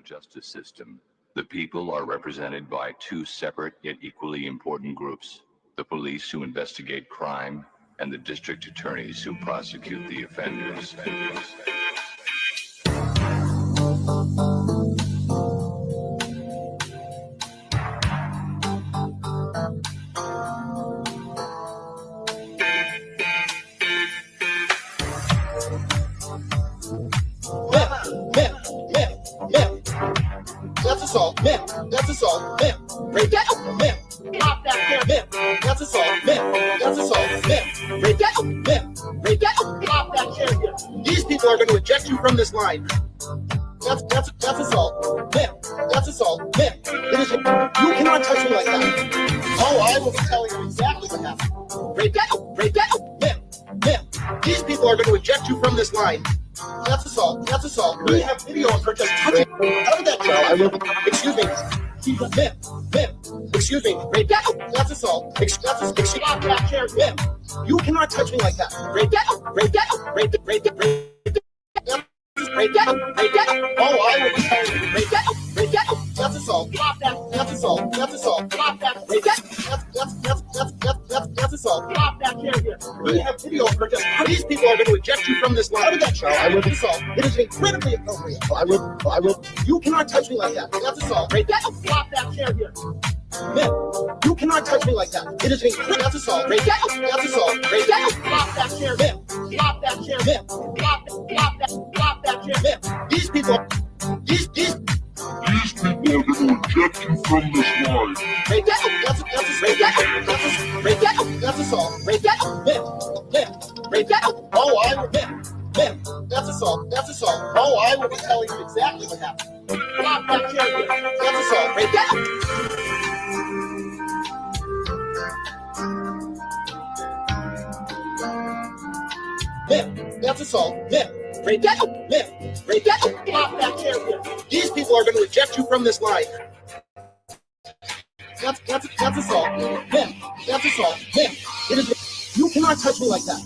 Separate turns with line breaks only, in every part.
justice system. The people are represented by two separate yet equally important groups: the police who investigate crime and the district attorneys who prosecute the offenders.
That's assault, that's assault, break that up, pop that chair, that's assault, that's assault, break that up, pop that chair. These people are going to eject you from this line. That's assault, that's assault, you cannot touch me like that. Oh, I will be telling you exactly what happened. Break that up, these people are going to eject you from this line. That's assault. We have video of her just touching. Out of that chair. Excuse me. Excuse me. That's assault. Pop that chair. You cannot touch me like that. Break that up. Break that up. Oh, I will be telling you. Break that up. That's assault. Pop that. That's assault. Pop that. Break that. That's assault. Pop that chair here. We have video of her just. These people are going to eject you from this line. Out of that chair. I will assault. It is incredibly appropriate. I will. You cannot touch me like that. That's assault. Break that. Pop that chair here. You cannot touch me like that. It is incredible. That's assault. Break that. That's assault. Break that. Pop that chair. Pop that chair. Pop that chair. These people are going to eject you from this line. Break that up. Break that up. That's assault. Break that up. Break that up. Oh, I will. That's assault. Oh, I will be telling you exactly what happened. Pop that chair here. That's assault. Break that up. That's assault. Break that up. Break that up. Pop that chair here. These people are going to eject you from this line. That's assault. That's assault. It is. You cannot touch me like that.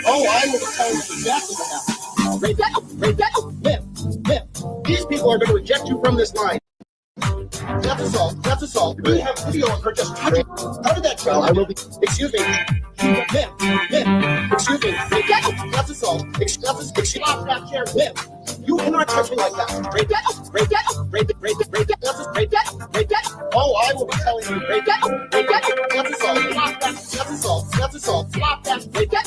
Oh, I will tell you exactly what happened. Break that up. Break that up. These people are going to eject you from this line. That's assault. That's assault. We have video of her just touching. Out of that chair. I will be. Excuse me. Excuse me. Break that up. That's assault. Pop that chair. You cannot touch me like that. Break that up. Break that up. Break that. Break that. Break that. Oh, I will be telling you. Break that up. Break that. That's assault. Pop that. That's assault. That's assault. Pop that. Break that.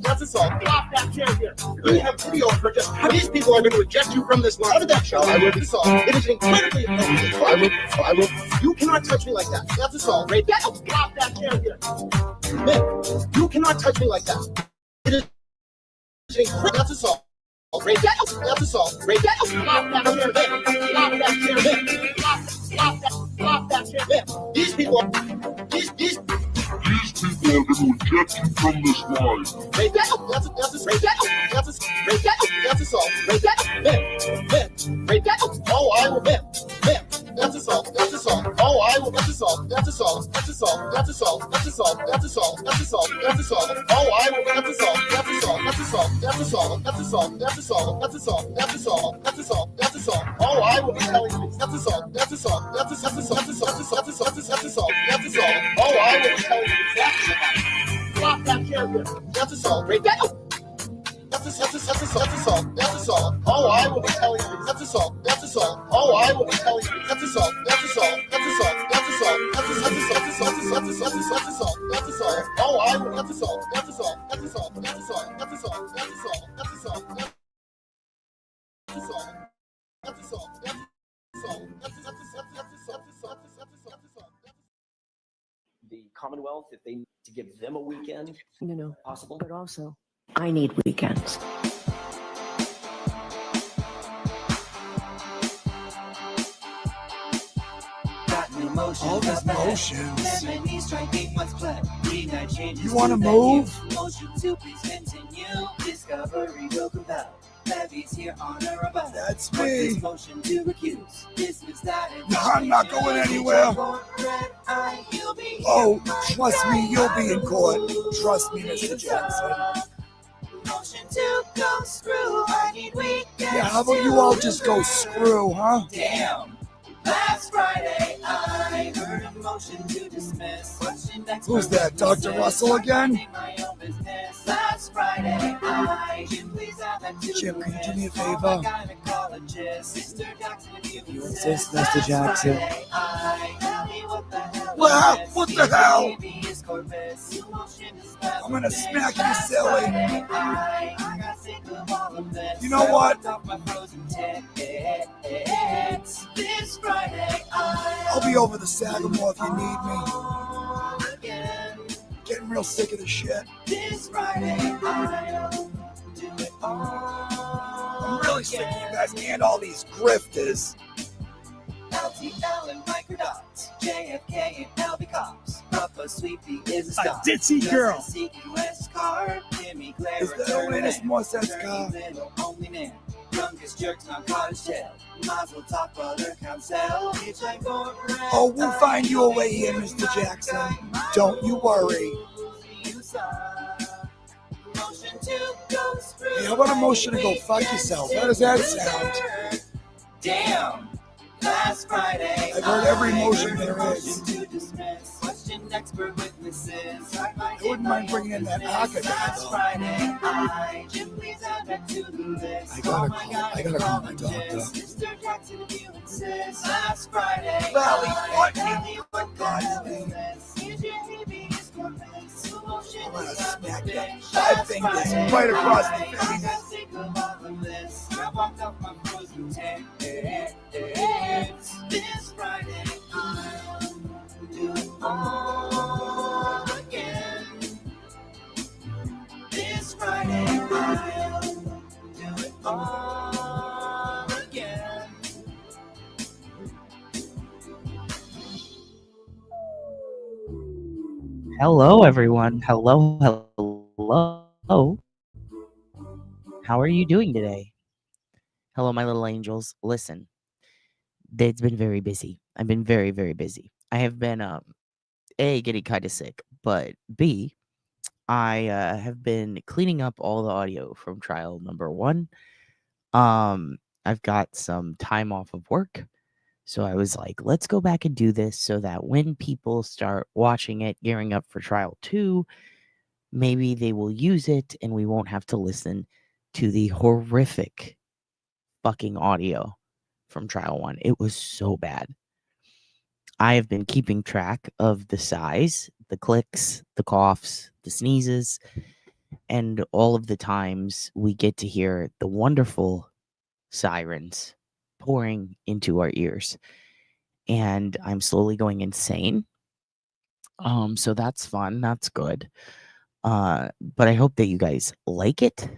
That's assault. Pop that chair here. We have video of her just. These people are going to eject you from this line. Out of that chair. I will be assault. It is incredibly appropriate. I will. You cannot touch me like that. That's assault. Break that up. Pop that chair here. You cannot touch me like that. It is incredible. That's assault. Break that up. That's assault. Break that up. Pop that chair. Pop that chair. Pop that chair. These people are going to eject you from this line. Break that up. That's break that up. Break that up. That's assault. Break that up. Break that up. Oh, I will. That's assault. That's assault. Oh, I will. That's assault. That's assault. That's assault. That's assault. That's assault. That's assault. That's assault. That's assault. Oh, I will. That's assault. That's assault. That's assault. That's assault. That's assault. That's assault. That's assault. That's assault. That's assault. That's assault. Oh, I will be telling you. That's assault. That's assault. That's assault. That's assault. That's assault. That's assault. That's assault. Oh, I will be telling you exactly what happened. Pop that chair here. That's assault. Break that up. That's assault. That's assault. Oh, I will be telling you. That's assault. That's assault. Oh, I will be telling you. That's assault. That's assault. That's assault. That's assault. That's assault. That's assault. That's assault. Oh, I will. That's assault. That's assault. That's assault. That's assault. That's assault. That's assault. That's assault. That's assault. That's assault.
The Commonwealth, if they need to give them a weekend,
No.
possible.
But also, I need weekends.
All these motions. You want to move? That's me. I'm not going anywhere. Oh, trust me, you'll be in court. Trust me, Mr. Jackson. Yeah, How about you all just go screw, huh?
Damn. Last Friday, I heard a motion to dismiss.
Who's that, Dr. Russell again?
Last Friday,
Jim, can you do me a favor?
You insist, Mr. Jackson?
Wow, what the hell? I'm gonna smack you silly. You know what? I'll be over the Sagamore if you need me. Getting real sick of the shit. I'm really sick of you guys and all these grifters.
LTL and microdots, JFK and LB cops. Papa Sweepy is a stop.
ditzy girl.
CQS card, Jimmy Claire.
Is that Alanis Morissette's car?
Only man. Youngest jerks on cottage jail. Mazel tov, brother, counsel.
Oh, we'll find you a way here, Mr. Jackson. Don't you worry. Hey, how about a motion to go fuck yourself? How does that sound?
Damn. Last Friday,
I've heard every motion there is.
Expert witnesses.
I wouldn't mind bringing in that pocket
Last
though.
Friday, please add that to the list.
I gotta call my doctor.
Mr. Jackson, if you insist. Last Friday,
Valley, what for God's name? I'm gonna smack that 5 fingers right across the face.
I walked off my frozen tank. This Friday, I'll do it all again. This Friday, I'll do it all again.
Hello, everyone. Hello. How are you doing today? Hello, my little angels. Listen, it's been very busy. I've been very, very busy. I have been, A, getting kind of sick, but B, I have been cleaning up all the audio from trial number 1. I've got some time off of work. So I was like, let's go back and do this so that when people start watching it, gearing up for trial 2, maybe they will use it and we won't have to listen to the horrific fucking audio from trial 1. It was so bad. I have been keeping track of the sighs, the clicks, the coughs, the sneezes, and all of the times we get to hear the wonderful sirens pouring into our ears. And I'm slowly going insane. So that's fun. That's good. But I hope that you guys like it,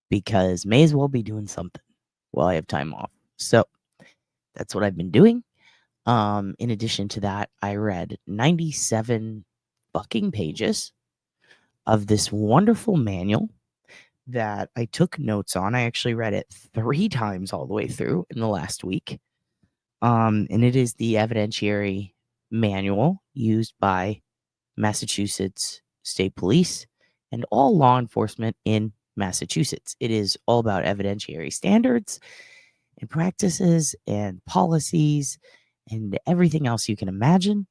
because may as well be doing something while I have time off. So that's what I've been doing. In addition to that, I read 97 fucking pages of this wonderful manual that I took notes on. I actually read it 3 times all the way through in the last week. And it is the Evidentiary manual used by Massachusetts State Police and all law enforcement in Massachusetts. It is all about evidentiary standards and practices and policies and everything else you can imagine.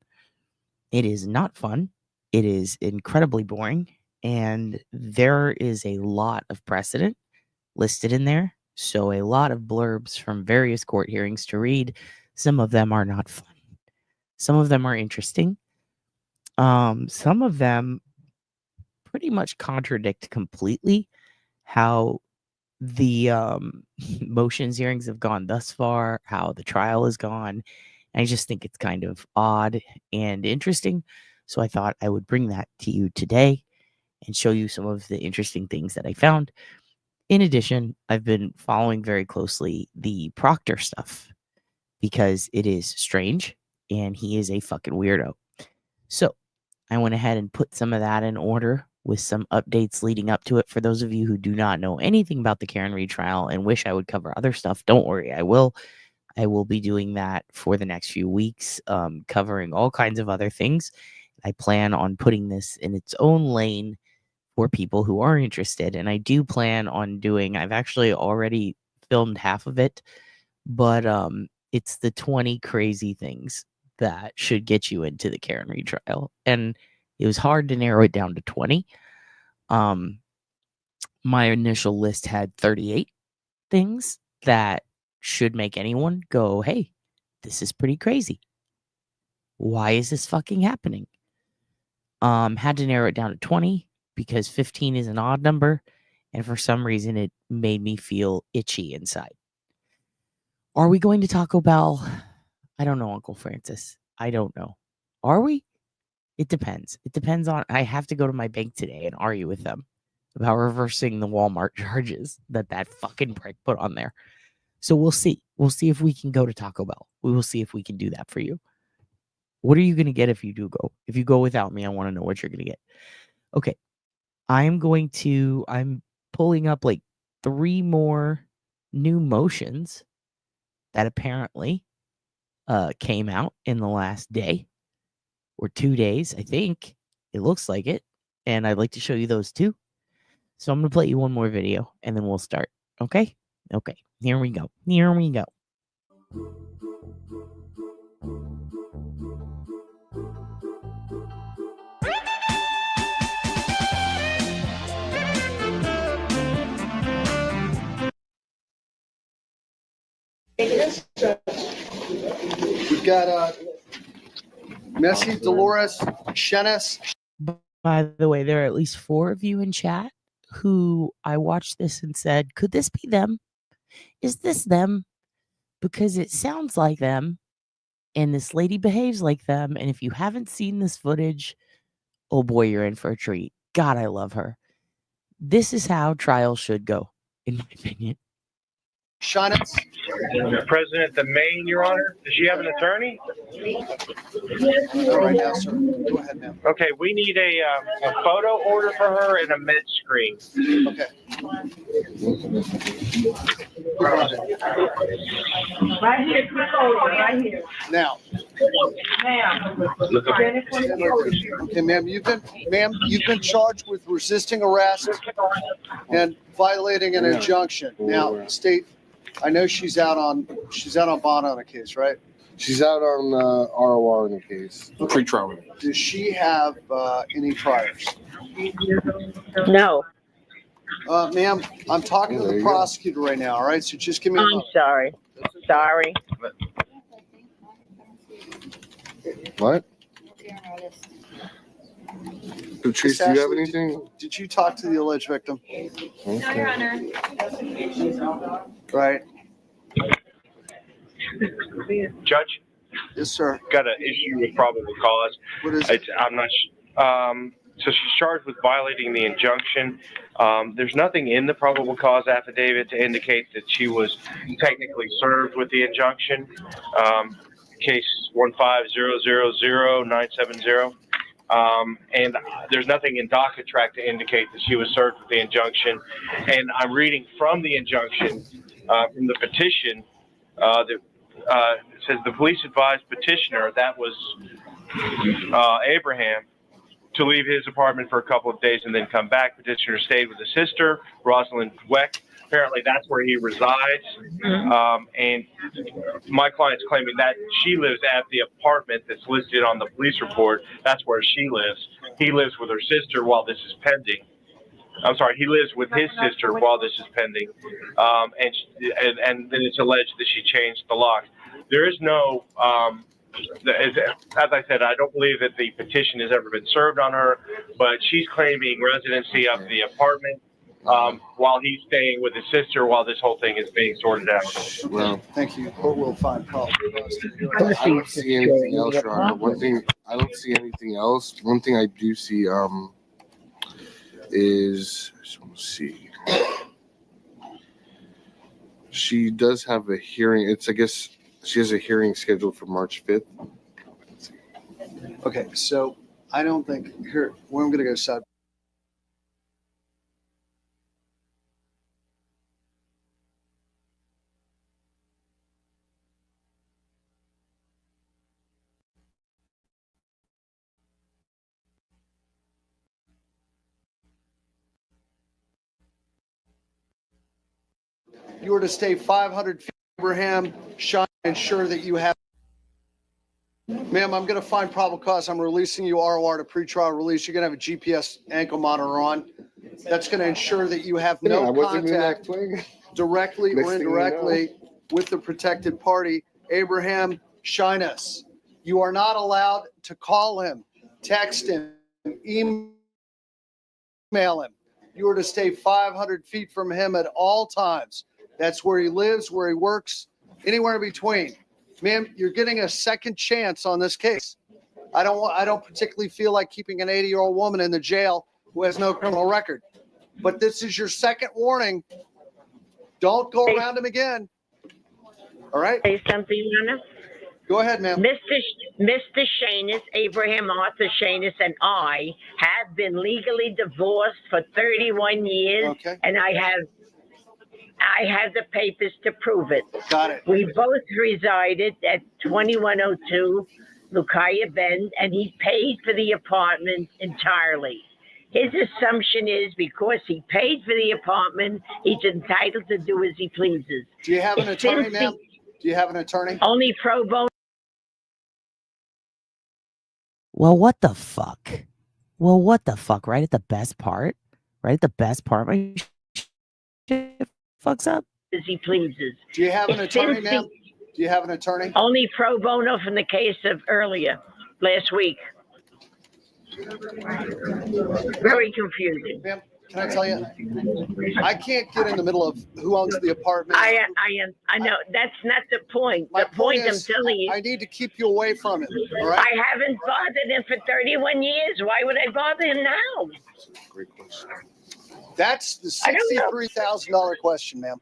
It is not fun. It is incredibly boring. And there is a lot of precedent listed in there. So a lot of blurbs from various court hearings to read. Some of them are not fun. Some of them are interesting. Some of them pretty much contradict completely how the motions hearings have gone thus far, how the trial has gone. I just think it's kind of odd and interesting. So I thought I would bring that to you today and show you some of the interesting things that I found. In addition, I've been following very closely the Proctor stuff because it is strange and he is a fucking weirdo. So I went ahead and put some of that in order with some updates leading up to it. For those of you who do not know anything about the Karen Reed trial and wish I would cover other stuff, don't worry, I will. I will be doing that for the next few weeks, covering all kinds of other things. I plan on putting this in its own lane for people who are interested. And I do plan on doing, I've actually already filmed half of it, but it's the 20 crazy things that should get you into the Karen retrial, and it was hard to narrow it down to 20. My initial list had 38 things that should make anyone go, hey, this is pretty crazy. Why is this fucking happening? Had to narrow it down to 20 because 15 is an odd number, and for some reason it made me feel itchy inside. Are we going to Taco Bell? I don't know, Uncle Francis. I don't know. Are we? It depends. It depends on. I have to go to my bank today and argue with them about reversing the Walmart charges that fucking prick put on there. So we'll see. We'll see if we can go to Taco Bell. We will see if we can do that for you. What are you going to get if you do go? If you go without me, I want to know what you're going to get. Okay. I'm pulling up like 3 more new motions that apparently came out in the last day or 2 days, I think. It looks like it. And I'd like to show you those too. So I'm going to play you one more video and then we'll start. Okay? Okay. Here we go. Here we go.
We've got Messi, Dolores, Shenis.
By the way, there are at least 4 of you in chat who I watched this and said, could this be them? Is this them? Because it sounds like them, and this lady behaves like them. And if you haven't seen this footage, oh boy, you're in for a treat. God, I love her. This is how trials should go, in my opinion.
Shenis.
President of Maine, Your Honor. Does she have an attorney?
All right, now, sir. Go ahead, ma'am.
Okay, we need a photo order for her and a med screen.
Okay.
Right here, click over, right here.
Now.
Ma'am.
Okay, ma'am, you've been charged with resisting arrest and violating an injunction. Now, state, I know she's out on bond on a case, right?
She's out on ROR in the case.
Pre-trial. Does she have any priors?
No,
Ma'am, I'm talking to the prosecutor right now, all right? So just give me a
I'm
moment.
sorry. Sorry.
What? Patrice, do you have anything?
Did you talk to the alleged victim?
No, Your Honor.
Right.
Judge?
Yes, sir.
Got an issue with probable cause.
What is it?
I'm not so she's charged with violating the injunction. There's nothing in the probable cause affidavit to indicate that she was technically served with the injunction. Case 150000970. And there's nothing in docket track to indicate that she was served with the injunction. And I'm reading from the injunction, from the petition, that says the police advised petitioner, that was Abraham, to leave his apartment for a couple of days and then come back. Petitioner stayed with his sister, Rosalind Dweck. Apparently that's where he resides. And my client's claiming that she lives at the apartment that's listed on the police report. That's where she lives. He lives with her sister while this is pending. I'm sorry, he lives with his sister while this is pending. And then it's alleged that she changed the lock. There is no, as I said, I don't believe that the petition has ever been served on her, but she's claiming residency of the apartment while he's staying with his sister while this whole thing is being sorted out.
Well,
Thank you. Court will find cause.
I don't see anything else, Your Honor. I don't see anything else. One thing I do see is, let's see. She does have a hearing. I guess she has a hearing scheduled for March 5th.
Okay, so I don't think here. Where I'm going to go side. you are to stay 500 feet. Abraham, shine, ensure that you have. Ma'am, I'm going to find probable cause. I'm releasing you ROR to pretrial release. You're going to have a GPS ankle monitor on. That's going to ensure that you have
I
no
wasn't in that
contact
twing.
directly
Next
or
thing you
indirectly with the protected party. Abraham, shine us. You are not allowed to call him, text him, email him. You are to stay 500 feet from him at all times. That's where he lives, where he works, anywhere in between. Ma'am, you're getting a second chance on this case. I don't particularly feel like keeping an 80-year-old woman in the jail who has no criminal record. But this is your second warning. Don't go around him again. All right?
Say something, Your Honor.
Go ahead, ma'am.
Mr. Shanus, Abraham Arthur Shanus, and I have been legally divorced for 31 years,
Okay.
and I have the papers to prove it.
Got it.
We both resided at 2102 Lucaya Bend, and he paid for the apartment entirely. His assumption is because he paid for the apartment, he's entitled to do as he pleases.
Do you have an attorney, ma'am? Do you have an attorney?
Only pro bono.
Well, what the fuck? Well, what the fuck? Right at the best part? Right at the best part, my shit fucks up.
As he pleases.
Do you have an
It's
attorney,
Cincy.
ma'am? Do you have an attorney?
Only pro bono from the case of earlier, last week. Very confusing.
Ma'am, can I tell you? I can't get in the middle of who owns the apartment.
I know that's not the point.
My
The point I'm
is,
telling you,
I need to keep you away from it. All right?
I haven't bothered him for 31 years. Why would I bother him now?
Great question.
That's the
I don't know.
$63,000 question, ma'am.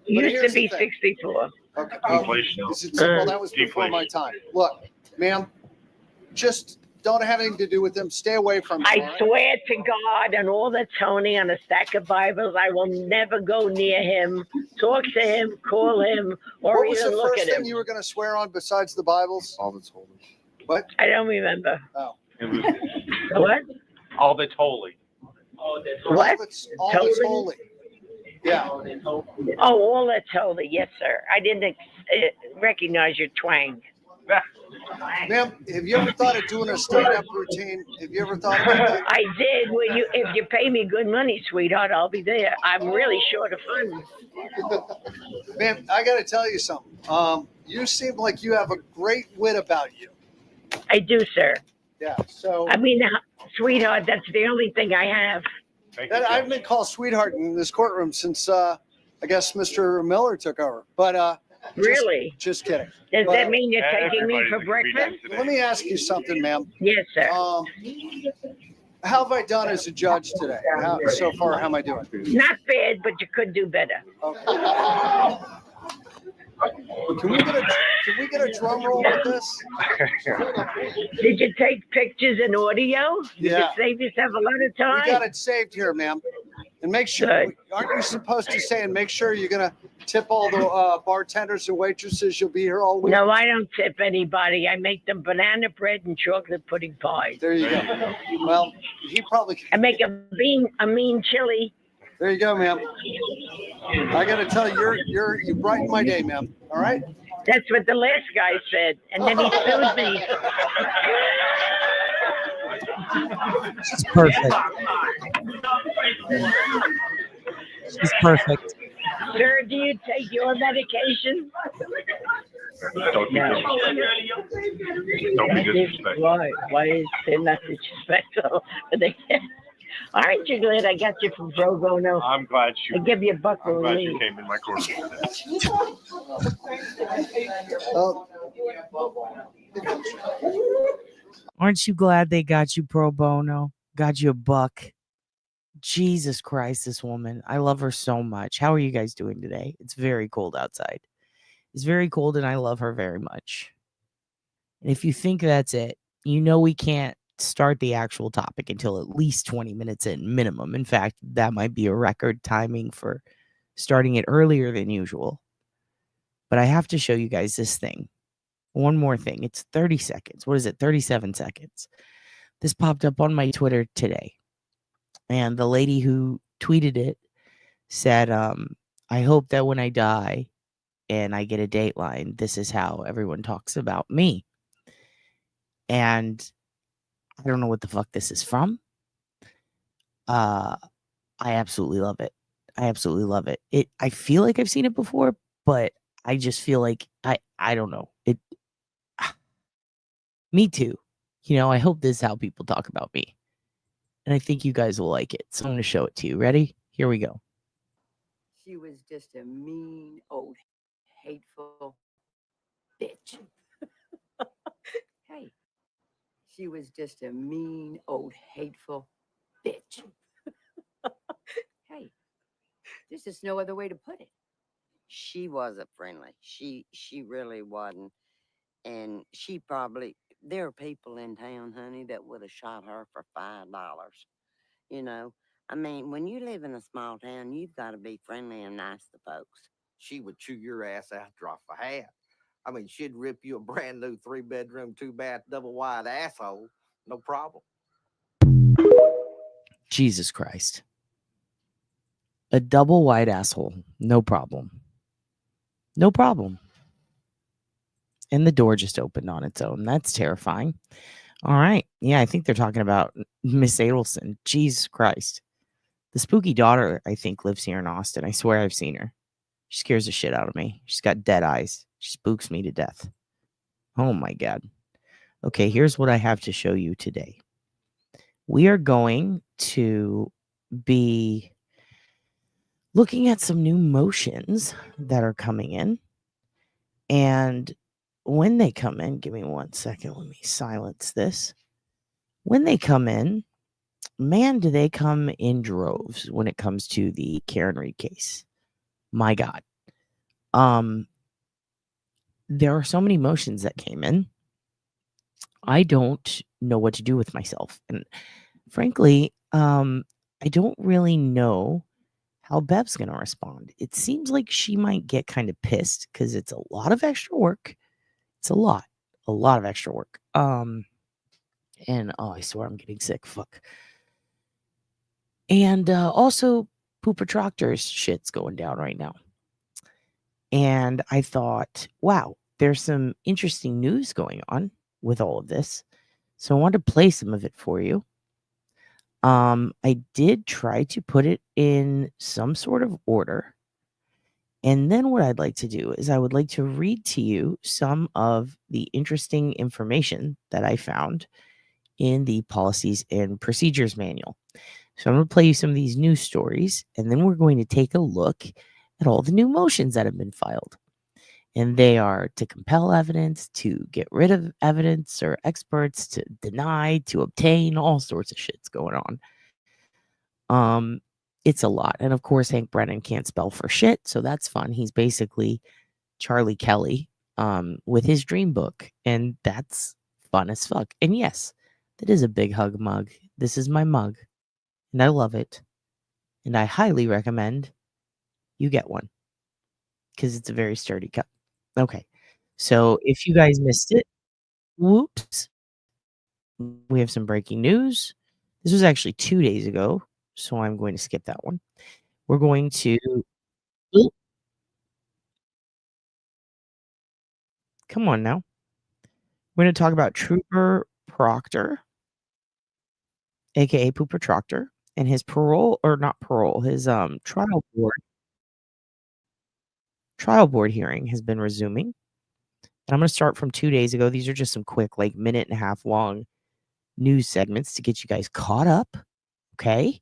Used to
here's
be
the thing.
64.
Okay.
Inflation.
Well, that was before my time. Look, ma'am, just don't have anything to do with them. Stay away from them. all
I
right?
swear to God and all that's Tony on a stack of Bibles, I will never go near him, talk to him, call him, or
What was
even
the
look
first
at
thing
him.
you were going to swear on besides the Bibles?
All that's holy.
What?
I don't remember.
Oh.
What?
All that's holy.
What?
All that's holy. Yeah.
Oh, all that's holy. Yes, sir. I didn't recognize your twang.
Ma'am, have you ever thought of doing a stand-up routine? Have you ever thought about that?
I did. If you pay me good money, sweetheart, I'll be there. I'm really short of funds.
Ma'am, I got to tell you something. You seem like you have a great wit about you.
I do, sir.
Yeah. So
I mean, sweetheart, that's the only thing I have.
I've been called sweetheart in this courtroom since I guess Mr. Miller took over. But
Really?
just kidding.
Does
But,
that mean you're taking me
Everybody's
for
agreed that
breakfast?
today.
let me ask you something, ma'am.
Yes, sir.
How have I done as a judge today? So far, how am I doing?
Not bad, but you could do better.
Okay. Can we get a drum roll with this?
Did you take pictures and audio? Did
Yeah.
you save yourself a lot of
We got
time?
it saved here, ma'am. And make sure,
Good.
aren't you supposed to say, and make sure you're going to tip all the bartenders and waitresses? You'll be here all week.
No, I don't tip anybody. I make them banana bread and chocolate pudding pie.
There you go. Well, he probably,
I make a mean chili.
there you go, ma'am. I got to tell you, you brighten my day, ma'am. All right?
That's what the last guy said, and then he sued me.
She's perfect. She's perfect.
Sir, do you take your medication?
Don't be disrespectful.
Why is it not disrespectful? Aren't you glad I got you from pro bono?
I'm glad
I give you a buck
I'm
for
glad
relief.
you came in my courtroom today.
Oh,
Aren't you glad they got you pro bono? Got you a buck? Jesus Christ, this woman. I love her so much. How are you guys doing today? It's very cold outside. It's very cold and I love her very much. And if you think that's it, you know we can't start the actual topic until at least 20 minutes in minimum. In fact, that might be a record timing for starting it earlier than usual. But I have to show you guys this thing. One more thing. It's 30 seconds. What is it? 37 seconds. This popped up on my Twitter today. And the lady who tweeted it said, I I hope that when I die and I get a dateline, this is how everyone talks about me. And I don't know what the fuck this is from. I absolutely love it. I absolutely love it. I feel like I've seen it before, but I just feel like I don't know. Me too. I hope this is how people talk about me. And I think you guys will like it. So I'm going to show it to you. Ready? Here we go.
She was just a mean, old, hateful bitch. Hey, she was just a mean, old, hateful bitch. Hey, there's just no other way to put it.
She wasn't friendly. She really wasn't. And she probably, there are people in town, honey, that would have shot her for $5. You know, I mean, when you live in a small town, you've got to be friendly and nice to folks.
She would chew your ass out off a hat. I mean, she'd rip you a brand new 3-bedroom, 2-bath, double wide asshole. No problem.
Jesus Christ. A double wide asshole. No problem. No problem. And the door just opened on its own. That's terrifying. All right. Yeah, I think they're talking about Miss Adelson. Jesus Christ. The spooky daughter, I think, lives here in Austin. I swear I've seen her. She scares the shit out of me. She's got dead eyes. She spooks me to death. Oh my God. Okay, here's what I have to show you today. We are going to be looking at some new motions that are coming in. And when they come in, give me 1 second. Let me silence this. When they come in, man, do they come in droves when it comes to the Karen Reed case. My God. There are so many motions that came in. I don't know what to do with myself. And frankly, I don't really know how Bev's going to respond. It seems like she might get kind of pissed because it's a lot of extra work. It's a lot of extra work. And I swear I'm getting sick. Fuck. And also, Proctor's shit's going down right now. And I thought, wow, there's some interesting news going on with all of this. So I wanted to play some of it for you. I did try to put it in some sort of order. And then what I'd like to do is I would like to read to you some of the interesting information that I found in the Policies and Procedures Manual. So I'm going to play you some of these news stories, and then we're going to take a look at all the new motions that have been filed. And they are to compel evidence, to get rid of evidence or experts, to deny, to obtain, all sorts of shit's going on. It's a lot. And of course, Hank Brennan can't spell for shit, so that's fun. He's basically Charlie Kelly with his dream book, and that's fun as fuck. And yes, that is a big hug mug. This is my mug, and I love it. And I highly recommend you get one because it's a very sturdy cup. Okay, so if you guys missed it, whoops, we have some breaking news. This was actually 2 days ago, so I'm going to skip that one. We're going to... Come on now. We're going to talk about Trooper Proctor, a.k.a. Pooper Proctor, and his parole, or not parole, his trial board hearing has been resuming. And I'm going to start from 2 days ago. These are just some quick, like, 1.5-minute long news segments to get you guys caught up, okay?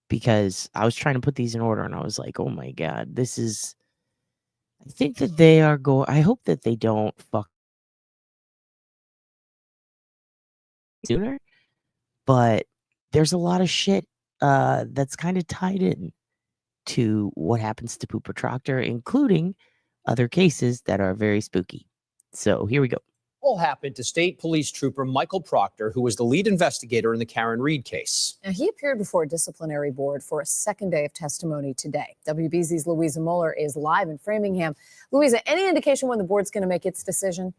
Because I was trying to put these in order, and I was like, oh my God, this is... I think that they are going... I hope that they don't fuck sooner, but there's a lot of shit that's kind of tied in to what happens to Pooper Proctor, including other cases that are very spooky. So here we go.
All happened to State Police Trooper Michael Proctor, who was the lead investigator in the Karen Reed case.
Now, he appeared before a disciplinary board for a second day of testimony today. WBZ's Louisa Mueller is live in Framingham. Louisa, any indication when the board's going to make its decision?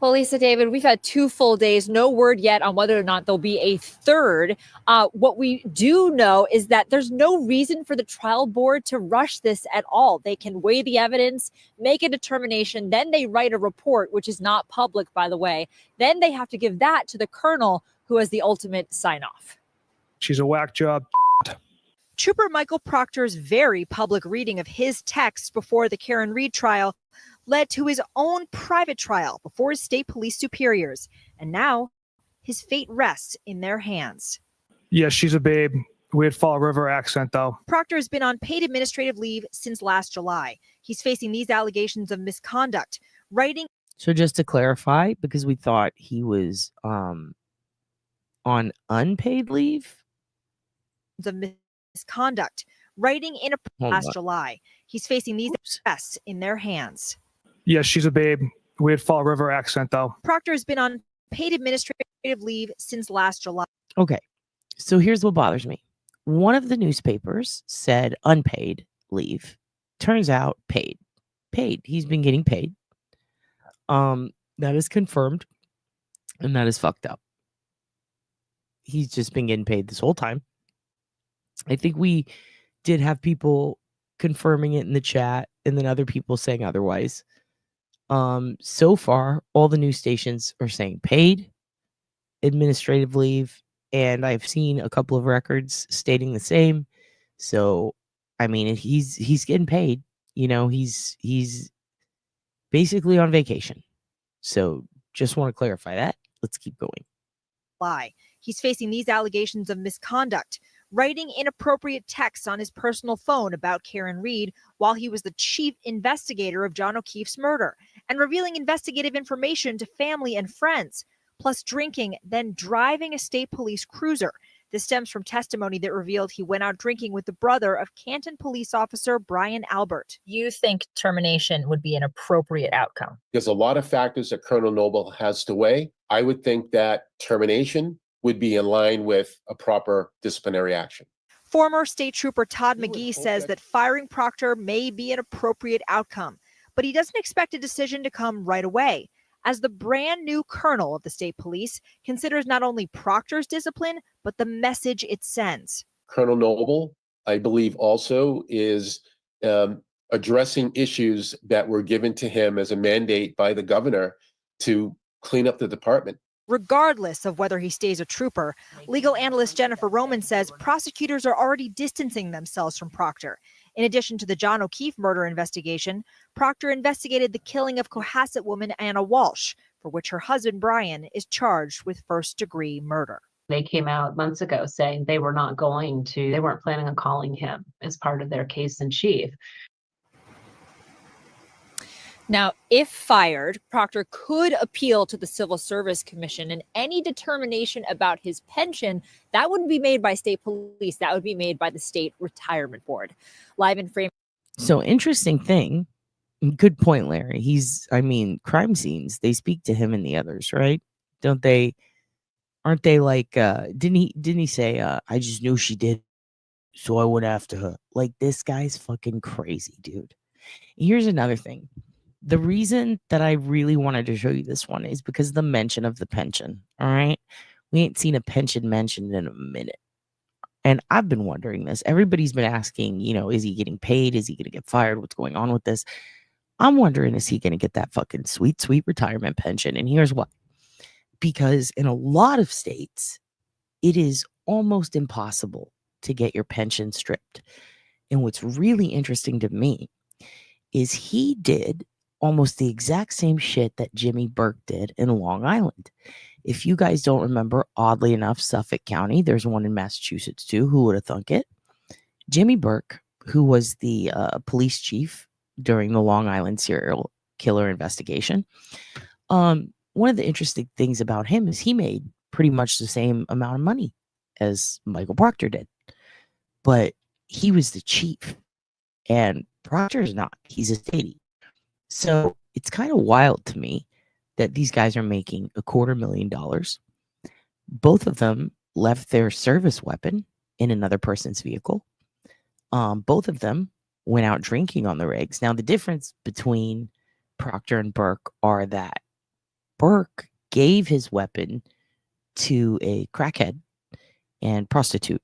Well, Lisa, David, we've had 2 full days. No word yet on whether or not there'll be a third. What we do know is that there's no reason for the trial board to rush this at all. They can weigh the evidence, make a determination, then they write a report, which is not public, by the way. Then they have to give that to the colonel, who has the ultimate sign-off.
She's a whack job.
Trooper Michael Proctor's very public reading of his texts before the Karen Reed trial led to his own private trial before his state police superiors. And now his fate rests in their hands.
Yeah, she's a babe. Weird Fall River accent, though.
Proctor has been on paid administrative leave since last July. He's facing these allegations of misconduct, writing.
So just to clarify, because we thought he was on unpaid leave.
Of misconduct, writing in a last July. He's facing these arrests in their hands.
Yeah, she's a babe. Weird Fall River accent, though.
Proctor has been on paid administrative leave since last July.
Okay, so here's what bothers me. One of the newspapers said unpaid leave. Turns out paid. Paid. He's been getting paid. That is confirmed, and that is fucked up. He's just been getting paid this whole time. I think we did have people confirming it in the chat, and then other people saying otherwise. So far, all the news stations are saying paid administrative leave, and I've seen a couple of records stating the same. So, I mean, he's getting paid. You know, he's basically on vacation. So, just want to clarify that. Let's keep going.
Why? He's facing these allegations of misconduct, writing inappropriate texts on his personal phone about Karen Reed while he was the chief investigator of John O'Keefe's murder, and revealing investigative information to family and friends, plus drinking, then driving a state police cruiser. This stems from testimony that revealed he went out drinking with the brother of Canton police officer Brian Albert. You think termination would be an appropriate outcome?
There's a lot of factors that Colonel Noble has to weigh. I would think that termination would be in line with a proper disciplinary action.
Former State Trooper Todd McGee says that firing Proctor may be an appropriate outcome, but he doesn't expect a decision to come right away, as the brand new colonel of the state police considers not only Proctor's discipline, but the message it sends.
Colonel Noble, I believe, also is addressing issues that were given to him as a mandate by the governor to clean up the department.
Regardless of whether he stays a trooper, legal analyst Jennifer Roman says prosecutors are already distancing themselves from Proctor. In addition to the John O'Keefe murder investigation, Proctor investigated the killing of Cohasset woman Anna Walsh, for which her husband Brian is charged with first-degree murder.
They came out months ago saying they weren't planning on calling him as part of their case in chief.
Now, if fired, Proctor could appeal to the Civil Service Commission, and any determination about his pension, that wouldn't be made by state police. That would be made by the state retirement board. Live in frame.
So interesting thing. Good point, Larry. Crime scenes, they speak to him and the others, right? Don't they? Aren't they like, didn't he say, I just knew she did, so I went after her. Like, this guy's fucking crazy, dude. Here's another thing. The reason that I really wanted to show you this one is because of the mention of the pension. All right. We ain't seen a pension mentioned in a minute. And I've been wondering this. Everybody's been asking, is he getting paid? Is he going to get fired? What's going on with this? I'm wondering, is he going to get that fucking sweet, sweet retirement pension? And here's why. Because in a lot of states, it is almost impossible to get your pension stripped. And what's really interesting to me is he did almost the exact same shit that Jimmy Burke did in Long Island. If you guys don't remember, oddly enough, Suffolk County, there's one in Massachusetts too. Who would have thunk it? Jimmy Burke, who was the police chief during the Long Island serial killer investigation. One of the interesting things about him is he made pretty much the same amount of money as Michael Proctor did. But he was the chief, and Proctor's not. He's a statey. So it's kind of wild to me that these guys are making $250,000. Both of them left their service weapon in another person's vehicle. Both of them went out drinking on the rigs. Now, the difference between Proctor and Burke are that Burke gave his weapon to a crackhead and prostitute.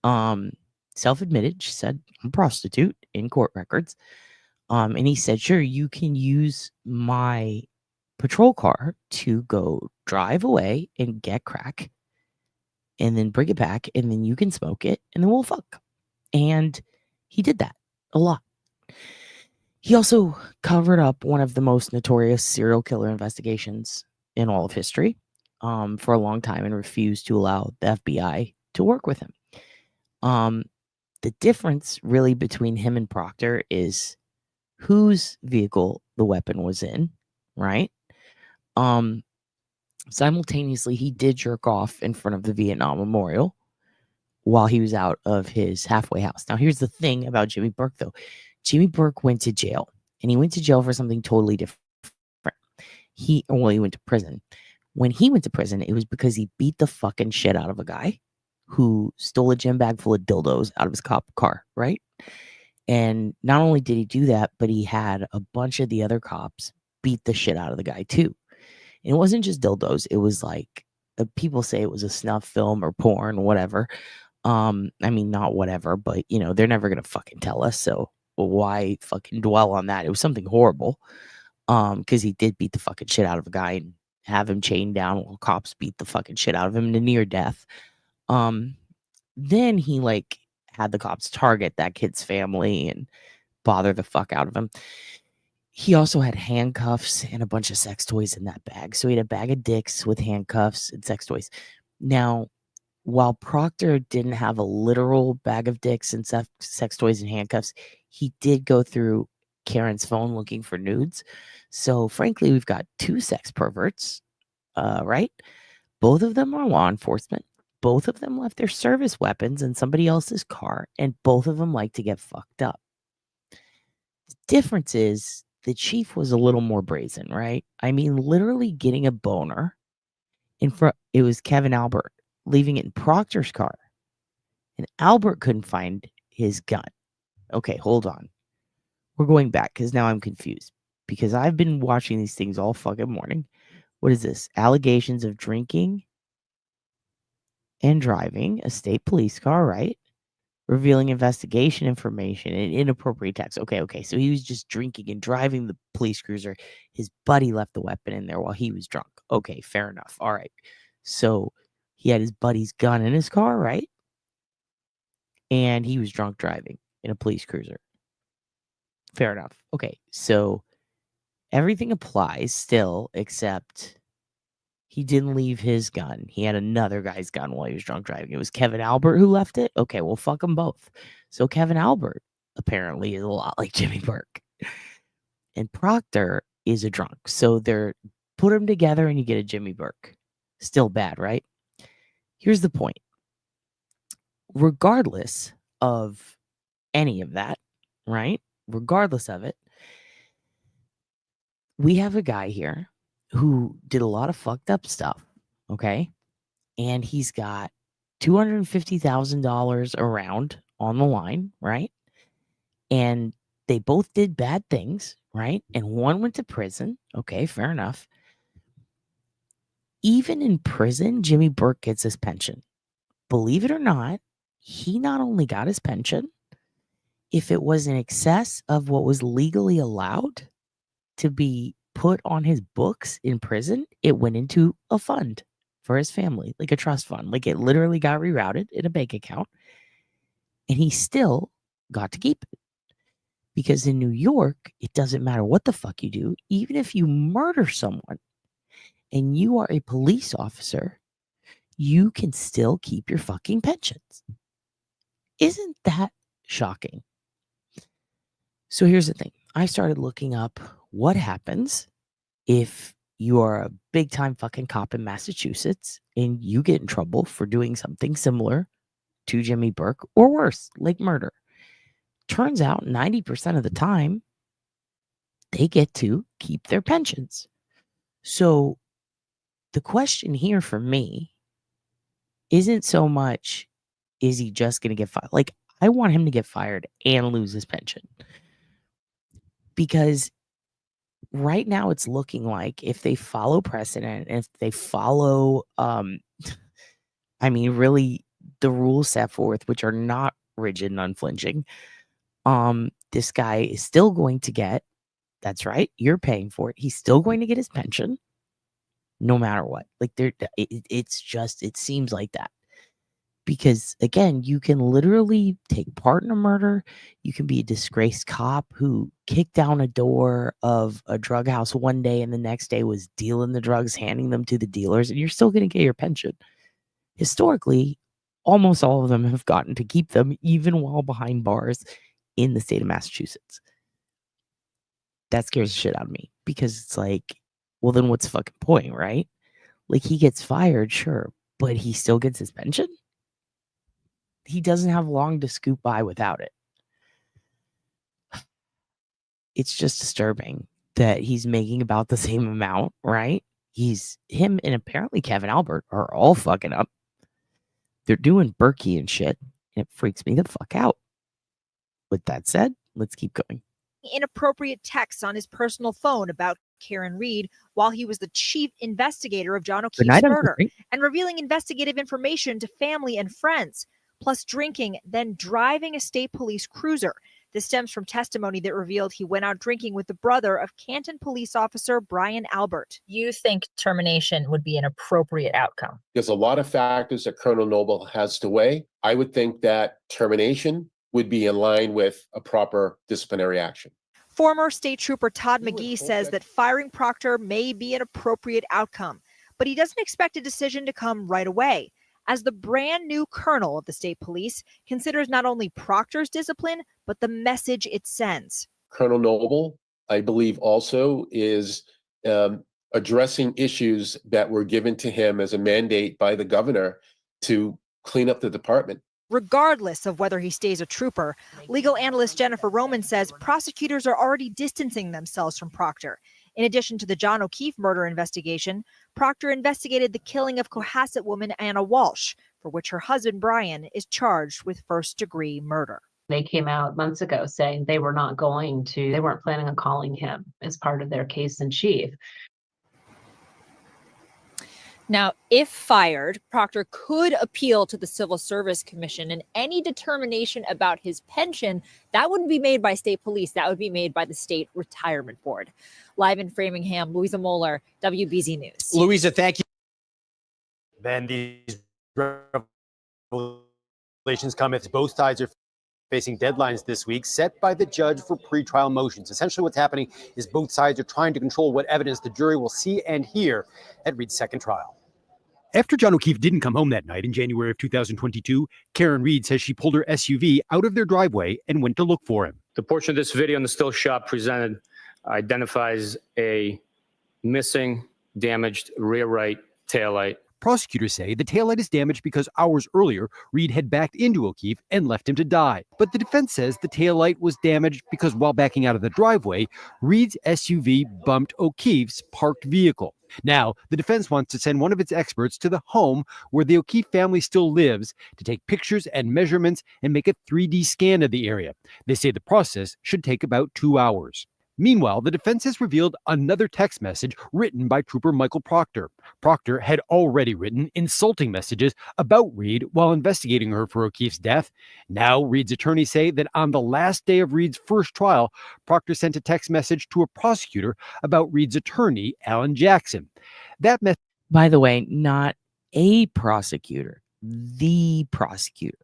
Self-admitted, she said, I'm a prostitute in court records. And he said, sure, you can use my patrol car to go drive away and get crack and then bring it back and then you can smoke it and then we'll fuck. And he did that a lot. He also covered up one of the most notorious serial killer investigations in all of history for a long time and refused to allow the FBI to work with him. The difference really between him and Proctor is whose vehicle the weapon was in, right? Simultaneously, he did jerk off in front of the Vietnam Memorial while he was out of his halfway house. Now, here's the thing about Jimmy Burke, though. Jimmy Burke went to jail, and he went to jail for something totally different. He went to prison. When he went to prison, it was because he beat the fucking shit out of a guy who stole a gym bag full of dildos out of his cop car, right? And not only did he do that, but he had a bunch of the other cops beat the shit out of the guy too. And it wasn't just dildos. It was like, people say it was a snuff film or porn, whatever. I mean, not whatever, but you know, they're never going to fucking tell us. So why fucking dwell on that? It was something horrible. Cause he did beat the fucking shit out of a guy and have him chained down while cops beat the fucking shit out of him to near death. Then he like had the cops target that kid's family and bother the fuck out of him. He also had handcuffs and a bunch of sex toys in that bag. So he had a bag of dicks with handcuffs and sex toys. Now, while Proctor didn't have a literal bag of dicks and sex toys and handcuffs, he did go through Karen's phone looking for nudes. So frankly, we've got two sex perverts, right? Both of them are law enforcement. Both of them left their service weapons in somebody else's car, and both of them like to get fucked up. The difference is the chief was a little more brazen, right? I mean, literally getting a boner in front. It was Kevin Albert leaving it in Proctor's car, and Albert couldn't find his gun. Okay, hold on. We're going back because now I'm confused because I've been watching these things all fucking morning. What is this? Allegations of drinking and driving a state police car, right? Revealing investigation information and inappropriate text. Okay. So he was just drinking and driving the police cruiser. His buddy left the weapon in there while he was drunk. Okay, fair enough. All right. So he had his buddy's gun in his car, right? And he was drunk driving in a police cruiser. Fair enough. Okay. So everything applies still, except he didn't leave his gun. He had another guy's gun while he was drunk driving. It was Kevin Albert who left it. Okay, well, fuck them both. So Kevin Albert apparently is a lot like Jimmy Burke. And Proctor is a drunk. So they're put them together and you get a Jimmy Burke. Still bad, right? Here's the point. Regardless of any of that, right? Regardless of it, we have a guy here who did a lot of fucked up stuff, okay? And he's got $250,000 around on the line, right? And they both did bad things, right? And one went to prison. Okay, fair enough. Even in prison, Jimmy Burke gets his pension. Believe it or not, he not only got his pension, if it was in excess of what was legally allowed to be put on his books in prison, it went into a fund for his family, like a trust fund. Like it literally got rerouted in a bank account, and he still got to keep it. Because in New York, it doesn't matter what the fuck you do, even if you murder someone and you are a police officer, you can still keep your fucking pensions. Isn't that shocking? So here's the thing. I started looking up what happens if you are a big time fucking cop in Massachusetts and you get in trouble for doing something similar to Jimmy Burke or worse, like murder. Turns out 90% of the time, they get to keep their pensions. So the question here for me isn't so much, is he just going to get fired? Like, I want him to get fired and lose his pension. Because right now it's looking like if they follow precedent, if they follow, I mean, really the rules set forth, which are not rigid and unflinching, this guy is still going to get, that's right, you're paying for it. He's still going to get his pension no matter what. Like it's just, it seems like that. Because again, you can literally take part in a murder. You can be a disgraced cop who kicked down a door of a drug house one day and the next day was dealing the drugs, handing them to the dealers, and you're still going to get your pension. Historically, almost all of them have gotten to keep them even while behind bars in the state of Massachusetts. That scares the shit out of me because it's like, well, then what's the fucking point, right? Like, he gets fired, sure, but he still gets his pension? He doesn't have long to scoop by without it. It's just disturbing that he's making about the same amount, right? Him and apparently Kevin Albert are all fucking up. They're doing Berkey and shit, and it freaks me the fuck out. With that said, let's keep going.
Inappropriate texts on his personal phone about Karen Reed while he was the chief investigator of John O'Keefe's murder, and revealing investigative information to family and friends, plus drinking, then driving a state police cruiser. This stems from testimony that revealed he went out drinking with the brother of Canton police officer Brian Albert.
You think termination would be an appropriate outcome?
There's a lot of factors that Colonel Noble has to weigh. I would think that termination would be in line with a proper disciplinary action.
Former State Trooper Todd McGee says that firing Proctor may be an appropriate outcome, but he doesn't expect a decision to come right away, as the brand new colonel of the state police considers not only Proctor's discipline, but the message it sends.
Colonel Noble, I believe, also is addressing issues that were given to him as a mandate by the governor to clean up the department.
Regardless of whether he stays a trooper, legal analyst Jennifer Roman says prosecutors are already distancing themselves from Proctor. In addition to the John O'Keefe murder investigation, Proctor investigated the killing of Cohasset woman Anna Walsh, for which her husband Brian is charged with first-degree murder.
They came out months ago saying they weren't planning on calling him as part of their case in chief.
Now, if fired, Proctor could appeal to the Civil Service Commission, and any determination about his pension, that wouldn't be made by state police. That would be made by the State Retirement Board. Live in Framingham, Louisa Moeller, WBZ News.
Louisa, thank you.
Then these revelations come as both sides are facing deadlines this week set by the judge for pretrial motions. Essentially what's happening is both sides are trying to control what evidence the jury will see and hear at Reed's second trial.
After John O'Keefe didn't come home that night in January of 2022, Karen Reed says she pulled her SUV out of their driveway and went to look for him.
The portion of this video in the still shot presented identifies a missing, damaged rear right taillight.
Prosecutors say the taillight is damaged because hours earlier, Reed had backed into O'Keefe and left him to die. But the defense says the taillight was damaged because while backing out of the driveway, Reed's SUV bumped O'Keefe's parked vehicle. Now, the defense wants to send one of its experts to the home where the O'Keefe family still lives to take pictures and measurements and make a 3D scan of the area. They say the process should take about 2 hours. Meanwhile, the defense has revealed another text message written by Trooper Michael Proctor. Proctor had already written insulting messages about Reed while investigating her for O'Keefe's death. Now, Reed's attorneys say that on the last day of Reed's first trial, Proctor sent a text message to a prosecutor about Reed's attorney, Alan Jackson. That message,
by the way, not a prosecutor, the prosecutor.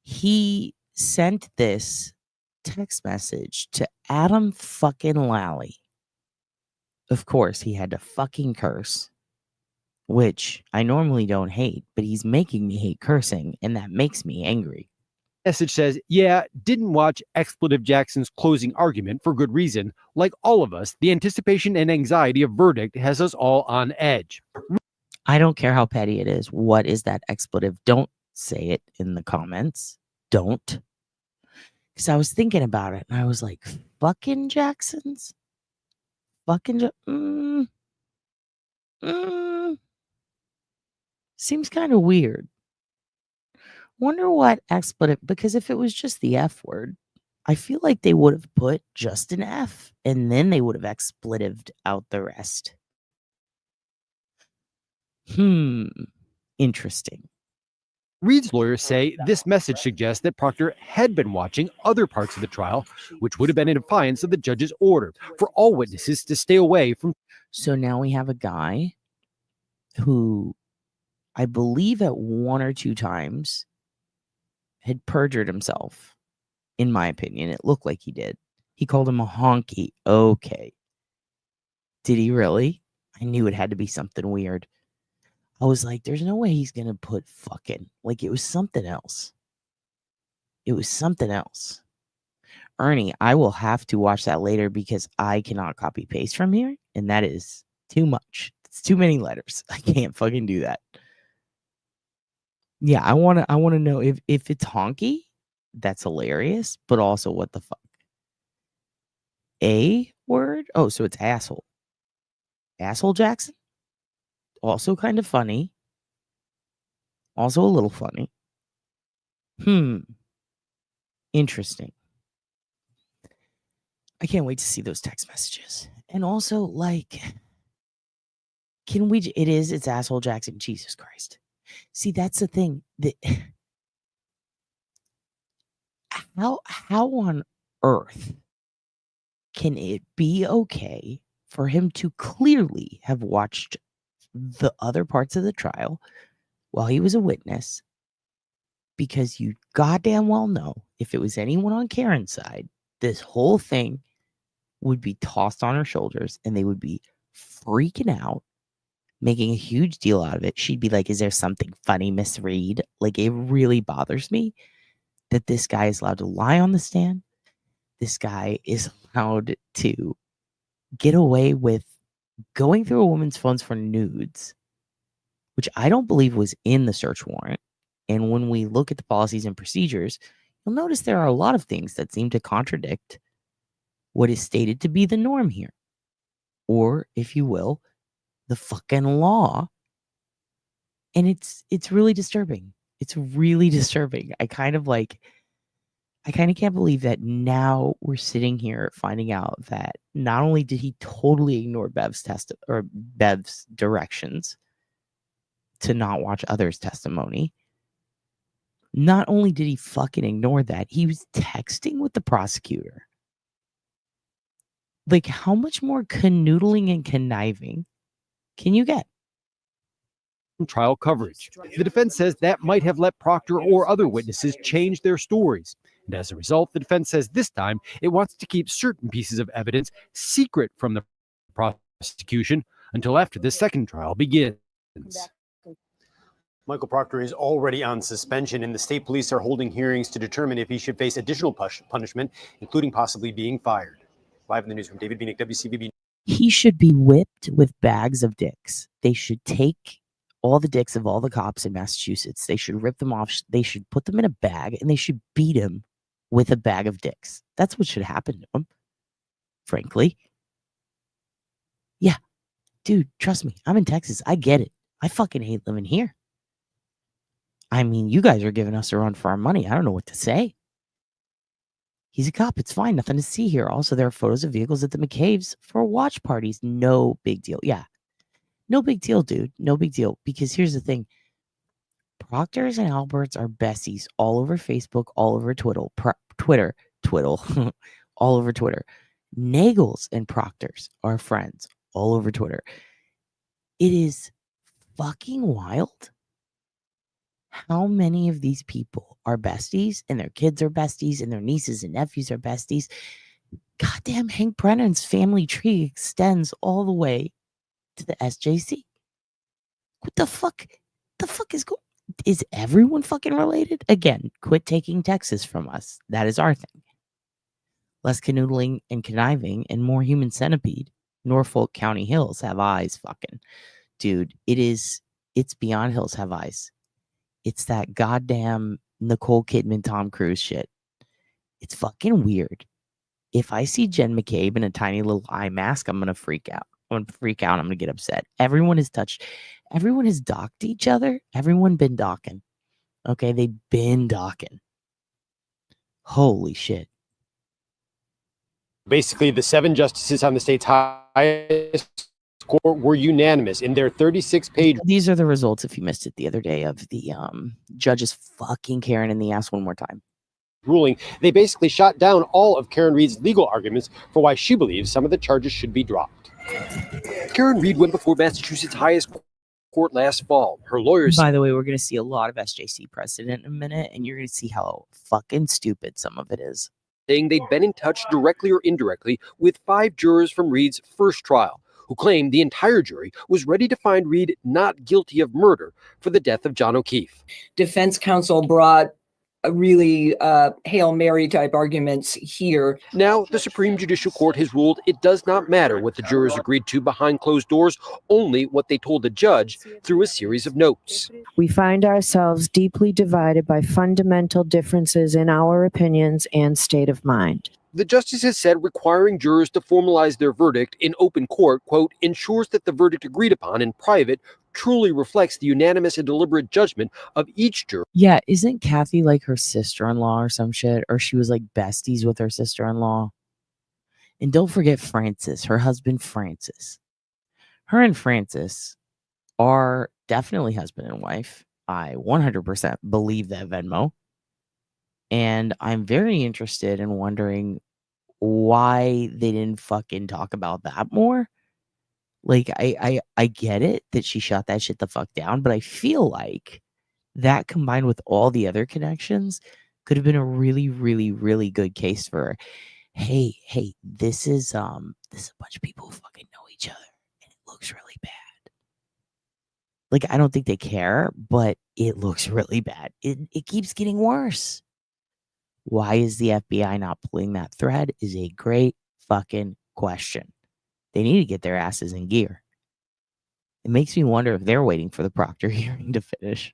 He sent this text message to Adam fucking Lally. Of course, he had to fucking curse, which I normally don't hate, but he's making me hate cursing, and that makes me angry.
Message says, yeah, didn't watch Expletive Jackson's closing argument for good reason. Like all of us, the anticipation and anxiety of verdict has us all on edge.
I don't care how petty it is. What is that expletive? Don't say it in the comments. Don't. Because I was thinking about it and I was like, fucking Jacksons? Fucking seems kind of weird. Wonder what expletive, because if it was just the F word, I feel like they would have put just an F and then they would have expletived out the rest. Interesting.
Reed's lawyers say this message suggests that Proctor had been watching other parts of the trial, which would have been in defiance of the judge's order for all witnesses to stay away from.
So now we have a guy who I believe at one or two times had perjured himself. In my opinion, it looked like he did. He called him a honky. Okay. Did he really? I knew it had to be something weird. I was like, there's no way he's going to put fucking. Like, it was something else. It was something else. Ernie, I will have to watch that later because I cannot copy paste from here. And that is too much. It's too many letters. I can't fucking do that. Yeah, I want to know if it's honky, that's hilarious, but also what the fuck? A word? Oh, so it's asshole. Asshole Jackson? Also kind of funny. Also a little funny. Interesting. I can't wait to see those text messages. And also, like, it's asshole Jackson. Jesus Christ. See, that's the thing. How on earth can it be okay for him to clearly have watched the other parts of the trial while he was a witness? Because you goddamn well know if it was anyone on Karen's side, this whole thing would be tossed on her shoulders and they would be freaking out, making a huge deal out of it. She'd be like, is there something funny, Miss Reed? Like, it really bothers me that this guy is allowed to lie on the stand. This guy is allowed to get away with going through a woman's phones for nudes, which I don't believe was in the search warrant. And when we look at the policies and procedures, you'll notice there are a lot of things that seem to contradict what is stated to be the norm here. Or, if you will, the fucking law. And it's really disturbing. It's really disturbing. I kind of can't believe that now we're sitting here finding out that not only did he totally ignore Bev's directions to not watch others' testimony, not only did he fucking ignore that, he was texting with the prosecutor. Like, how much more canoodling and conniving can you get?
Trial coverage. The defense says that might have let Proctor or other witnesses change their stories. And as a result, the defense says this time it wants to keep certain pieces of evidence secret from the prosecution until after the second trial begins.
Michael Proctor is already on suspension, and the state police are holding hearings to determine if he should face additional punishment, including possibly being fired. Live in the newsroom, David Bienick, WCVB.
He should be whipped with bags of dicks. They should take all the dicks of all the cops in Massachusetts. They should rip them off. They should put them in a bag, and they should beat him with a bag of dicks. That's what should happen to him, frankly. Yeah, dude, trust me. I'm in Texas. I get it. I fucking hate living here. I mean, you guys are giving us a run for our money. I don't know what to say. He's a cop. It's fine. Nothing to see here. Also, there are photos of vehicles at the McCabe's for watch parties. No big deal. Yeah. No big deal, dude. No big deal. Because here's the thing. Proctors and Alberts are besties all over Facebook, all over Twitter, all over Twitter. Nagels and Proctors are friends all over Twitter. It is fucking wild how many of these people are besties and their kids are besties and their nieces and nephews are besties. Goddamn, Hank Brennan's family tree extends all the way to the SJC. What the fuck? The fuck is going? Is everyone fucking related? Again, quit taking Texas from us. That is our thing. Less canoodling and conniving and more human centipede. Norfolk County Hills have eyes, fucking. Dude, it's beyond Hills Have Eyes. It's that goddamn Nicole Kidman, Tom Cruise shit. It's fucking weird. If I see Jen McCabe in a tiny little eye mask, I'm going to freak out. I'm going to get upset. Everyone has docked each other. Everyone been docking. Okay, they've been docking. Holy shit.
Basically, the 7 justices on the state's highest court were unanimous in their 36-page.
These are the results, if you missed it the other day, of the judges fucking Karen in the ass one more time.
Ruling. They basically shot down all of Karen Reed's legal arguments for why she believes some of the charges should be dropped.
Karen Reed went before Massachusetts' highest court last fall. Her lawyers.
By the way, we're going to see a lot of SJC precedent in a minute, and you're going to see how fucking stupid some of it is.
Saying they'd been in touch directly or indirectly with 5 jurors from Reed's first trial, who claimed the entire jury was ready to find Reed not guilty of murder for the death of John O'Keefe.
Defense counsel brought a really Hail Mary type arguments here.
Now, the Supreme Judicial Court has ruled it does not matter what the jurors agreed to behind closed doors, only what they told the judge through a series of notes.
We find ourselves deeply divided by fundamental differences in our opinions and state of mind.
The justices said requiring jurors to formalize their verdict in open court, quote, ensures that the verdict agreed upon in private truly reflects the unanimous and deliberate judgment of each juror.
Yeah, isn't Kathy like her sister-in-law or some shit? Or she was like besties with her sister-in-law? And don't forget Francis, her husband Francis. Her and Francis are definitely husband and wife. I 100% believe that Venmo. And I'm very interested in wondering why they didn't fucking talk about that more. Like, I get it that she shot that shit the fuck down, but I feel like that combined with all the other connections could have been a really, really, really good case for, hey, this is a bunch of people who fucking know each other, and it looks really bad. Like, I don't think they care, but it looks really bad. It keeps getting worse. Why is the FBI not pulling that thread is a great fucking question. They need to get their asses in gear. It makes me wonder if they're waiting for the Proctor hearing to finish.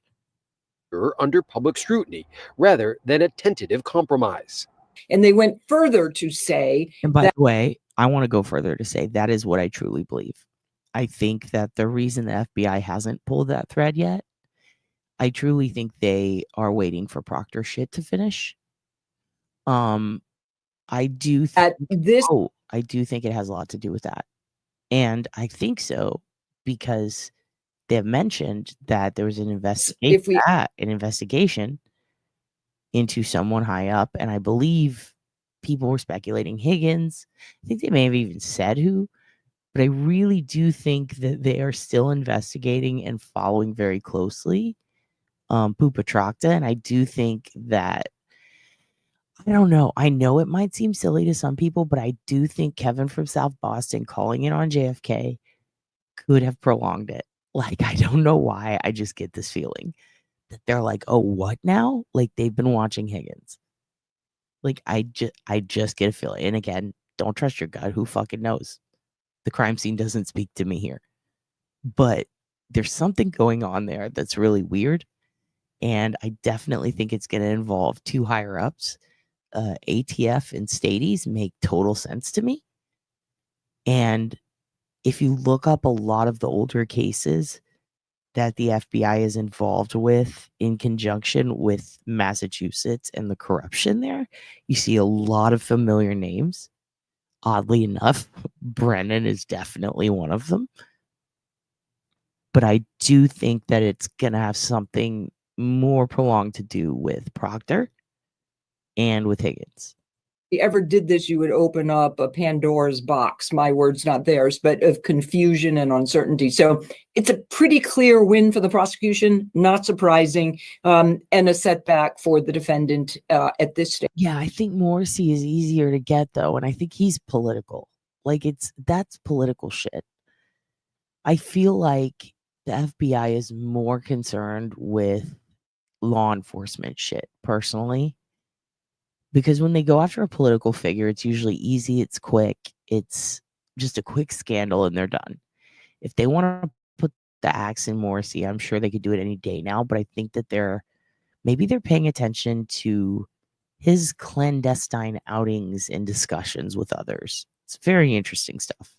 Under public scrutiny, rather than a tentative compromise.
And they went further to say.
And by the way, I want to go further to say that is what I truly believe. I think that the reason the FBI hasn't pulled that thread yet, I truly think they are waiting for Proctor shit to finish. I do think I do think it has a lot to do with that. And I think so because they have mentioned that there was an investigation into someone high up, and I believe people were speculating Higgins. I think they may have even said who, but I really do think that they are still investigating and following very closely Proctor, and I do think that I don't know. I know it might seem silly to some people, but I do think Kevin from South Boston calling it on JFK could have prolonged it. Like, I don't know why. I just get this feeling that they're like, oh, what now? Like, they've been watching Higgins. Like, I just get a feeling. And again, don't trust your gut. Who fucking knows? The crime scene doesn't speak to me here. But there's something going on there that's really weird. And I definitely think it's going to involve 2 higher ups. ATF and Stades make total sense to me. And if you look up a lot of the older cases that the FBI is involved with in conjunction with Massachusetts and the corruption there, you see a lot of familiar names. Oddly enough, Brennan is definitely one of them. But I do think that it's going to have something more prolonged to do with Proctor and with Higgins.
If you ever did this, you would open up a Pandora's box, my words, not theirs, but of confusion and uncertainty. So it's a pretty clear win for the prosecution, not surprising, and a setback for the defendant at this stage.
Yeah, I think Morrissey is easier to get, though, and I think he's political. Like, that's political shit. I feel like the FBI is more concerned with law enforcement shit, personally. Because when they go after a political figure, it's usually easy, it's quick, it's just a quick scandal, and they're done. If they want to put the axe in Morrissey, I'm sure they could do it any day now, but I think that they're paying attention to his clandestine outings and discussions with others. It's very interesting stuff.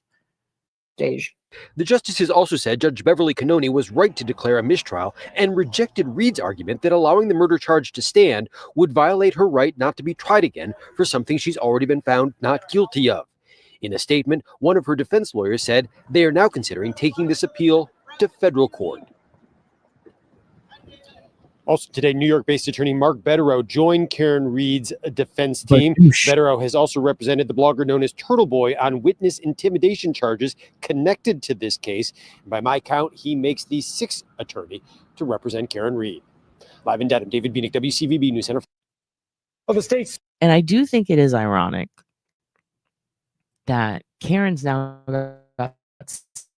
Stage.
The justices also said Judge Beverly Cannoni was right to declare a mistrial and rejected Reed's argument that allowing the murder charge to stand would violate her right not to be tried again for something she's already been found not guilty of. In a statement, one of her defense lawyers said they are now considering taking this appeal to federal court.
Also today, New York-based attorney Mark Betterow joined Karen Reed's defense team. Betterow has also represented the blogger known as Turtle Boy on witness intimidation charges connected to this case. And by my count, he makes the sixth attorney to represent Karen Reed. Live in Dedham, David Bienick, WCVB News Center.
Of the states.
And I do think it is ironic that Karen's now got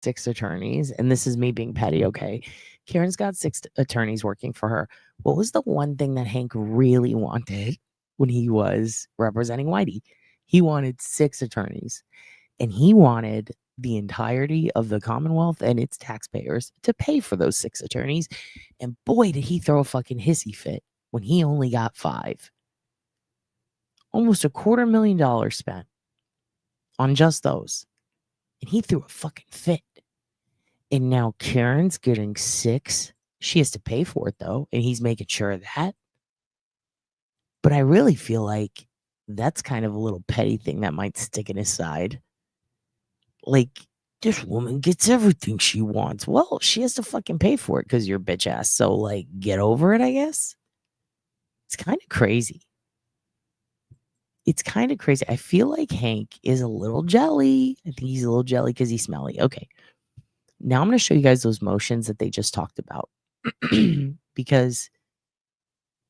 6 attorneys, and this is me being petty, okay? Karen's got 6 attorneys working for her. What was the one thing that Hank really wanted when he was representing Whitey? He wanted 6 attorneys, and he wanted the entirety of the Commonwealth and its taxpayers to pay for those 6 attorneys. And boy, did he throw a fucking hissy fit when he only got 5. Almost $250,000 spent on just those. And he threw a fucking fit. And now Karen's getting 6. She has to pay for it, though, and he's making sure of that. But I really feel like that's kind of a little petty thing that might stick in his side. Like, this woman gets everything she wants. Well, she has to fucking pay for it because you're bitch ass. So, like, get over it, I guess. It's kind of crazy. It's kind of crazy. I feel like Hank is a little jelly. I think he's a little jelly because he's smelly. Okay. Now I'm going to show you guys those motions that they just talked about because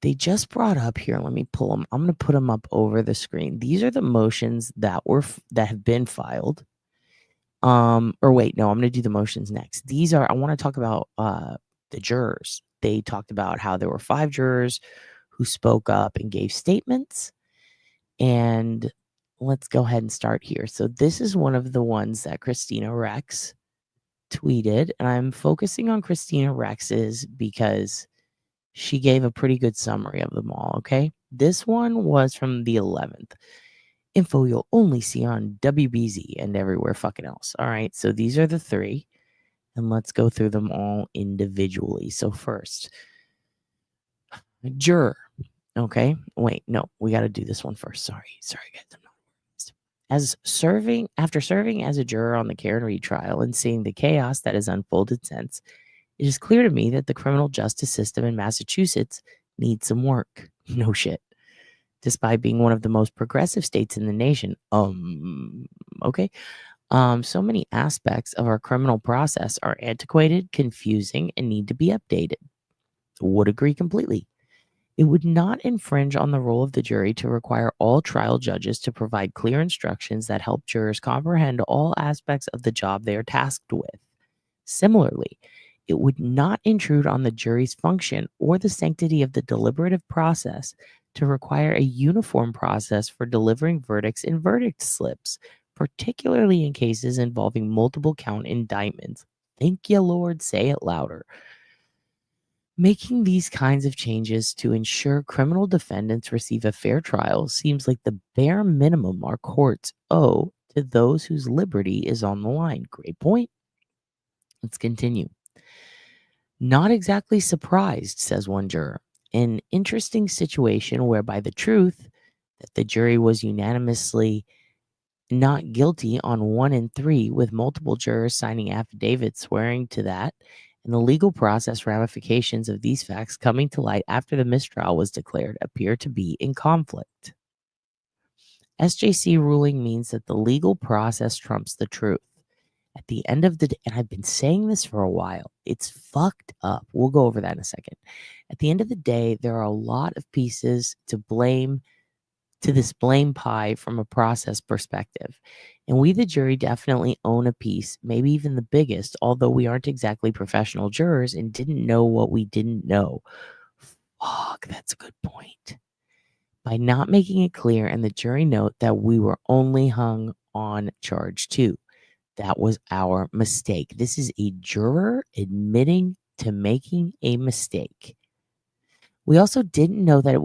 they just brought up here. Let me pull them. I'm going to put them up over the screen. These are the motions that have been filed. Or wait, no, I'm going to do the motions next. These are, I want to talk about the jurors. They talked about how there were 5 jurors who spoke up and gave statements. And let's go ahead and start here. So this is one of the ones that Christina Rex tweeted, and I'm focusing on Christina Rex's because she gave a pretty good summary of them all, okay? This one was from the 11th. Info you'll only see on WBZ and everywhere fucking else. All right, so these are the 3, and let's go through them all individually. So first, juror. Okay, wait, no, we got to do this one first. Sorry, guys. After serving as a juror on the Karen Reed trial and seeing the chaos that has unfolded since, it is clear to me that the criminal justice system in Massachusetts needs some work. No shit. Despite being one of the most progressive states in the nation. Okay. So many aspects of our criminal process are antiquated, confusing, and need to be updated. Would agree completely. It would not infringe on the role of the jury to require all trial judges to provide clear instructions that help jurors comprehend all aspects of the job they are tasked with. Similarly, it would not intrude on the jury's function or the sanctity of the deliberative process to require a uniform process for delivering verdicts and verdict slips, particularly in cases involving multiple count indictments. Thank you, Lord. Say it louder. Making these kinds of changes to ensure criminal defendants receive a fair trial seems like the bare minimum our courts owe to those whose liberty is on the line. Great point. Let's continue. Not exactly surprised, says one juror. An interesting situation whereby the truth that the jury was unanimously not guilty on 1 and 3, with multiple jurors signing affidavits swearing to that, and the legal process ramifications of these facts coming to light after the mistrial was declared appear to be in conflict. SJC ruling means that the legal process trumps the truth. At the end of the day, and I've been saying this for a while, it's fucked up. We'll go over that in a second. At the end of the day, there are a lot of pieces to blame to this blame pie from a process perspective. And we, the jury, definitely own a piece, maybe even the biggest, although we aren't exactly professional jurors and didn't know what we didn't know. Fuck, that's a good point. By not making it clear and the jury note that we were only hung on charge 2. That was our mistake. This is a juror admitting to making a mistake. We also didn't know that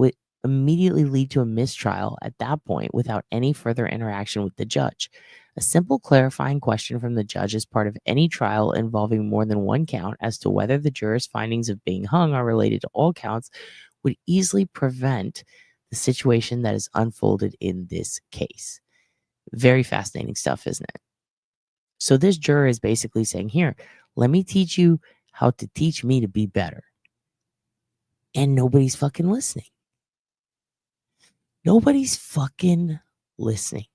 immediately lead to a mistrial at that point without any further interaction with the judge. A simple clarifying question from the judge as part of any trial involving more than one count as to whether the juror's findings of being hung are related to all counts would easily prevent the situation that is unfolded in this case. Very fascinating stuff, isn't it? So this juror is basically saying, here, let me teach you how to teach me to be better. And nobody's fucking listening. Nobody's fucking listening.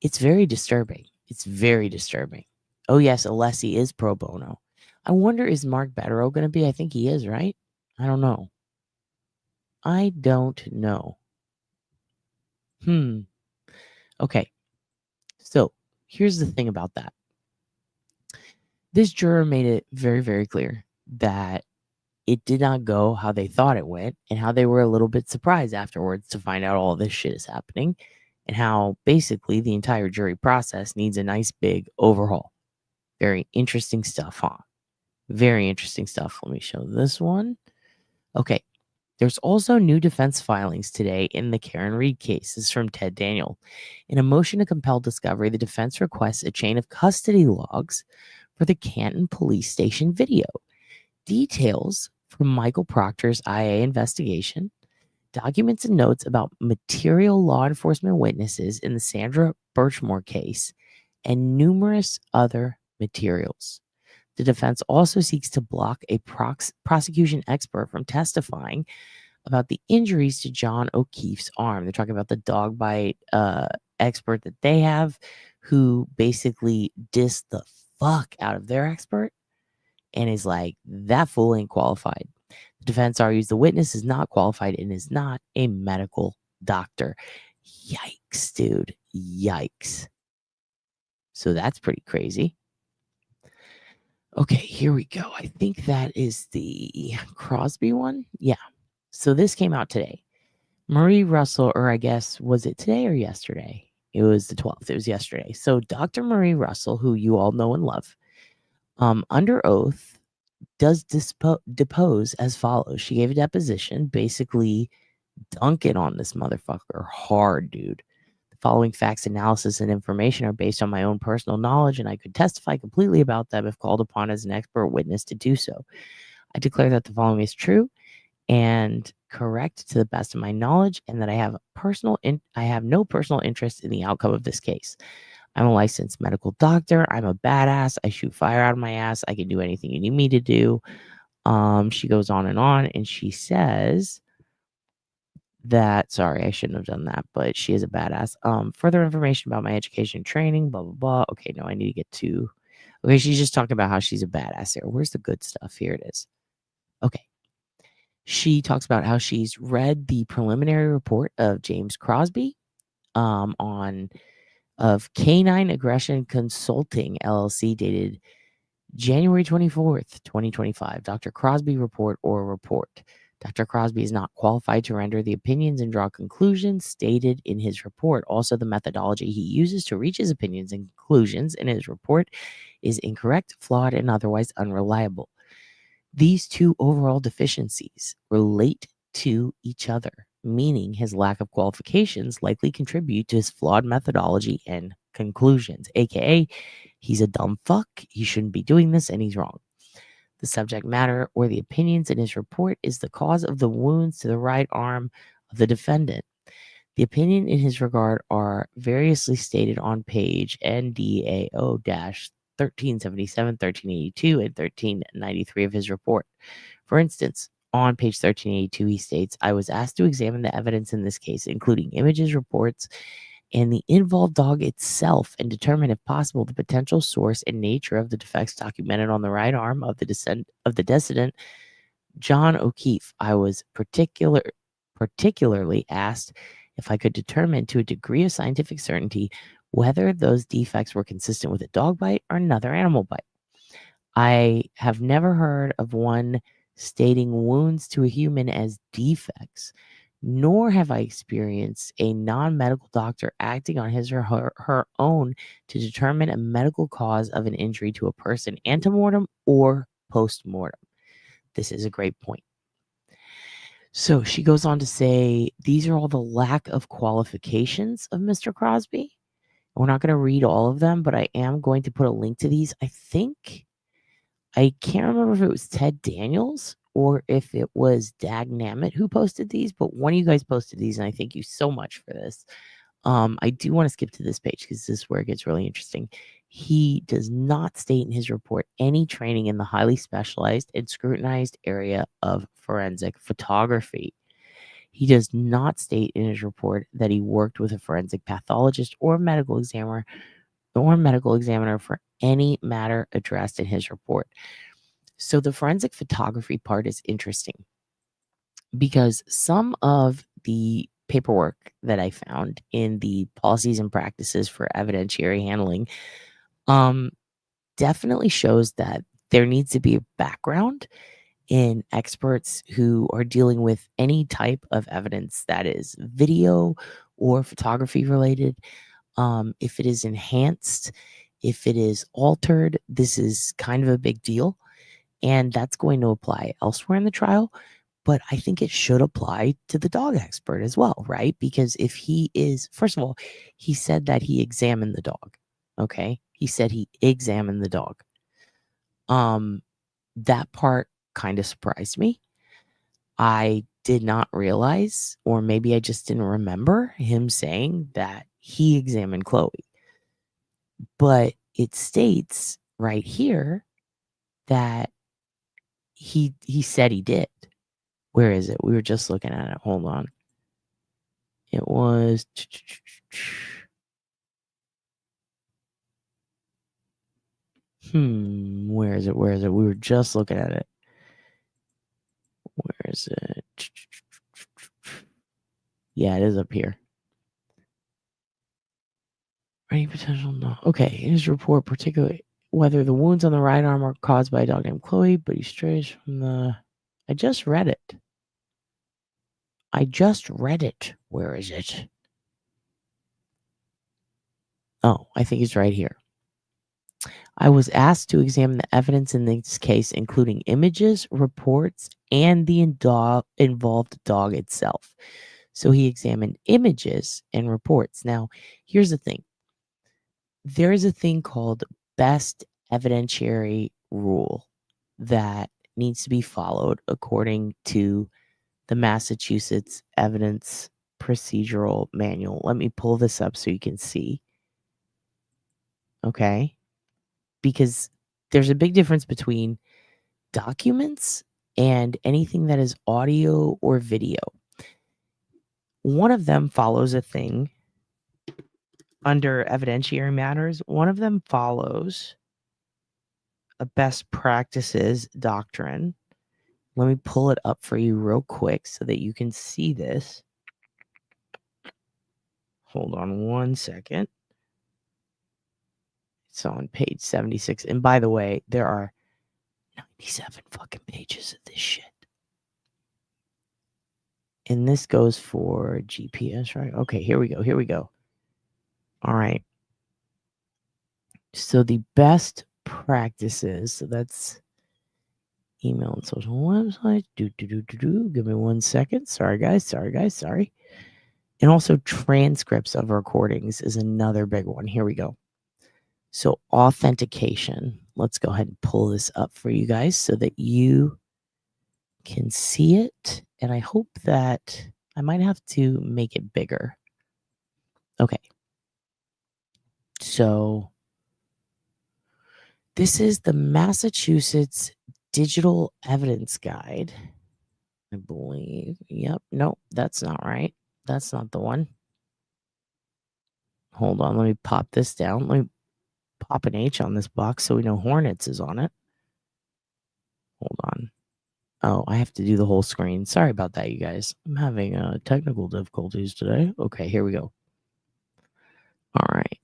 It's very disturbing. It's very disturbing. Oh, yes, Alessi is pro bono. I wonder, is Mark Batterow going to be? I think he is, right? I don't know. I don't know. Okay. So here's the thing about that. This juror made it very, very clear that it did not go how they thought it went and how they were a little bit surprised afterwards to find out all this shit is happening and how basically the entire jury process needs a nice big overhaul. Very interesting stuff, huh? Very interesting stuff. Let me show this one. Okay. There's also new defense filings today in the Karen Reed case. This is from Ted Daniel. In a motion to compel discovery, the defense requests a chain of custody logs for the Canton police station video. Details from Michael Proctor's IA investigation, documents and notes about material law enforcement witnesses in the Sandra Birchmore case, and numerous other materials. The defense also seeks to block a prosecution expert from testifying about the injuries to John O'Keefe's arm. They're talking about the dog bite expert that they have, who basically dissed the fuck out of their expert and is like, that fool ain't qualified. The defense argues the witness is not qualified and is not a medical doctor. Yikes, dude. Yikes. So that's pretty crazy. Okay, here we go. I think that is the Crosby one. Yeah. So this came out today. Marie Russell, or I guess, was it today or yesterday? It was the 12th. It was yesterday. So Dr. Marie Russell, who you all know and love, under oath, does depose as follows. She gave a deposition, basically dunking on this motherfucker hard, dude. The following facts, analysis, and information are based on my own personal knowledge, and I could testify completely about them if called upon as an expert witness to do so. I declare that the following is true and correct to the best of my knowledge, and that I have no personal interest in the outcome of this case. I'm a licensed medical doctor. I'm a badass. I shoot fire out of my ass. I can do anything you need me to do. She goes on, and she says that, sorry, I shouldn't have done that, but she is a badass. Further information about my education and training, blah, blah, blah. Okay, no, I need to get to, okay, she's just talking about how she's a badass here. Where's the good stuff? Here it is. Okay. She talks about how she's read the preliminary report of James Crosby of Canine Aggression Consulting, LLC, dated January 24th, 2025. Dr. Crosby report or report. Dr. Crosby is not qualified to render the opinions and draw conclusions stated in his report. Also, the methodology he uses to reach his opinions and conclusions in his report is incorrect, flawed, and otherwise unreliable. These two overall deficiencies relate to each other, meaning his lack of qualifications likely contribute to his flawed methodology and conclusions, aka he's a dumb fuck, he shouldn't be doing this, and he's wrong. The subject matter or the opinions in his report is the cause of the wounds to the right arm of the defendant. The opinion in his regard are variously stated on page NDAO-1377, 1382, and 1393 of his report. For instance, on page 1382, he states, I was asked to examine the evidence in this case, including images, reports, and the involved dog itself, and determine, if possible, the potential source and nature of the defects documented on the right arm of the decedent, John O'Keefe. I was particularly asked if I could determine to a degree of scientific certainty whether those defects were consistent with a dog bite or another animal bite. I have never heard of one stating wounds to a human as defects, nor have I experienced a non-medical doctor acting on his or her own to determine a medical cause of an injury to a person, antemortem or postmortem. This is a great point. So she goes on to say, these are all the lack of qualifications of Mr. Crosby. We're not going to read all of them, but I am going to put a link to these. I can't remember if it was Ted Daniels or if it was Dag Nammit who posted these, but one of you guys posted these, and I thank you so much for this. I do want to skip to this page because this is where it gets really interesting. He does not state in his report any training in the highly specialized and scrutinized area of forensic photography. He does not state in his report that he worked with a forensic pathologist or medical examiner for any matter addressed in his report. So the forensic photography part is interesting because some of the paperwork that I found in the policies and practices for evidentiary handling definitely shows that there needs to be a background in experts who are dealing with any type of evidence that is video or photography related. If it is enhanced, if it is altered, this is kind of a big deal. And that's going to apply elsewhere in the trial. But I think it should apply to the dog expert as well, right? Because if he is, first of all, he said that he examined the dog. Okay. He said he examined the dog. That part kind of surprised me. I did not realize, or maybe I just didn't remember him saying that he examined Chloe. But it states right here that he said he did. Where is it? We were just looking at it. Hold on. It was where is it? Where is it? We were just looking at it. Where is it? Yeah, it is up here. Any potential? No. Okay. In his report, particularly whether the wounds on the right arm are caused by a dog named Chloe, but he strays from the. I just read it. Where is it? Oh, I think it's right here. I was asked to examine the evidence in this case, including images, reports, and the involved dog itself. So he examined images and reports. Now, here's the thing. There is a thing called best evidentiary rule that needs to be followed according to the Massachusetts Evidence Procedural Manual. Let me pull this up so you can see. Okay. Because there's a big difference between documents and anything that is audio or video. One of them follows a thing under evidentiary matters. One of them follows a best practices doctrine. Let me pull it up for you real quick so that you can see this. Hold on one second. It's on page 76. And by the way, there are 97 fucking pages of this shit. And this goes for GPS, right? Okay, here we go. All right. So the best practices, so that's email and social website. Give me 1 second. Sorry, guys. And also transcripts of recordings is another big one. Here we go. So authentication. Let's go ahead and pull this up for you guys so that you can see it. And I hope that I might have to make it bigger. Okay. So this is the Massachusetts Digital Evidence Guide, I believe. Yep. Nope, that's not right. That's not the one. Hold on. Let me pop this down. Let me pop an H on this box so we know Hornets is on it. Hold on. Oh, I have to do the whole screen. Sorry about that, you guys. I'm having technical difficulties today. Okay, here we go. All right.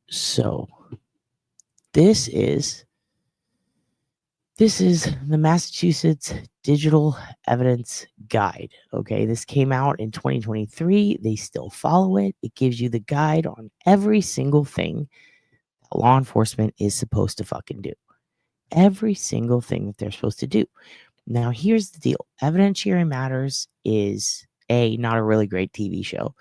So this is the Massachusetts Digital Evidence Guide. Okay, this came out in 2023. They still follow it. It gives you the guide on every single thing that law enforcement is supposed to fucking do. Every single thing that they're supposed to do. Now, here's the deal. Evidentiary Matters is not a really great TV show.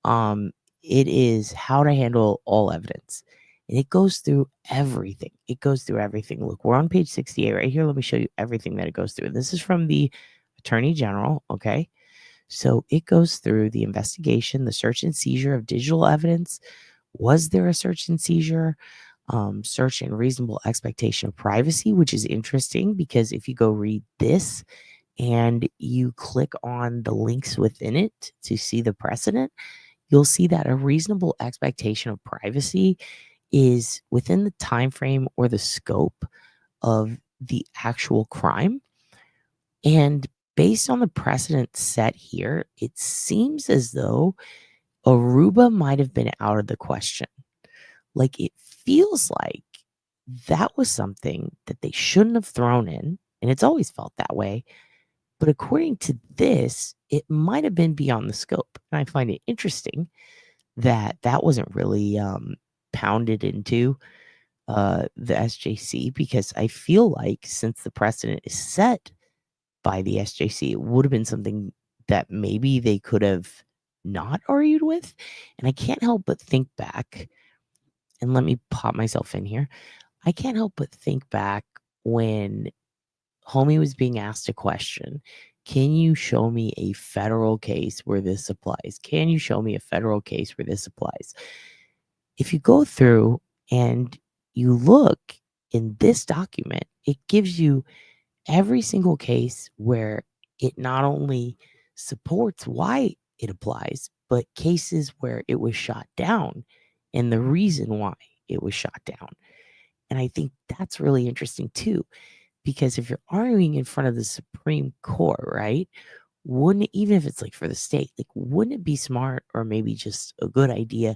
It is how to handle all evidence. And it goes through everything. It goes through everything. Look, we're on page 68 right here. Let me show you everything that it goes through. This is from the Attorney General, okay? So it goes through the investigation, the search and seizure of digital evidence. Was there a search and seizure? Search and reasonable expectation of privacy, which is interesting because if you go read this and you click on the links within it to see the precedent, you'll see that a reasonable expectation of privacy is within the time frame or the scope of the actual crime. And based on the precedent set here, it seems as though Aruba might have been out of the question. Like, it feels like that was something that they shouldn't have thrown in, and it's always felt that way. But according to this, it might have been beyond the scope. And I find it interesting that that wasn't really pounded into the SJC, because I feel like since the precedent is set by the SJC, it would have been something that maybe they could have not argued with. And I can't help but think back, and let me pop myself in here. I can't help but think back when Homie was being asked a question. Can you show me a federal case where this applies? Can you show me a federal case where this applies? If you go through and you look in this document, it gives you every single case where it not only supports why it applies, but cases where it was shot down and the reason why it was shot down. And I think that's really interesting too, because if you're arguing in front of the Supreme Court, right? Wouldn't, even if it's like for the state, like, wouldn't it be smart or maybe just a good idea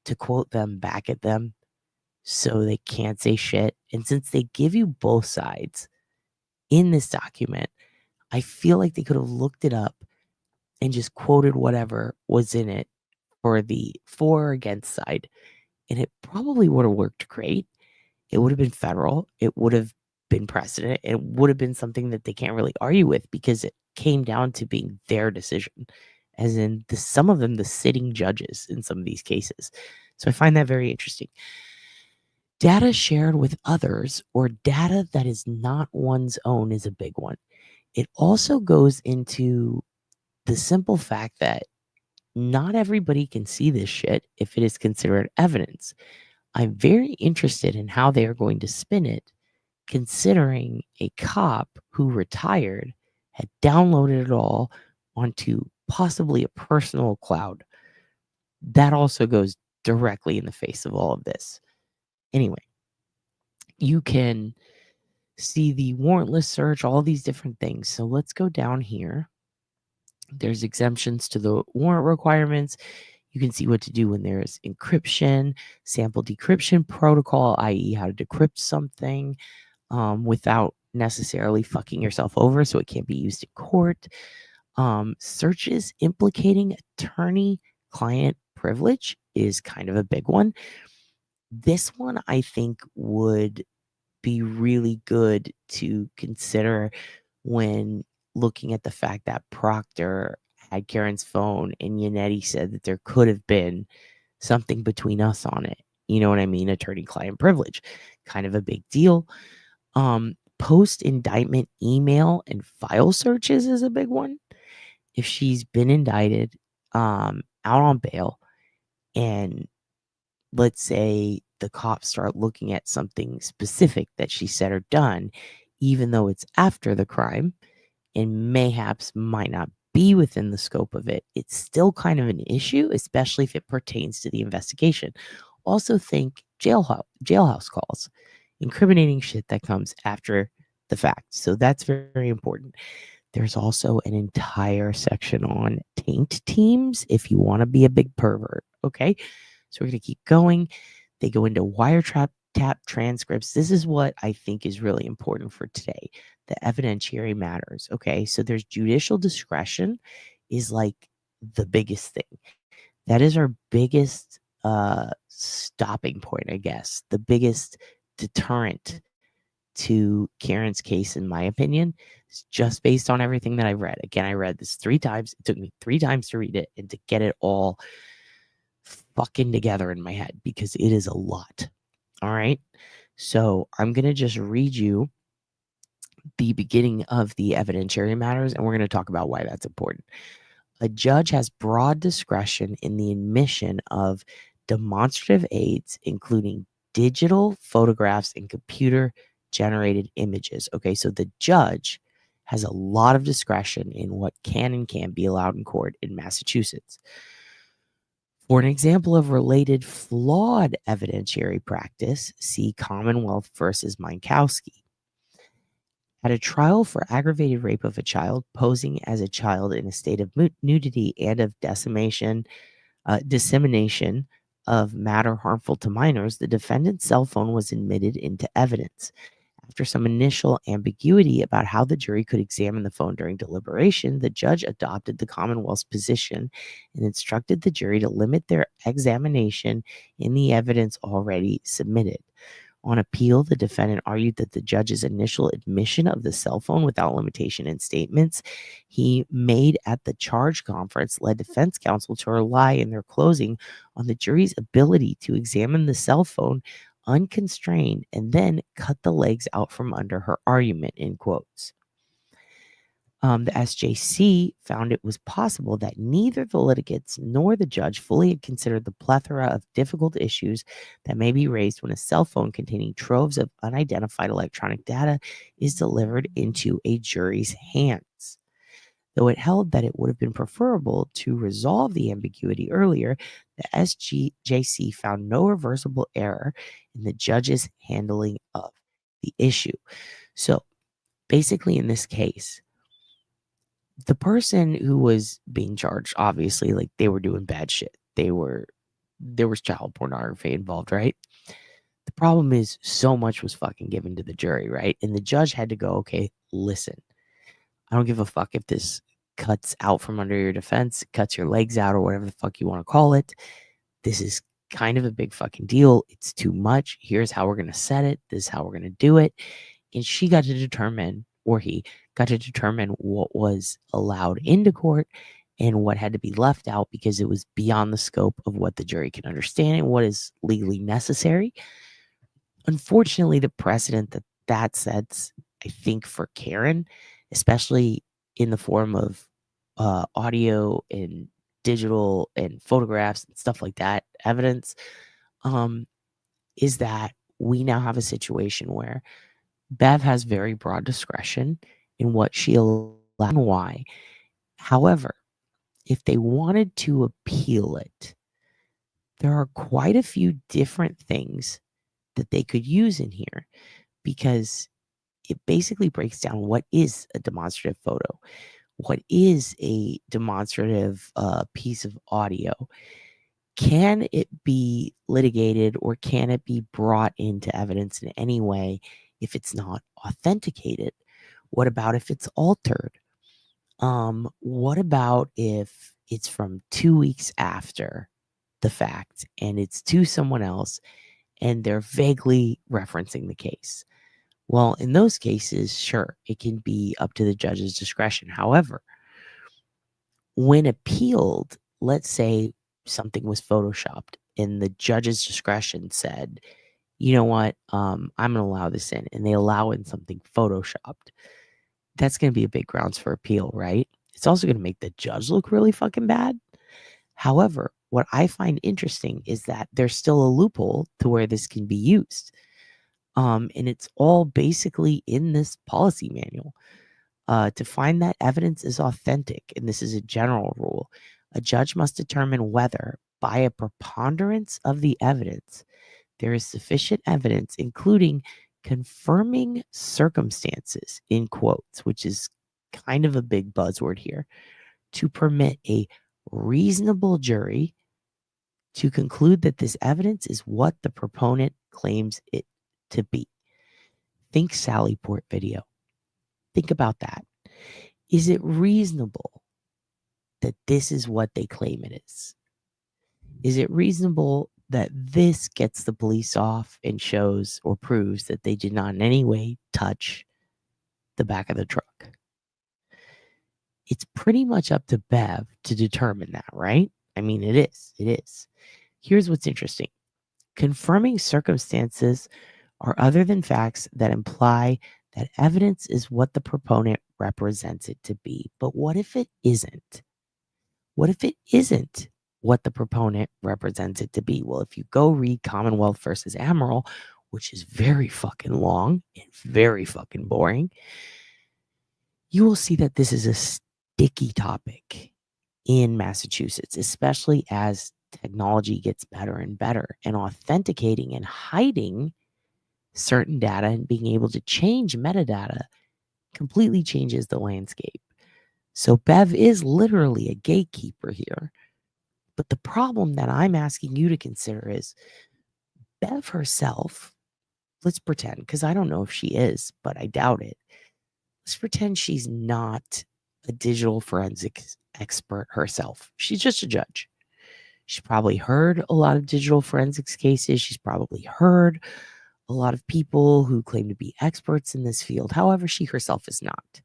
to quote them back at them so they can't say shit? And since they give you both sides in this document, I feel like they could have looked it up and just quoted whatever was in it for the for or against side. And it probably would have worked great. It would have been federal. It would have been precedent. It would have been something that they can't really argue with because it came down to being their decision, as in some of them, the sitting judges in some of these cases. So I find that very interesting. Data shared with others or data that is not one's own is a big one. It also goes into the simple fact that not everybody can see this shit if it is considered evidence. I'm very interested in how they are going to spin it, considering a cop who retired had downloaded it all onto possibly a personal cloud. That also goes directly in the face of all of this. Anyway, you can see the warrantless search, all these different things. So let's go down here. There's exemptions to the warrant requirements. You can see what to do when there's encryption, sample decryption protocol, i.e. how to decrypt something without necessarily fucking yourself over so it can't be used in court. Searches implicating attorney-client privilege is kind of a big one. This one, I think, would be really good to consider when looking at the fact that Proctor had Karen's phone and Yannetti said that there could have been something between us on it. You know what I mean? Attorney-client privilege, kind of a big deal. Post-indictment email and file searches is a big one. If she's been indicted, out on bail, and let's say the cops start looking at something specific that she said or done, even though it's after the crime and mayhaps might not be within the scope of it, it's still kind of an issue, especially if it pertains to the investigation. Also think jailhouse calls, incriminating shit that comes after the fact. So that's very, very important. There's also an entire section on taint teams if you want to be a big pervert. Okay. So we're going to keep going. They go into wiretap transcripts. This is what I think is really important for today. The evidentiary matters. Okay. So there's judicial discretion is like the biggest thing. That is our biggest stopping point, I guess. The biggest deterrent to Karen's case, in my opinion, It's just based on everything that I've read. Again, I read this 3 times. It took me 3 times to read it and to get it all fucking together in my head because it is a lot. All right. So I'm going to just read you the beginning of the evidentiary matters, and we're going to talk about why that's important. A judge has broad discretion in the admission of demonstrative aids, including digital photographs and computer generated images. Okay, so the judge has a lot of discretion in what can and can't be allowed in court in Massachusetts. For an example of related flawed evidentiary practice, see Commonwealth versus Minkowski. At a trial for aggravated rape of a child posing as a child in a state of nudity and of dissemination of matter harmful to minors, the defendant's cell phone was admitted into evidence. After some initial ambiguity about how the jury could examine the phone during deliberation, the judge adopted the Commonwealth's position and instructed the jury to limit their examination in the evidence already submitted. On appeal, the defendant argued that the judge's initial admission of the cell phone without limitation in statements he made at the charge conference led defense counsel to rely in their closing on the jury's ability to examine the cell phone unconstrained and then cut the legs out from under her argument, in quotes. The SJC found it was possible that neither the litigants nor the judge fully had considered the plethora of difficult issues that may be raised when a cell phone containing troves of unidentified electronic data is delivered into a jury's hands. Though it held that it would have been preferable to resolve the ambiguity earlier, the SJC found no reversible error in the judge's handling of the issue. So basically, in this case, the person who was being charged, obviously, like they were doing bad shit. There was child pornography involved, right? The problem is so much was fucking given to the jury, right? And the judge had to go, okay, listen, I don't give a fuck if this cuts out from under your defense, cuts your legs out, or whatever the fuck you want to call it. This is kind of a big fucking deal. It's too much. Here's how we're going to set it. This is how we're going to do it. And she got to determine, or he got to determine what was allowed into court and what had to be left out because it was beyond the scope of what the jury can understand and what is legally necessary. Unfortunately, the precedent that sets, I think, for Karen, especially in the form of audio and digital and photographs and stuff like that, evidence, is that we now have a situation where Bev has very broad discretion in what she allows and why. However, if they wanted to appeal it, there are quite a few different things that they could use in here because it basically breaks down what is a demonstrative photo, what is a demonstrative piece of audio. Can it be litigated or can it be brought into evidence in any way if it's not authenticated? What about if it's altered? What about if it's from 2 weeks after the fact and it's to someone else and they're vaguely referencing the case? Well, in those cases, sure, it can be up to the judge's discretion. However, when appealed, let's say something was photoshopped and the judge's discretion said, you know what, I'm going to allow this in, and they allow in something photoshopped, that's going to be a big grounds for appeal, right? It's also going to make the judge look really fucking bad. However, what I find interesting is that there's still a loophole to where this can be used. And it's all basically in this policy manual. To find that evidence is authentic, and this is a general rule, a judge must determine whether, by a preponderance of the evidence, there is sufficient evidence, including confirming circumstances, in quotes, which is kind of a big buzzword here, to permit a reasonable jury to conclude that this evidence is what the proponent claims it to be. Think Sallyport video. Think about that. Is it reasonable that this is what they claim it is? Is it reasonable that this gets the police off and shows or proves that they did not in any way touch the back of the truck? It's pretty much up to Bev to determine that, right? I mean, it is. It is. Here's what's interesting. Confirming circumstances are other than facts that imply that evidence is what the proponent represents it to be. But what if it isn't? What if it isn't what the proponent represents it to be? Well, if you go read Commonwealth versus Amaral, which is very fucking long and very fucking boring, you will see that this is a sticky topic in Massachusetts, especially as technology gets better and better, and authenticating and hiding certain data and being able to change metadata completely changes the landscape. So Bev is literally a gatekeeper here. But the problem that I'm asking you to consider is Bev herself, let's pretend, because I don't know if she is, but I doubt it. Let's pretend she's not a digital forensics expert herself. She's just a judge. She's probably heard a lot of digital forensics cases. She's probably heard a lot of people who claim to be experts in this field. However, she herself is not.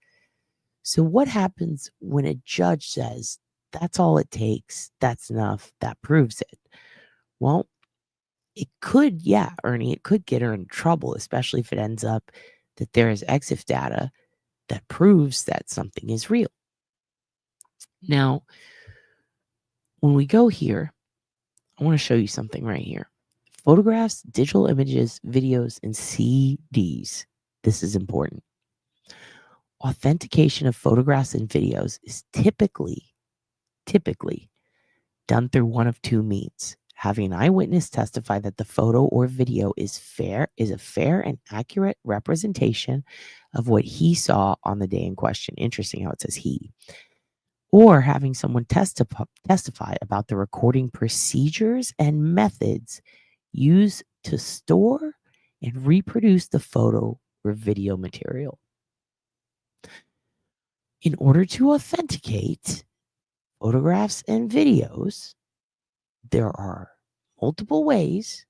So what happens when a judge says, that's all it takes, that's enough, that proves it? Well, it could, yeah, Ernie, it could get her in trouble, especially if it ends up that there is EXIF data that proves that something is real. Now, when we go here, I want to show you something right here. Photographs, digital images, videos, and CDs. This is important. Authentication of photographs and videos is typically done through one of two means. Having an eyewitness testify that the photo or video is a fair and accurate representation of what he saw on the day in question. Interesting how it says he. Or having someone testify about the recording procedures and methods used to store and reproduce the photo or video material. In order to authenticate photographs and videos, there are multiple ways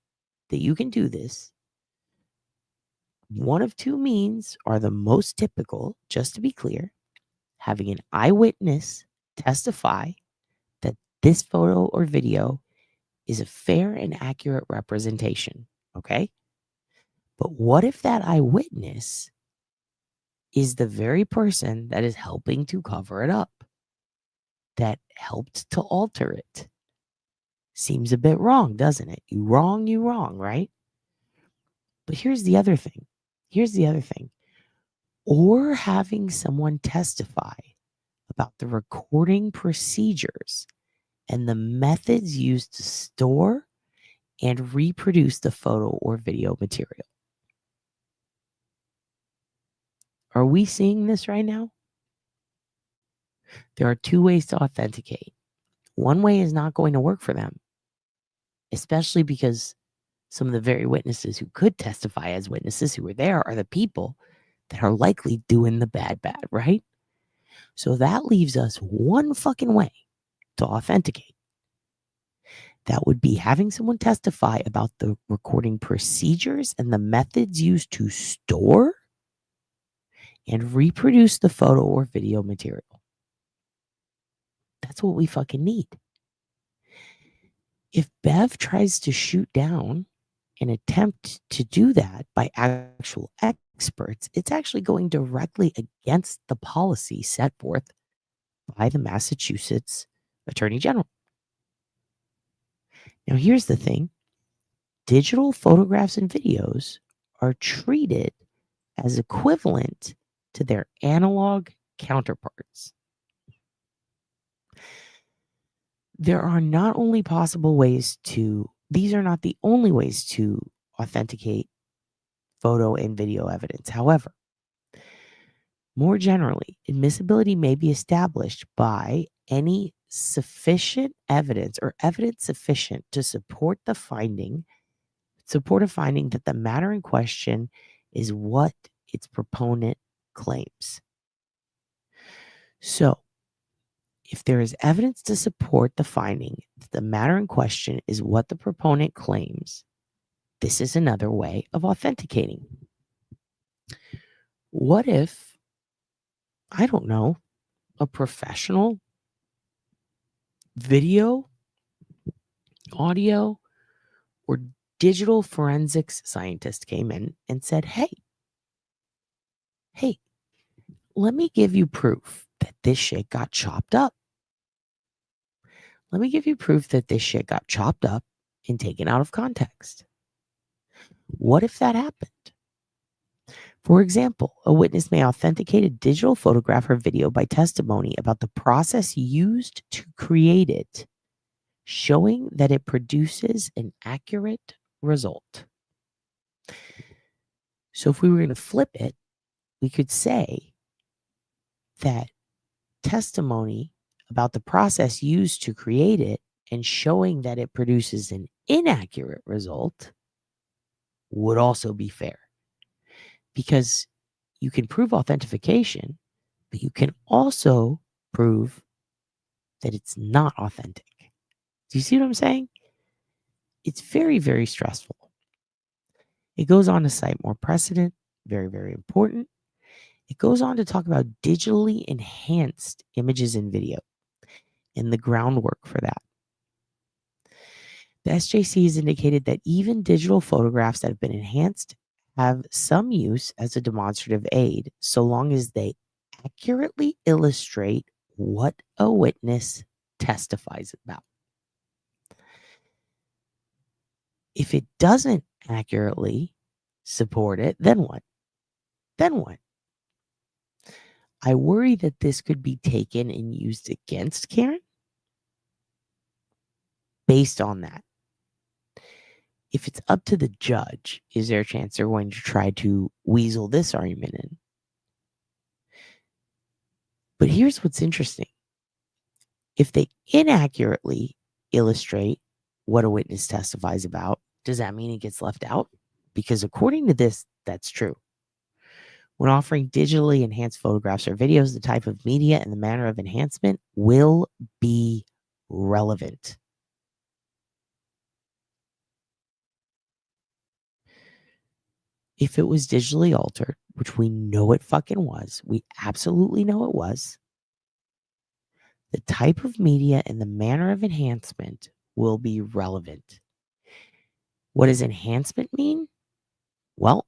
that you can do this. One of two means are the most typical, just to be clear. Having an eyewitness testify that this photo or video is a fair and accurate representation, okay? But what if that eyewitness is the very person that is helping to cover it up, that helped to alter it? Seems a bit wrong, doesn't it? You wrong, right? But here's the other thing. Or having someone testify about the recording procedures and the methods used to store and reproduce the photo or video material. Are we seeing this right now? There are two ways to authenticate. One way is not going to work for them, especially because some of the very witnesses who could testify as witnesses who were there are the people that are likely doing the bad, right? So that leaves us one fucking way to authenticate. That would be having someone testify about the recording procedures and the methods used to store and reproduce the photo or video material. That's what we fucking need. If Bev tries to shoot down an attempt to do that by actual experts, it's actually going directly against the policy set forth by the Massachusetts Attorney General. Now, here's the thing. Digital photographs and videos are treated as equivalent to their analog counterparts. There are not only possible ways to, these are not the only ways to authenticate photo and video evidence. However, more generally, admissibility may be established by any sufficient evidence or evidence sufficient to support a finding that the matter in question is what its proponent claims. So, if there is evidence to support the finding that the matter in question is what the proponent claims, this is another way of authenticating. What if, I don't know, a professional video, audio, or digital forensics scientist came in and said, hey, let me give you proof that this shit got chopped up. Let me give you proof that this shit got chopped up and taken out of context. What if that happened? For example, a witness may authenticate a digital photograph or video by testimony about the process used to create it, showing that it produces an accurate result. So if we were going to flip it, we could say that testimony about the process used to create it and showing that it produces an inaccurate result would also be fair. Because you can prove authentication, but you can also prove that it's not authentic. Do you see what I'm saying? It's very, very stressful. It goes on to cite more precedent, very, very important. It goes on to talk about digitally enhanced images and video and the groundwork for that. The SJC has indicated that even digital photographs that have been enhanced have some use as a demonstrative aid, so long as they accurately illustrate what a witness testifies about. If it doesn't accurately support it, then what? Then what? I worry that this could be taken and used against Karen based on that. If it's up to the judge, is there a chance they're going to try to weasel this argument in? But here's what's interesting. If they inaccurately illustrate what a witness testifies about, does that mean it gets left out? Because according to this, that's true. When offering digitally enhanced photographs or videos, the type of media and the manner of enhancement will be relevant. If it was digitally altered, which we know it fucking was, we absolutely know it was, the type of media and the manner of enhancement will be relevant. What does enhancement mean? Well,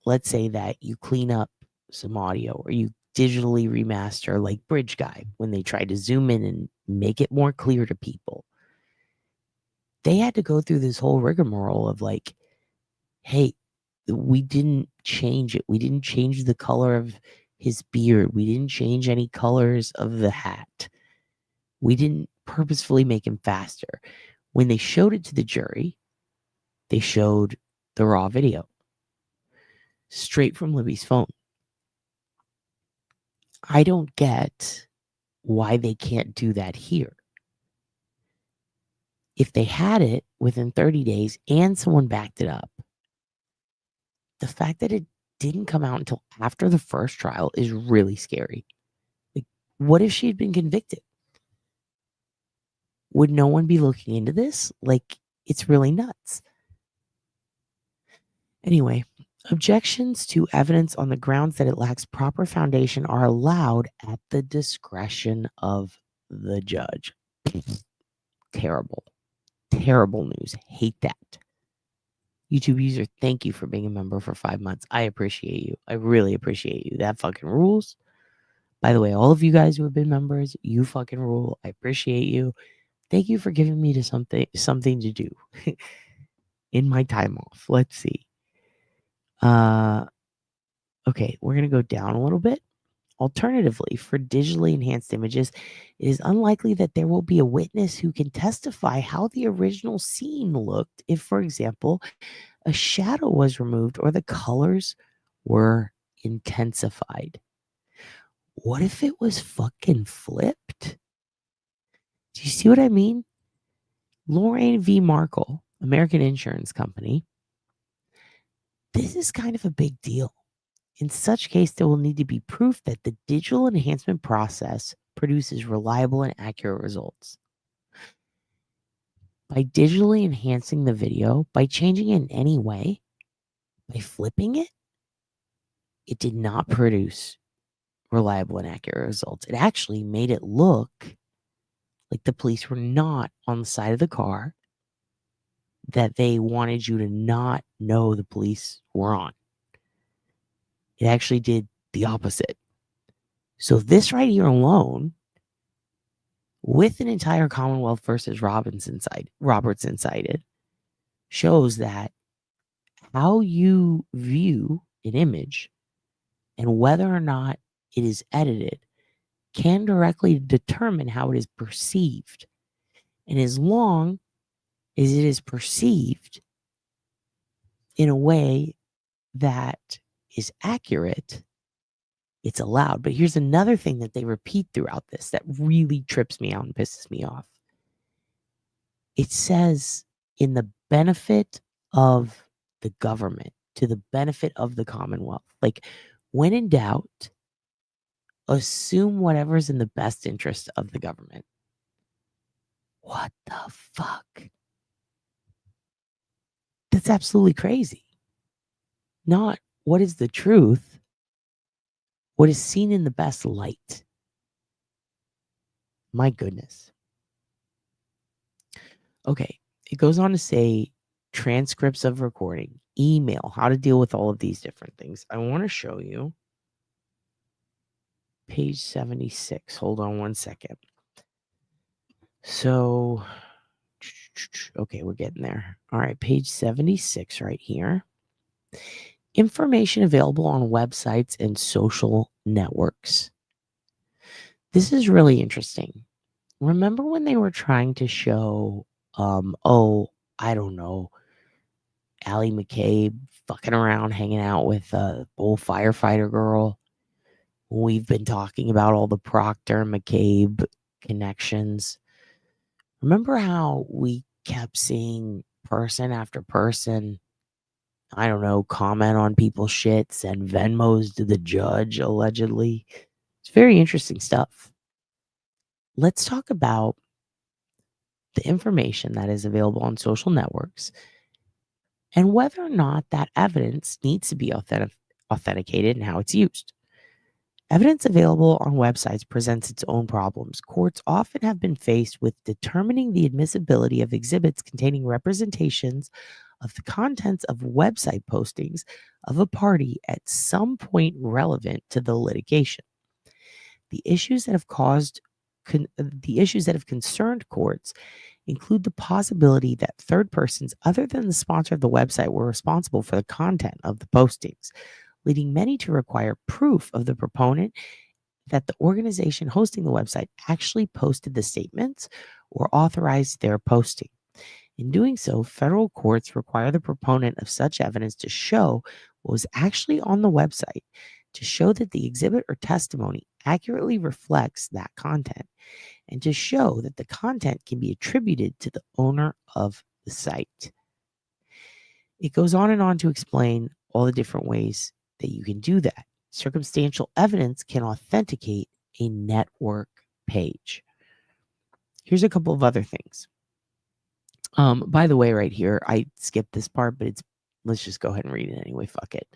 let's say that you clean up some audio or you digitally remaster like Bridge Guy when they tried to zoom in and make it more clear to people. They had to go through this whole rigmarole of like, hey, we didn't change it. We didn't change the color of his beard. We didn't change any colors of the hat. We didn't purposefully make him faster. When they showed it to the jury, they showed the raw video straight from Libby's phone. I don't get why they can't do that here. If they had it within 30 days and someone backed it up, the fact that it didn't come out until after the first trial is really scary. Like, what if she had been convicted? Would no one be looking into this? Like, it's really nuts. Anyway, objections to evidence on the grounds that it lacks proper foundation are allowed at the discretion of the judge. Terrible. Terrible news. Hate that. YouTube user, thank you for being a member for 5 months. I appreciate you. I really appreciate you. That fucking rules. By the way, all of you guys who have been members, you fucking rule. I appreciate you. Thank you for giving me something to do in my time off. Let's see. Okay, we're going to go down a little bit. Alternatively, for digitally enhanced images, it is unlikely that there will be a witness who can testify how the original scene looked if, for example, a shadow was removed or the colors were intensified. What if it was fucking flipped? Do you see what I mean? Lorraine V. Markle, American Insurance Company. This is kind of a big deal. In such case, there will need to be proof that the digital enhancement process produces reliable and accurate results. By digitally enhancing the video, by changing it in any way, by flipping it, it did not produce reliable and accurate results. It actually made it look like the police were not on the side of the car that they wanted you to not know the police were on. It actually did the opposite. So this right here alone, with an entire Commonwealth versus Roberts cited, shows that how you view an image and whether or not it is edited can directly determine how it is perceived. And as long as it is perceived in a way that is accurate, it's allowed. But here's another thing that they repeat throughout this that really trips me out and pisses me off. It says, in the benefit of the government, to the benefit of the Commonwealth. Like, when in doubt, assume whatever's in the best interest of the government. What the fuck? That's absolutely crazy. Not what is the truth, what is seen in the best light. My goodness. Okay, it goes on to say transcripts of recording, email, how to deal with all of these different things. I want to show you page 76. Hold on one second. So, okay, we're getting there. All right, page 76 right here. Information available on websites and social networks. This is really interesting. Remember when they were trying to show, I don't know, Allie McCabe fucking around, hanging out with a old firefighter girl? We've been talking about all the Proctor McCabe connections. Remember how we kept seeing person after person, I don't know, comment on people's shit, send Venmos to the judge, allegedly? It's very interesting stuff. Let's talk about the information that is available on social networks and whether or not that evidence needs to be authenticated and how it's used. Evidence available on websites presents its own problems. Courts often have been faced with determining the admissibility of exhibits containing representations of the contents of website postings of a party at some point relevant to the litigation. The issues that have concerned courts include the possibility that third persons other than the sponsor of the website were responsible for the content of the postings, leading many to require proof of the proponent that the organization hosting the website actually posted the statements or authorized their posting. In doing so, federal courts require the proponent of such evidence to show what was actually on the website, to show that the exhibit or testimony accurately reflects that content, and to show that the content can be attributed to the owner of the site. It goes on and on to explain all the different ways that you can do that. Circumstantial evidence can authenticate a network page. Here's a couple of other things. By the way, right here, I skipped this part, but let's just go ahead and read it anyway. Fuck it.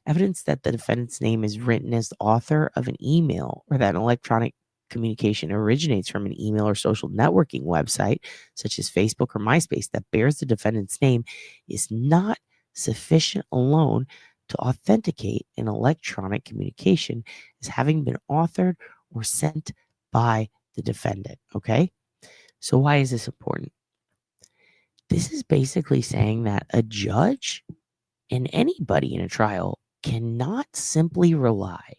Evidence that the defendant's name is written as the author of an email or that an electronic communication originates from an email or social networking website, such as Facebook or MySpace, that bears the defendant's name is not sufficient alone to authenticate an electronic communication as having been authored or sent by the defendant. Okay? So why is this important? This is basically saying that a judge and anybody in a trial cannot simply rely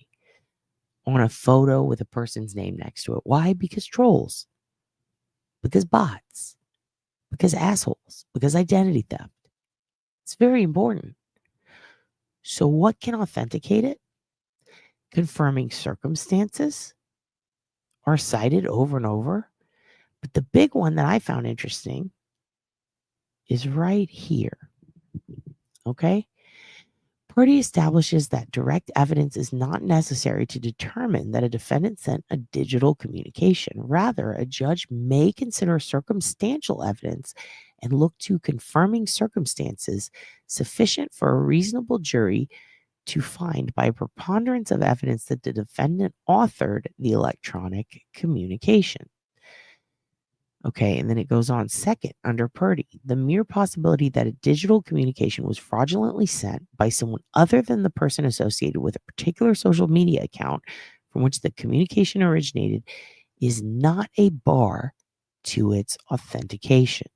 on a photo with a person's name next to it. Why? Because trolls, because bots, because assholes, because identity theft. It's very important. So what can authenticate it? Confirming circumstances are cited over and over. But the big one that I found interesting is right here. Okay? Purdy establishes that direct evidence is not necessary to determine that a defendant sent a digital communication. Rather, a judge may consider circumstantial evidence and look to confirming circumstances sufficient for a reasonable jury to find by preponderance of evidence that the defendant authored the electronic communication. Okay, and then it goes on. Second, under Purdy, the mere possibility that a digital communication was fraudulently sent by someone other than the person associated with a particular social media account from which the communication originated is not a bar to its authentication.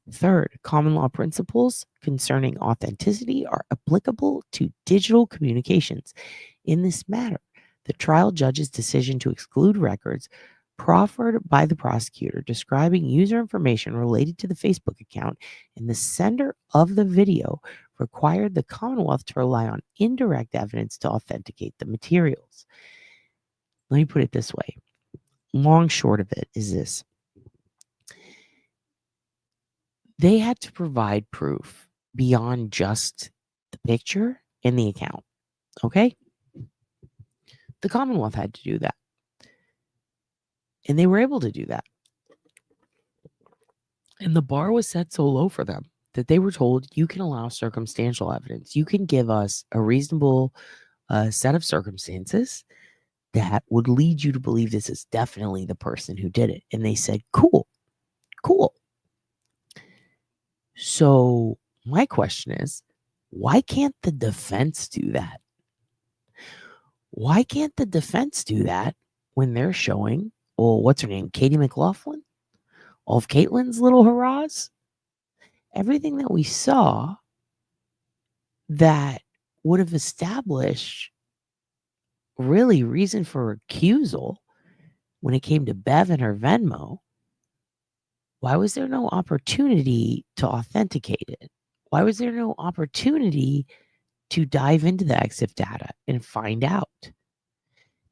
Third, common law principles concerning authenticity are applicable to digital communications. In this matter, the trial judge's decision to exclude records proffered by the prosecutor describing user information related to the Facebook account and the sender of the video required the Commonwealth to rely on indirect evidence to authenticate the materials. Let me put it this way. Long short of it is this. They had to provide proof beyond just the picture and the account. Okay? The Commonwealth had to do that. And they were able to do that. And the bar was set so low for them that they were told, you can allow circumstantial evidence. You can give us a reasonable set of circumstances that would lead you to believe this is definitely the person who did it. And they said, cool. So my question is, why can't the defense do that? Why can't the defense do that when they're showing, what's her name? Katie McLaughlin? All of Caitlin's little hurrahs? Everything that we saw that would have established really reason for recusal when it came to Bev and her Venmo, why was there no opportunity to authenticate it? Why was there no opportunity to dive into the EXIF data and find out?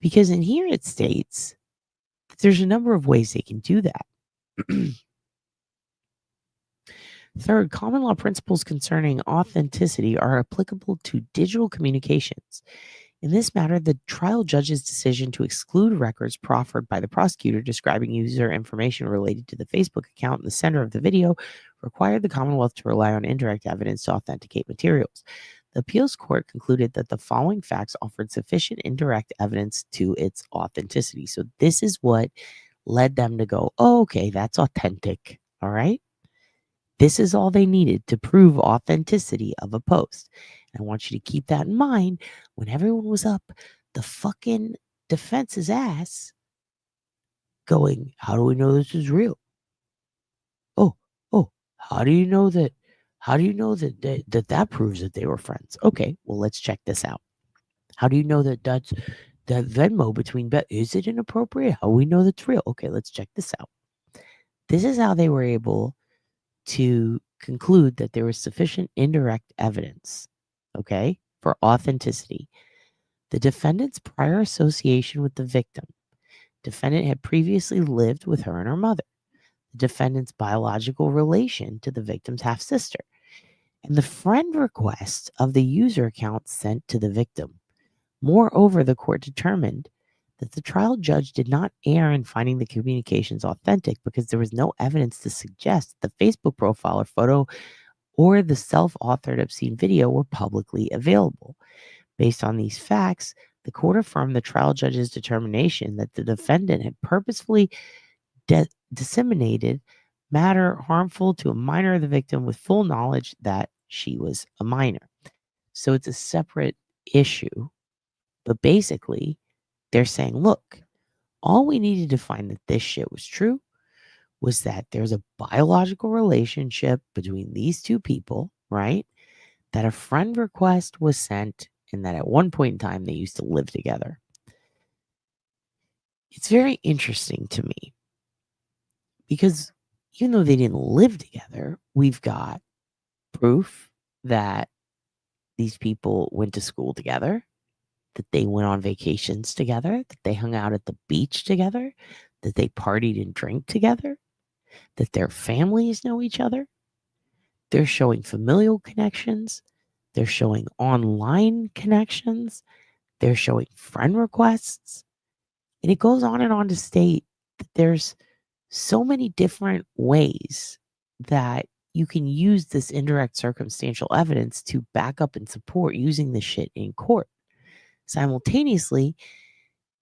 Because in here it states that there's a number of ways they can do that. Third, common law principles concerning authenticity are applicable to digital communications. In this matter, the trial judge's decision to exclude records proffered by the prosecutor describing user information related to the Facebook account and the sender of the video required the Commonwealth to rely on indirect evidence to authenticate materials. The appeals court concluded that the following facts offered sufficient indirect evidence to its authenticity. So this is what led them to go, oh, okay, that's authentic. All right. This is all they needed to prove authenticity of a post. And I want you to keep that in mind when everyone was up the fucking defense's ass going, how do we know this is real? Oh, how do you know that? How do you know that proves that they were friends? Okay, well, let's check this out. How do you know that that Venmo between is it inappropriate? How do we know that's real? Okay, let's check this out. This is how they were able to conclude that there was sufficient indirect evidence, okay, for authenticity. The defendant's prior association with the victim. Defendant had previously lived with her and her mother. The defendant's biological relation to the victim's half-sister. And the friend request of the user account sent to the victim. Moreover, the court determined that the trial judge did not err in finding the communications authentic because there was no evidence to suggest the Facebook profile or photo or the self-authored obscene video were publicly available. Based on these facts, the court affirmed the trial judge's determination that the defendant had purposefully disseminated matter harmful to a minor of the victim with full knowledge that she was a minor. So it's a separate issue, but basically, they're saying, look, all we needed to find that this shit was true was that there's a biological relationship between these two people, right? That a friend request was sent and that at one point in time they used to live together. It's very interesting to me because even though they didn't live together, we've got proof that these people went to school together, that they went on vacations together, that they hung out at the beach together, that they partied and drank together, that their families know each other. They're showing familial connections. They're showing online connections. They're showing friend requests. And it goes on and on to state that there's so many different ways that you can use this indirect circumstantial evidence to back up and support using the shit in court. Simultaneously,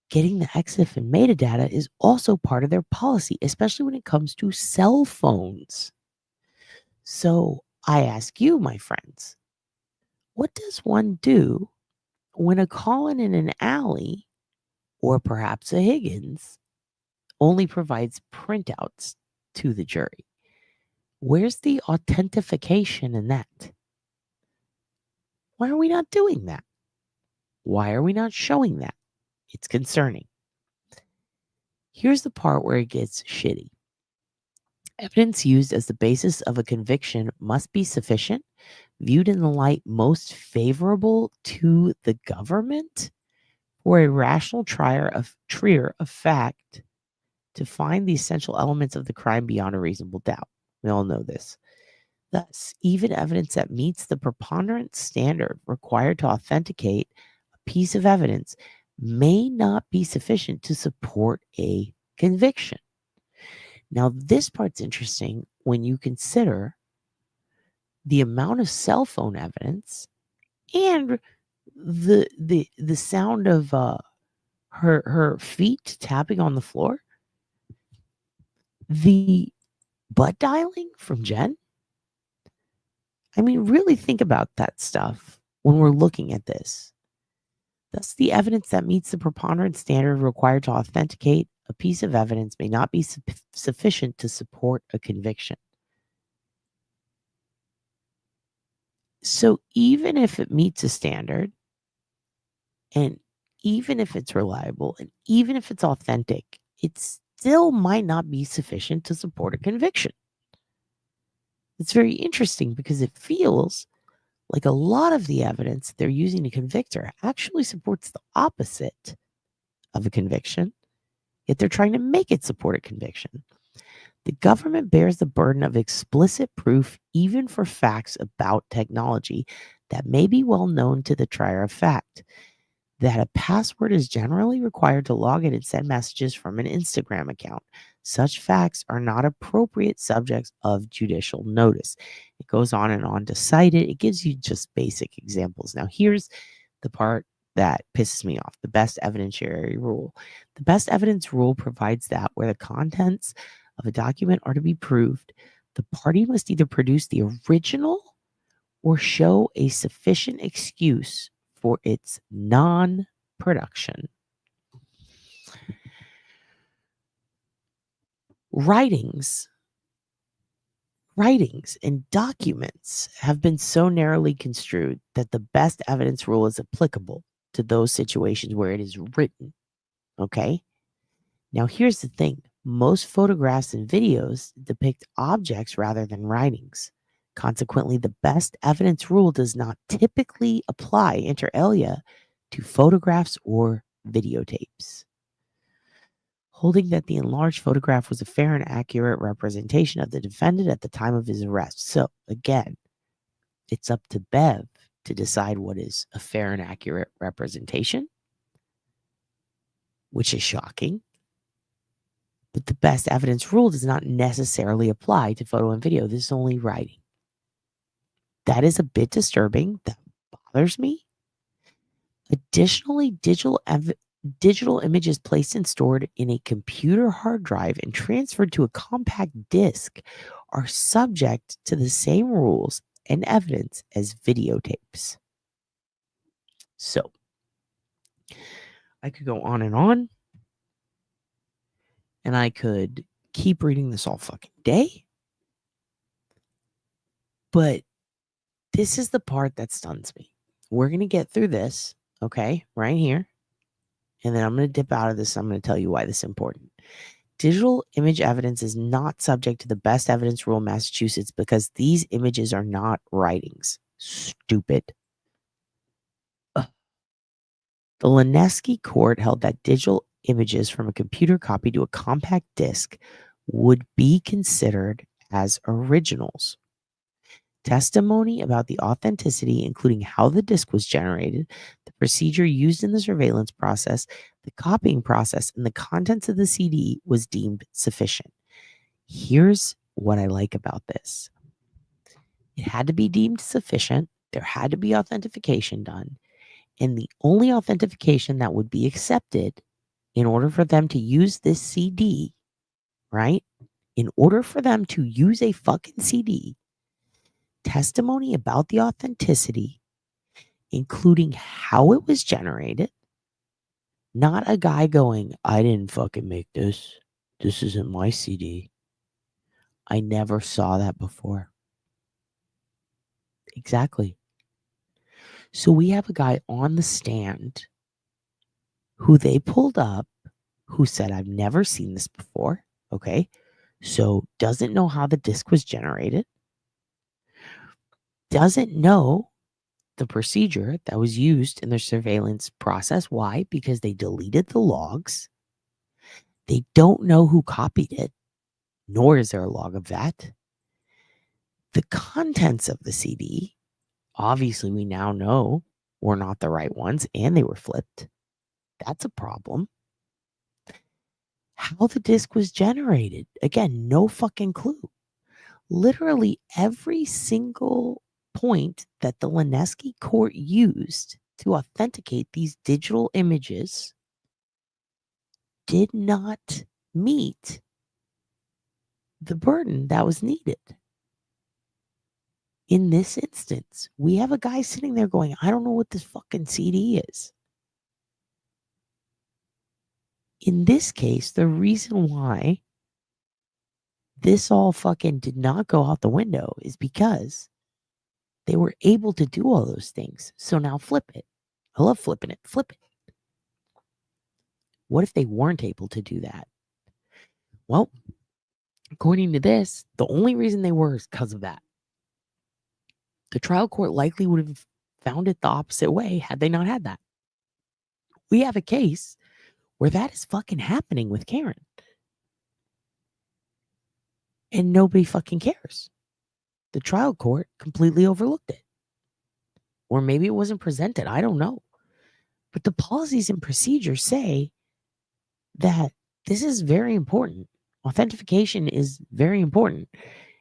getting the EXIF and metadata is also part of their policy, especially when it comes to cell phones. So I ask you, my friends, what does one do when a Colin in an alley, or perhaps a Higgins, only provides printouts to the jury? Where's the authentication in that? Why are we not doing that? Why are we not showing that? It's concerning. Here's the part where it gets shitty. Evidence used as the basis of a conviction must be sufficient, viewed in the light most favorable to the government, or a rational trier of fact to find the essential elements of the crime beyond a reasonable doubt. We all know this. Thus, even evidence that meets the preponderance standard required to authenticate a piece of evidence may not be sufficient to support a conviction. Now, this part's interesting when you consider the amount of cell phone evidence and the sound of her feet tapping on the floor, the butt dialing from Jen. I mean, really think about that stuff when we're looking at this. Thus, the evidence that meets the preponderance standard required to authenticate a piece of evidence may not be sufficient to support a conviction. So even if it meets a standard, and even if it's reliable, and even if it's authentic, it still might not be sufficient to support a conviction. It's very interesting because it feels like a lot of the evidence they're using to convict her actually supports the opposite of a conviction, yet they're trying to make it support a conviction. The government bears the burden of explicit proof even for facts about technology that may be well known to the trier of fact. That a password is generally required to log in and send messages from an Instagram account. Such facts are not appropriate subjects of judicial notice. It goes on and on to cite it. It gives you just basic examples. Now, here's the part that pisses me off, the best evidentiary rule. The best evidence rule provides that where the contents of a document are to be proved, the party must either produce the original or show a sufficient excuse for its non-production. Writings and documents have been so narrowly construed that the best evidence rule is applicable to those situations where it is written. Okay? Now, here's the thing. Most photographs and videos depict objects rather than writings. Consequently, the best evidence rule does not typically apply inter alia to photographs or videotapes. Holding that the enlarged photograph was a fair and accurate representation of the defendant at the time of his arrest. So, again, it's up to Bev to decide what is a fair and accurate representation, which is shocking. But the best evidence rule does not necessarily apply to photo and video. This is only writing. That is a bit disturbing. That bothers me. Additionally, digital images placed and stored in a computer hard drive and transferred to a compact disc are subject to the same rules and evidence as videotapes. So, I could go on, and I could keep reading this all fucking day. But this is the part that stuns me. We're going to get through this, okay, right here. And then I'm going to dip out of this. I'm going to tell you why this is important. Digital image evidence is not subject to the best evidence rule in Massachusetts because these images are not writings. Stupid. Ugh. The Lineski court held that digital images from a computer copy to a compact disc would be considered as originals. Testimony about the authenticity, including how the disc was generated, the procedure used in the surveillance process, the copying process, and the contents of the CD was deemed sufficient. Here's what I like about this. had to be deemed sufficient. There had to be authentication done. And the only authentication that would be accepted in order for them to use this CD, right? In order for them to use a fucking CD, testimony about the authenticity, including how it was generated, not a guy going, I didn't fucking make this. This isn't my CD. I never saw that before. Exactly. So we have a guy on the stand who they pulled up who said, I've never seen this before. Okay. So doesn't know how the disc was generated. Doesn't know the procedure that was used in their surveillance process. Why? Because they deleted the logs. They don't know who copied it, nor is there a log of that. The contents of the CD, obviously we now know were not the right ones and they were flipped. That's a problem. How the disc was generated, again, no fucking clue. Literally every single point that the Lineski court used to authenticate these digital images did not meet the burden that was needed. In this instance, we have a guy sitting there going, I don't know what this fucking CD is. In this case, the reason why this all fucking did not go out the window is because they were able to do all those things. So now flip it. I love flipping it. Flip it. What if they weren't able to do that? Well, according to this, the only reason they were is because of that. The trial court likely would have found it the opposite way had they not had that. We have a case where that is fucking happening with Karen. And nobody fucking cares. The trial court completely overlooked it. Or maybe it wasn't presented. I don't know. But the policies and procedures say that this is very important. Authentication is very important.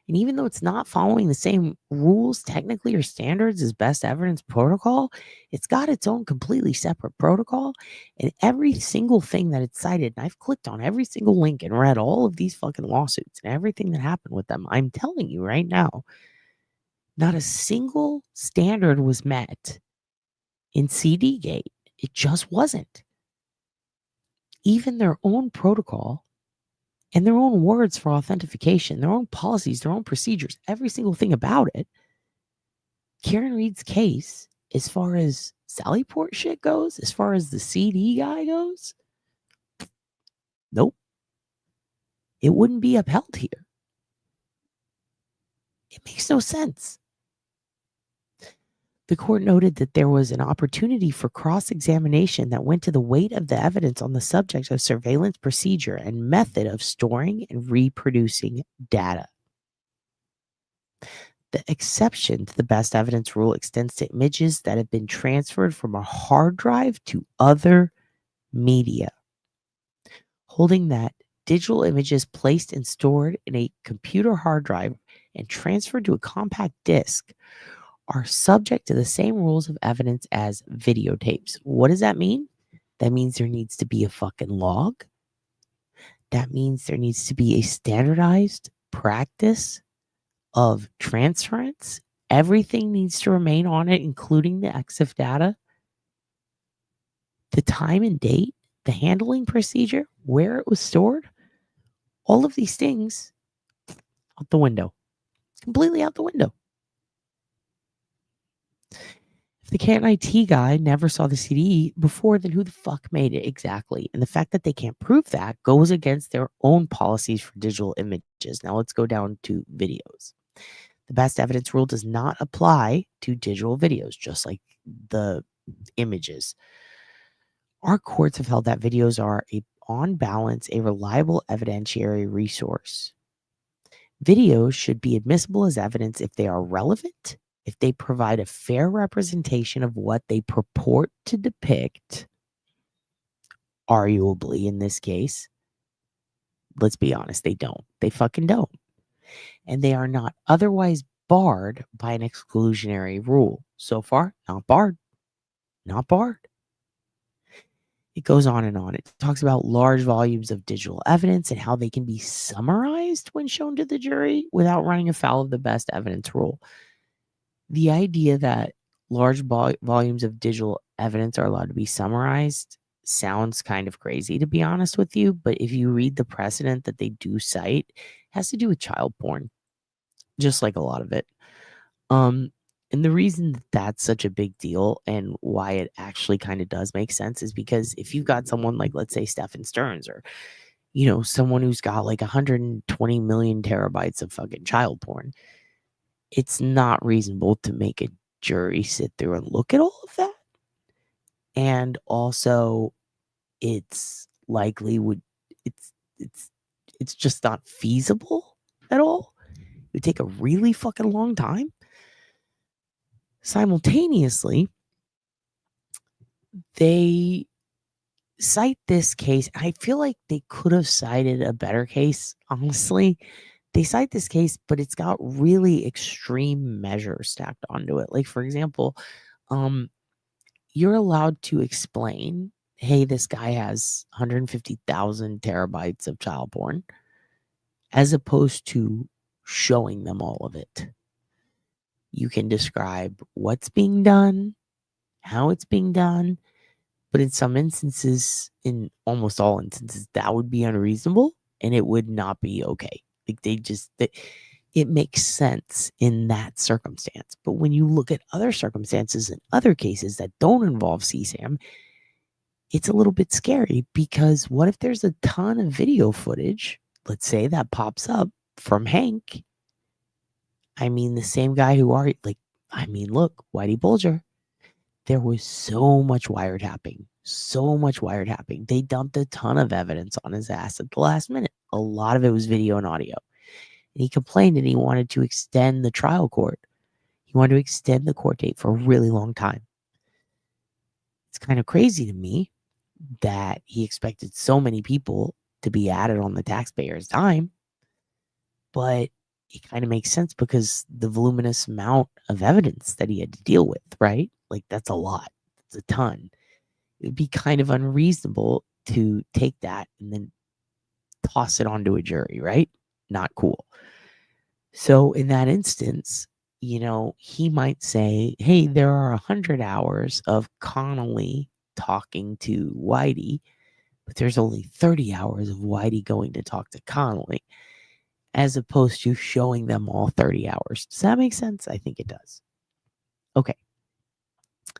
And even though it's not following the same rules technically or standards as best evidence protocol, it's got its own completely separate protocol. And every single thing that it's cited, and I've clicked on every single link and read all of these fucking lawsuits and everything that happened with them. I'm telling you right now, not a single standard was met in CD Gate. It just wasn't. Even their own protocol and their own words for authentication, their own policies, their own procedures, every single thing about it. Karen Reed's case, as far as Sallyport shit goes, as far as the CD guy goes, nope. It wouldn't be upheld here. It makes no sense. The court noted that there was an opportunity for cross-examination that went to the weight of the evidence on the subject of surveillance procedure and method of storing and reproducing data. The exception to the best evidence rule extends to images that have been transferred from a hard drive to other media, holding that digital images placed and stored in a computer hard drive and transferred to a compact disc are subject to the same rules of evidence as videotapes. What does that mean? That means there needs to be a fucking log. That means there needs to be a standardized practice of transference. Everything needs to remain on it, including the EXIF data, the time and date, the handling procedure, where it was stored. All of these things out the window. Completely out the window. If the Karen IT guy never saw the CD before, then who the fuck made it exactly? And the fact that they can't prove that goes against their own policies for digital images. Now let's go down to videos. The best evidence rule does not apply to digital videos, just like the images. Our courts have held that videos are, on balance, a reliable evidentiary resource. Videos should be admissible as evidence if they are relevant, if they provide a fair representation of what they purport to depict, arguably in this case. Let's be honest, they don't. They fucking don't. And they are not otherwise barred by an exclusionary rule. So far, not barred. Not barred. It goes on and on. It talks about large volumes of digital evidence and how they can be summarized when shown to the jury without running afoul of the best evidence rule. The idea that large volumes of digital evidence are allowed to be summarized sounds kind of crazy, to be honest with you. But if you read the precedent that they do cite, it has to do with child porn, just like a lot of it. And the reason that that's such a big deal and why it actually kind of does make sense is because if you've got someone like, let's say, Stephen Stearns, or, someone who's got like 120 million terabytes of fucking child porn, it's not reasonable to make a jury sit through and look at all of that. And also, it's likely it's just not feasible at all. It would take a really fucking long time. Simultaneously, they cite this case. I feel like they could have cited a better case, honestly. They cite this case, but it's got really extreme measures stacked onto it. Like, for example, you're allowed to explain, hey, this guy has 150,000 terabytes of child porn, as opposed to showing them all of it. You can describe what's being done, how it's being done, but in some instances, in almost all instances, that would be unreasonable and it would not be okay. Like it makes sense in that circumstance. But when you look at other circumstances and other cases that don't involve CSAM, it's a little bit scary, because what if there's a ton of video footage, let's say, that pops up from Hank? I mean, the same guy who look, Whitey Bulger. There was so much wiretapping. They dumped a ton of evidence on his ass at the last minute. A lot of it was video and audio. And he complained and he wanted to extend the trial court. He wanted to extend the court date for a really long time. It's kind of crazy to me that he expected so many people to be added on the taxpayer's dime. But it kind of makes sense because the voluminous amount of evidence that he had to deal with, right? Like, that's a lot. It's a ton. It would be kind of unreasonable to take that and then toss it onto a jury, right? Not cool. So in that instance, he might say, hey, there are 100 hours of Connolly talking to Whitey, but there's only 30 hours of Whitey going to talk to Connolly, as opposed to showing them all 30 hours. Does that make sense? I think it does. Okay.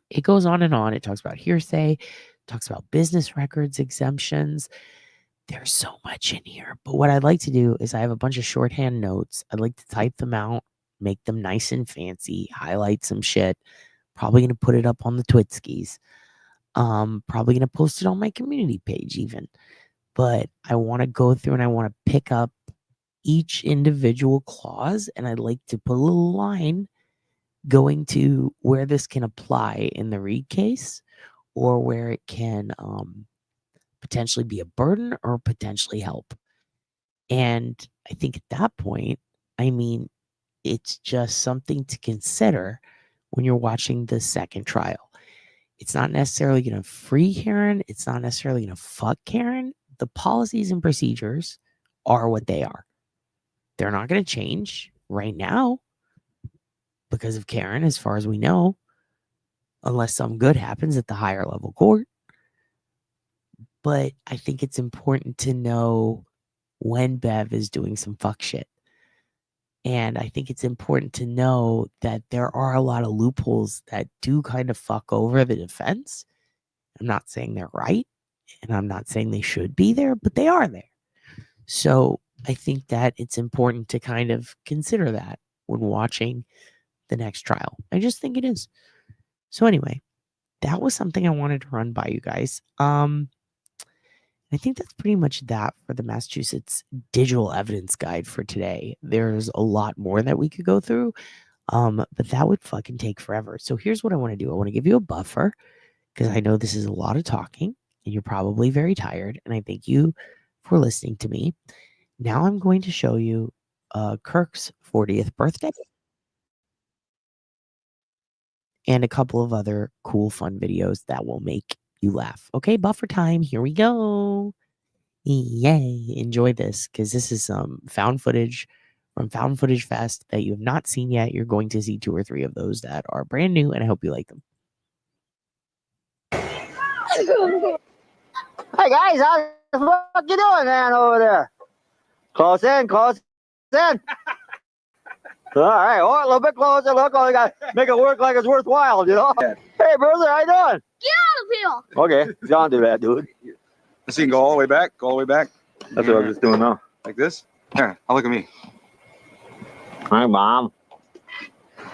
It goes on and on. It talks about hearsay, talks about business records exemptions. There's so much in here. But what I'd like to do is I have a bunch of shorthand notes. I'd like to type them out, make them nice and fancy, highlight some shit. Probably going to put it up on the Twitskis. Probably going to post it on my community page even. But I want to go through and I want to pick up each individual clause, and I'd like to put a little line going to where this can apply in the Reed case, or where it can potentially be a burden or potentially help. And I think at that point, it's just something to consider when you're watching the second trial. It's not necessarily going to free Karen. It's not necessarily going to fuck Karen. The policies and procedures are what they are. They're not going to change right now because of Karen, as far as we know, unless something good happens at the higher level court. But I think it's important to know when Bev is doing some fuck shit. And I think it's important to know that there are a lot of loopholes that do kind of fuck over the defense. I'm not saying they're right, and I'm not saying they should be there, but they are there. So I think that it's important to kind of consider that when watching the next trial. I just think it is. So anyway, that was something I wanted to run by you guys. I think that's pretty much that for the Massachusetts Digital Evidence Guide for today. There's a lot more that we could go through, but that would fucking take forever. So here's what I want to do. I want to give you a buffer, because I know this is a lot of talking and you're probably very tired, and I thank you for listening to me. Now I'm going to show you Kirk's 40th birthday. and a couple of other cool, fun videos that will make you laugh. Okay, buffer time. Here we go. Yay. Enjoy this because this is some found footage from Found Footage Fest that you have not seen yet. You're going to see 2 or 3 of those that are brand new, and I hope you like them.
Hey guys, how the fuck you doing, man, over there? Close in, close in. All right, oh, a little bit closer. Look, oh, you got to make it work like it's worthwhile, you know? Hey, brother, how you doing?
Get out of here!
Okay, don't do that, dude.
So you can go all the way back, go all the way back.
That's what I'm just doing now.
Like this? Here, now look at me.
Hi, Mom.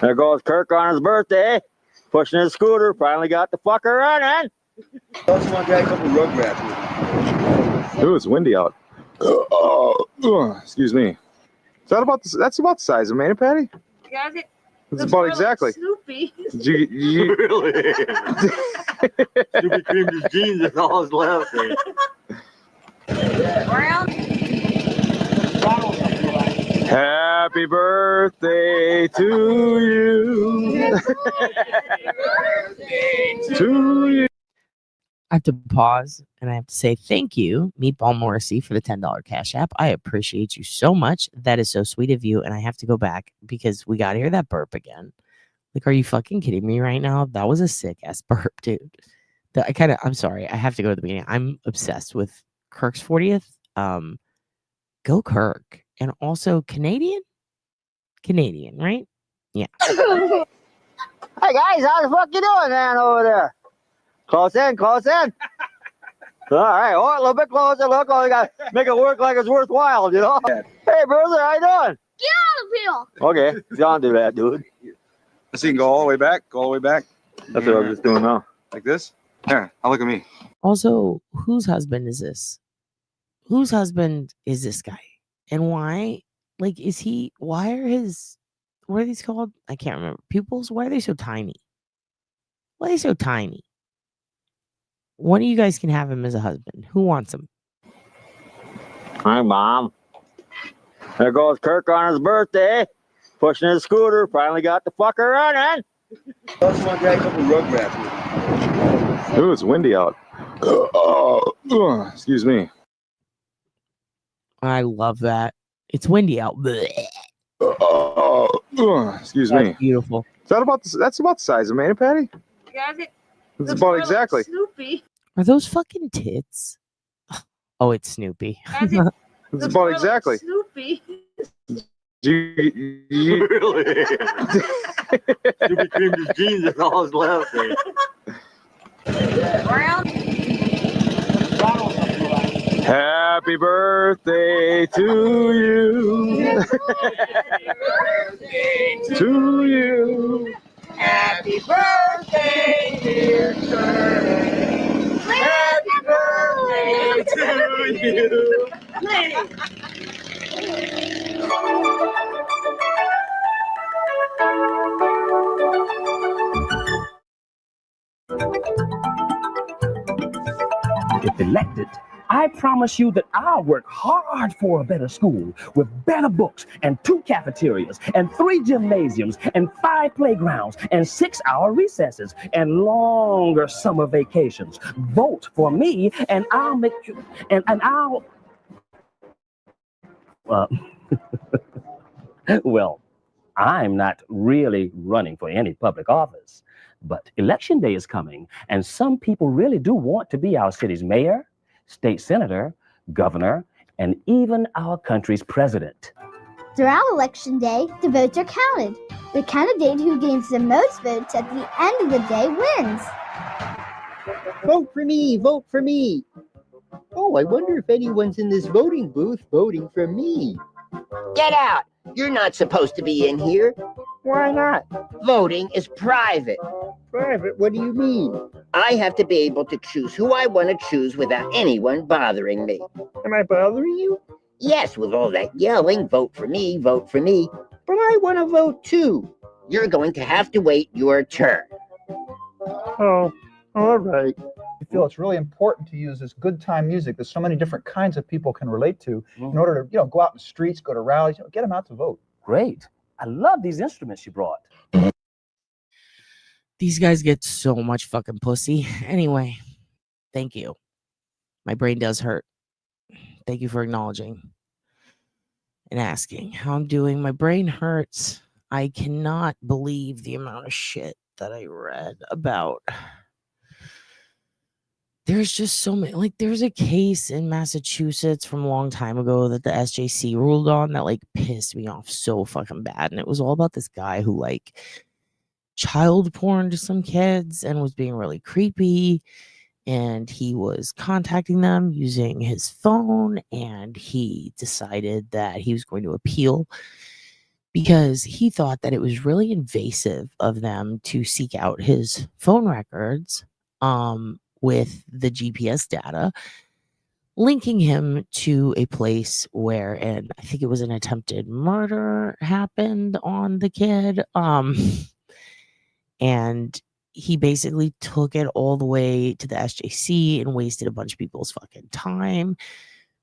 There goes Kirk on his birthday, pushing his scooter. Finally got the fucker running.
I just want to drag a couple rugrats. Ooh, it's windy out. Excuse me. Is that about that's about the size of Manny Patty?
Yeah,
It's about exactly.
Snoopy.
You
Really? Snoopy creamed his jeans and all his left.
Brown.
Happy birthday to you. To you.
I have to pause and I have to say thank you, Meatball Morrissey, for the $10 Cash App. I appreciate you so much. That is so sweet of you. And I have to go back because we got to hear that burp again. Like, are you fucking kidding me right now? That was a sick ass burp, dude. I'm sorry. I have to go to the meeting. I'm obsessed with Kirk's 40th. Go Kirk. And also Canadian, right? Yeah.
Hey guys, how the fuck you doing, man, over there? Close in, close in. All right, oh, a little bit closer. Look, oh, you got to make it work like it's worthwhile, you know? Hey, brother, how you doing?
Get out of here!
Okay, don't do that, dude.
So you can go all the way back, go all the way back.
That's what I'm just doing now.
Like this? Here, now look at me.
Also, whose husband is this? Whose husband is this guy? And why? Like, why are his, what are these called? I can't remember. Pupils? Why are they so tiny? Why are they so tiny? One of you guys can have him as a husband. Who wants him?
Hi, Mom. There goes Kirk on his birthday, pushing his scooter. Finally got the fucker running.
I just want to drag a couple rugrats. Ooh, it's windy out. Excuse me.
I love that. It's windy out.
Excuse
That's
me.
beautiful.
That's about the size of Manny Patty?
Yeah,
It's about exactly.
Snoopy.
Are those fucking tits? Oh, it's Snoopy.
It's about exactly.
Snoopy.
Really?
Snoopy creamed his jeans and all his left.
Brown.
Happy birthday to you. To you.
Happy birthday, dear Kirk. Happy birthday to you.
If elected, I promise you that I'll work hard for a better school with better books and 2 cafeterias and 3 gymnasiums and 5 playgrounds and 6-hour recesses and longer summer vacations. Vote for me and I'll make you, and I'll, well, I'm not really running for any public office, but election day is coming and some people really do want to be our city's mayor, state senator, governor, and even our country's president.
Throughout Election Day, the votes are counted. The candidate who gains the most votes at the end of the day wins.
Vote for me, vote for me. Oh, I wonder if anyone's in this voting booth voting for me.
Get out! You're not supposed to be in here.
Why not?
Voting is private.
Private? What do you mean?
I have to be able to choose who I want to choose without anyone bothering me.
Am I bothering you?
Yes, with all that yelling, vote for me, vote for me.
But I want to vote too.
You're going to have to wait your turn.
Oh, all right.
I feel it's really important to use this good time music that so many different kinds of people can relate to in order to, go out in the streets, go to rallies, get them out to vote.
Great. I love these instruments you brought.
These guys get so much fucking pussy. Anyway, thank you. My brain does hurt. Thank you for acknowledging and asking how I'm doing. My brain hurts. I cannot believe the amount of shit that I read about. There's just so many. Like, there's a case in Massachusetts from a long time ago that the SJC ruled on that, like, pissed me off so fucking bad. And it was all about this guy who, like, child porn to some kids and was being really creepy. And he was contacting them using his phone, and he decided that he was going to appeal because he thought that it was really invasive of them to seek out his phone records with the GPS data, linking him to a place where, and I think it was an attempted murder happened on the kid. And he basically took it all the way to the SJC and wasted a bunch of people's fucking time,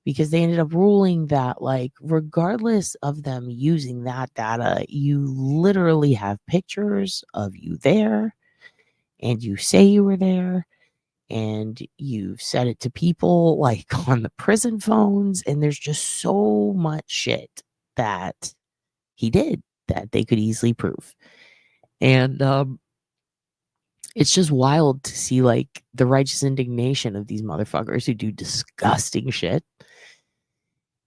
because they ended up ruling that, like, regardless of them using that data, you literally have pictures of you there, and you say you were there, and you've said it to people, like, on the prison phones, and there's just so much shit that he did that they could easily prove. And it's just wild to see, like, the righteous indignation of these motherfuckers who do disgusting shit.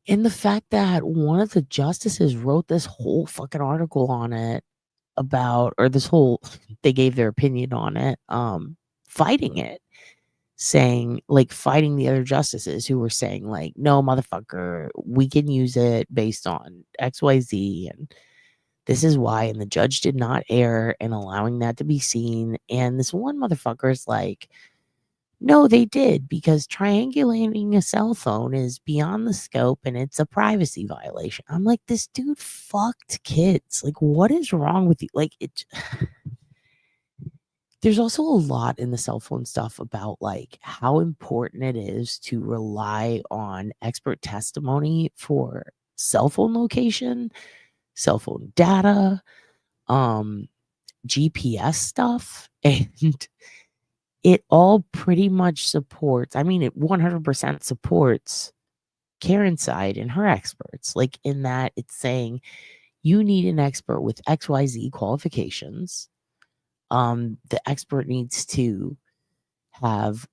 And the fact that one of the justices wrote this whole fucking article on it about, or this whole, they gave their opinion on it, fighting it, saying, like, fighting the other justices who were saying, like, no, motherfucker, we can use it based on XYZ, and this is why, and the judge did not err in allowing that to be seen. And this one motherfucker is like, no, they did, because triangulating a cell phone is beyond the scope and it's a privacy violation. I'm like, this dude fucked kids. Like, what is wrong with you? Like, it. There's also a lot in the cell phone stuff about, like, how important it is to rely on expert testimony for cell phone location, cell phone data, GPS stuff, and it all pretty much supports, I mean, it 100% supports Karen's side and her experts, like, in that it's saying you need an expert with XYZ qualifications. The expert needs to have,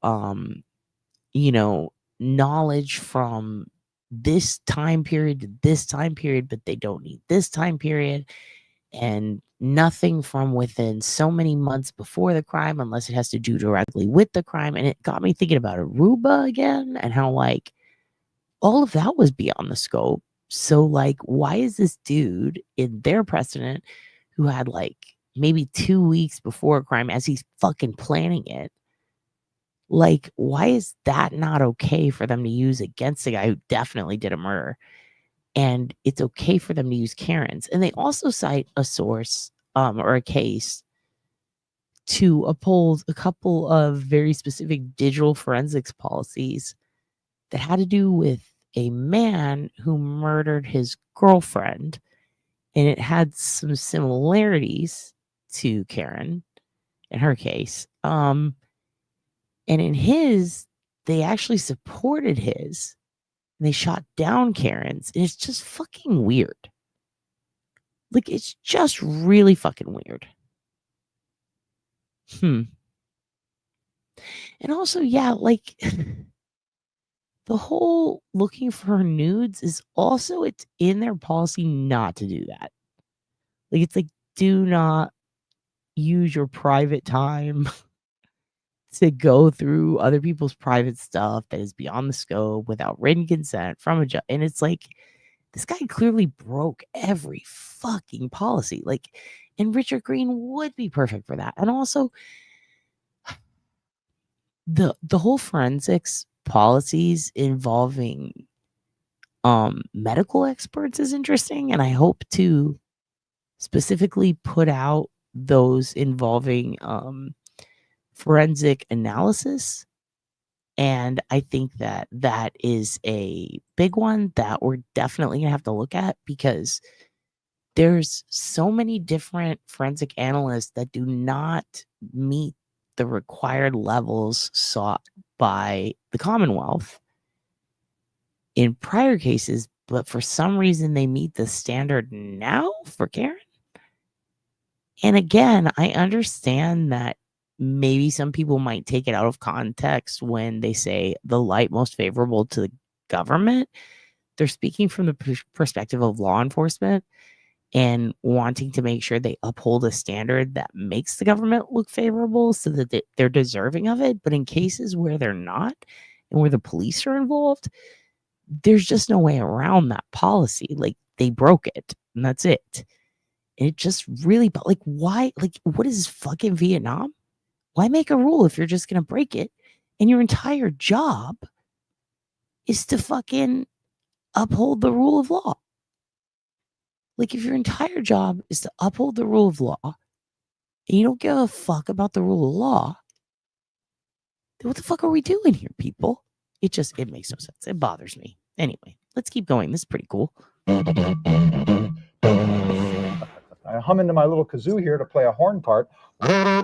knowledge from this time period to this time period, but they don't need this time period, and nothing from within so many months before the crime unless it has to do directly with the crime. And it got me thinking about Aruba again, and how, like, all of that was beyond the scope. So, like, why is this dude in their precedent, who had, like, maybe 2 weeks before a crime as he's fucking planning it, like, why is that not okay for them to use against a guy who definitely did a murder? And it's okay for them to use Karen's. And they also cite a source, or a case, to uphold a couple of very specific digital forensics policies that had to do with a man who murdered his girlfriend. And it had some similarities to Karen in her case. And in his, they actually supported his. And they shot down Karen's. And it's just fucking weird. Like, it's just really fucking weird. And also, yeah, like, the whole looking for nudes is also, it's in their policy not to do that. Like, it's like, do not use your private time to go through other people's private stuff that is beyond the scope without written consent from a judge. And it's like, this guy clearly broke every fucking policy. Like, and Richard Green would be perfect for that. And also, the whole forensics policies involving medical experts is interesting, and I hope to specifically put out those involving forensic analysis. And I think that that is a big one that we're definitely gonna have to look at, because there's so many different forensic analysts that do not meet the required levels sought by the Commonwealth in prior cases, but for some reason they meet the standard now for Karen. And again, I understand that maybe some people might take it out of context when they say the light most favorable to the government. They're speaking from the perspective of law enforcement and wanting to make sure they uphold a standard that makes the government look favorable so that they're deserving of it. But in cases where they're not and where the police are involved, there's just no way around that policy. Like, they broke it and that's it. And it just really, but like, why? Like, what is fucking Vietnam? Why make a rule if you're just going to break it? And your entire job is to fucking uphold the rule of law. Like, if your entire job is to uphold the rule of law and you don't give a fuck about the rule of law, then what the fuck are we doing here, people? It makes no sense. It bothers me. Anyway, let's keep going. This is pretty cool.
I hum into my little kazoo here to play a horn part.
Yeah,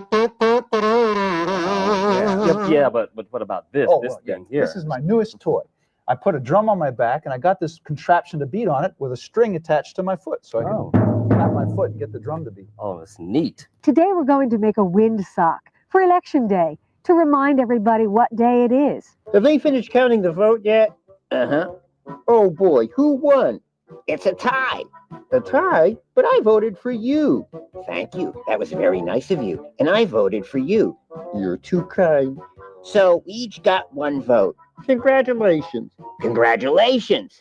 but what about this? This thing here.
This is my newest toy. I put a drum on my back, and I got this contraption to beat on it with a string attached to my foot, so I can tap my foot and get the drum to beat.
Oh, that's neat.
Today we're going to make a wind sock for Election Day to remind everybody what day it is.
Have they finished counting the vote yet? Uh-huh. Oh boy, who won? It's a tie. A tie? But I voted for you. Thank you. That was very nice of you. And I voted for you. You're too kind. So we each got one vote. Congratulations. Congratulations.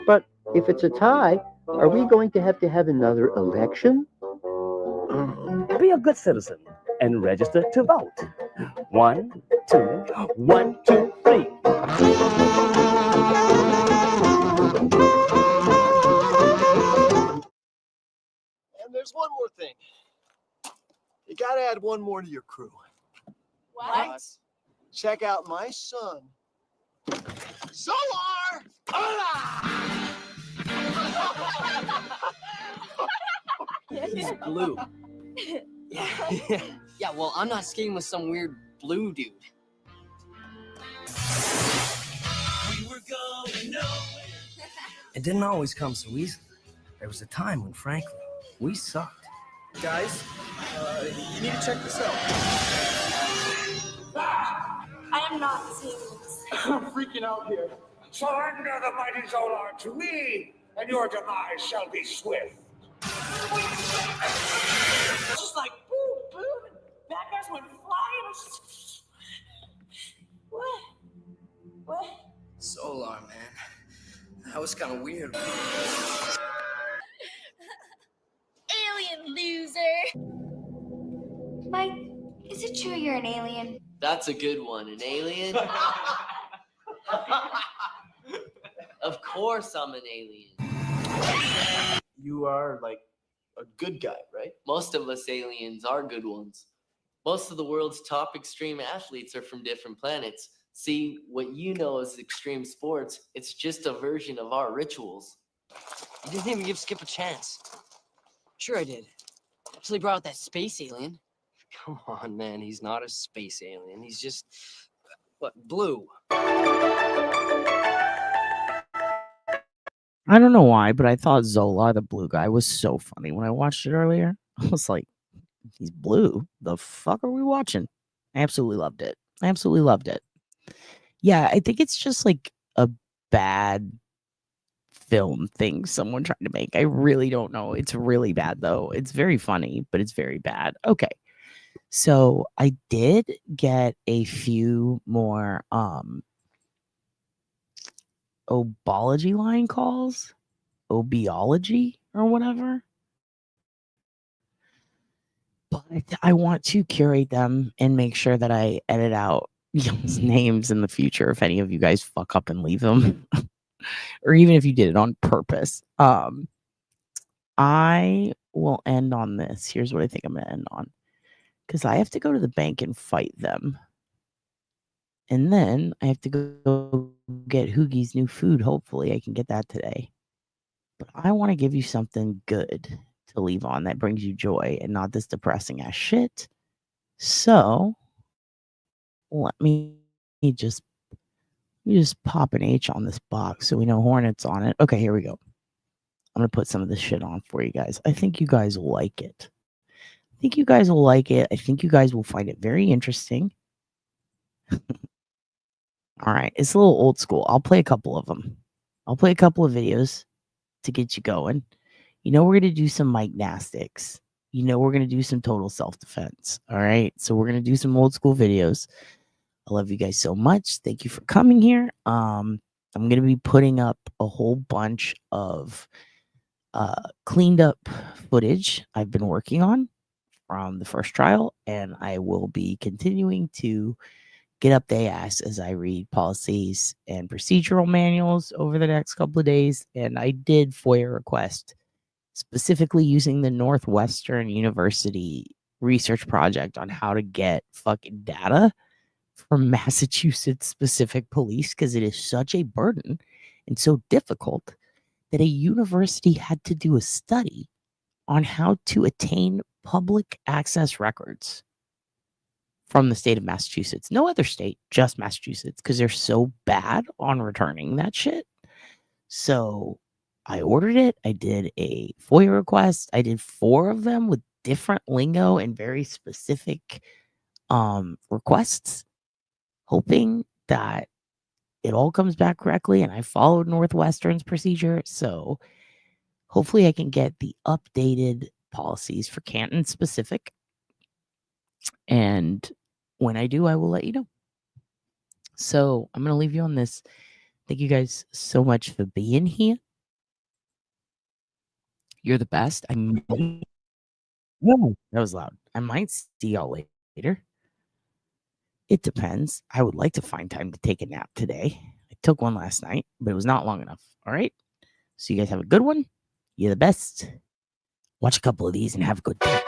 But if it's a tie, are we going to have another election?
Be a good citizen and register to vote. 1, 2, 1, 2, 3.
And there's one more thing. You gotta add one more to your crew.
What?
Check out my son. Solar!
He's blue. Yeah, well, I'm not skating with some weird blue dude.
We were going nowhere. It didn't always come so easily. There was a time when, frankly, we sucked.
Guys, you need to check this out.
I am not seeing this.
I'm freaking out here.
Surrender the mighty Zolar to me, and your demise shall be swift.
Just like boom, boom, and bad guys went flying. What?
Solar, man. That was kind of weird.
Alien loser. Mike, is it true you're an alien?
That's a good one. An alien? Of course I'm an alien.
You are like a good guy, right?
Most of us aliens are good ones. Most of the world's top extreme athletes are from different planets. See, what you know as extreme sports, it's just a version of our rituals. You didn't even give Skip a chance. Sure I did. Until he brought out that space alien. Come on, man. He's not a space alien. He's just, blue.
I don't know why, but I thought Zola, the blue guy, was so funny when I watched it earlier. I was like, he's blue. The fuck are we watching? I absolutely loved it. Yeah, I think it's just like a bad film thing someone tried to make. I really don't know. It's really bad, though. It's very funny, but it's very bad. Okay. So I did get a few more obology line calls, obiology or whatever. But I want to curate them and make sure that I edit out y'all's names in the future if any of you guys fuck up and leave them. Or even if you did it on purpose. I will end on this. Here's what I think I'm going to end on. Because I have to go to the bank and fight them. And then I have to go get Hoogie's new food. Hopefully I can get that today. but I want to give you something good to leave on that brings you joy and not this depressing ass shit. So let me just pop an H on this box so we know Hornets on it. Okay, here we go. I'm gonna put some of this shit on for you guys. I think you guys will like it. I think you guys will find it very interesting. All right, it's a little old school. I'll play a couple of them. I'll play a couple of videos to get you going. You know, we're going to do some mic nastics. You know, we're going to do some total self-defense. All right. So we're going to do some old school videos. I love you guys so much. Thank you for coming here. I'm going to be putting up a whole bunch of cleaned up footage I've been working on from the first trial, and I will be continuing to get up the ass as I read policies and procedural manuals over the next couple of days. And I did FOIA request specifically using the Northwestern University research project on how to get fucking data from Massachusetts specific police, because it is such a burden and so difficult that a university had to do a study on how to attain public access records from the state of Massachusetts. No other state, just Massachusetts, because they're so bad on returning that shit. So I ordered it. I did a FOIA request. I did 4 of them with different lingo and very specific requests, hoping that it all comes back correctly. And I followed Northwestern's procedure. So hopefully I can get the updated policies for Canton specific. And when I do, I will let you know. So I'm going to leave you on this. Thank you guys so much for being here. You're the best. Whoa, that was loud. I might see y'all later. It depends. I would like to find time to take a nap today. I took one last night, but it was not long enough. All right. So you guys have a good one. You're the best. Watch a couple of these and have a good day.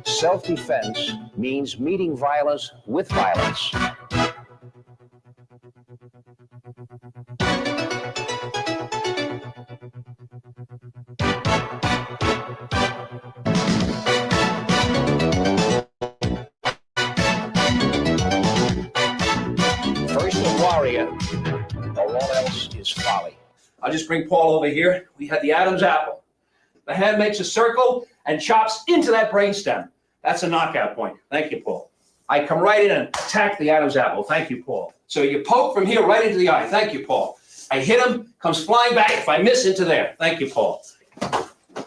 Self-defense means meeting violence with violence. First a warrior, or all else is folly.
I'll just bring Paul over here. We had the Adam's apple. The hand makes a circle and chops into that brainstem. That's a knockout point. Thank you, Paul. I come right in and attack the Adam's apple. Thank you, Paul. So you poke from here right into the eye. Thank you, Paul. I hit him, comes flying back. If I miss, into there. Thank you, Paul.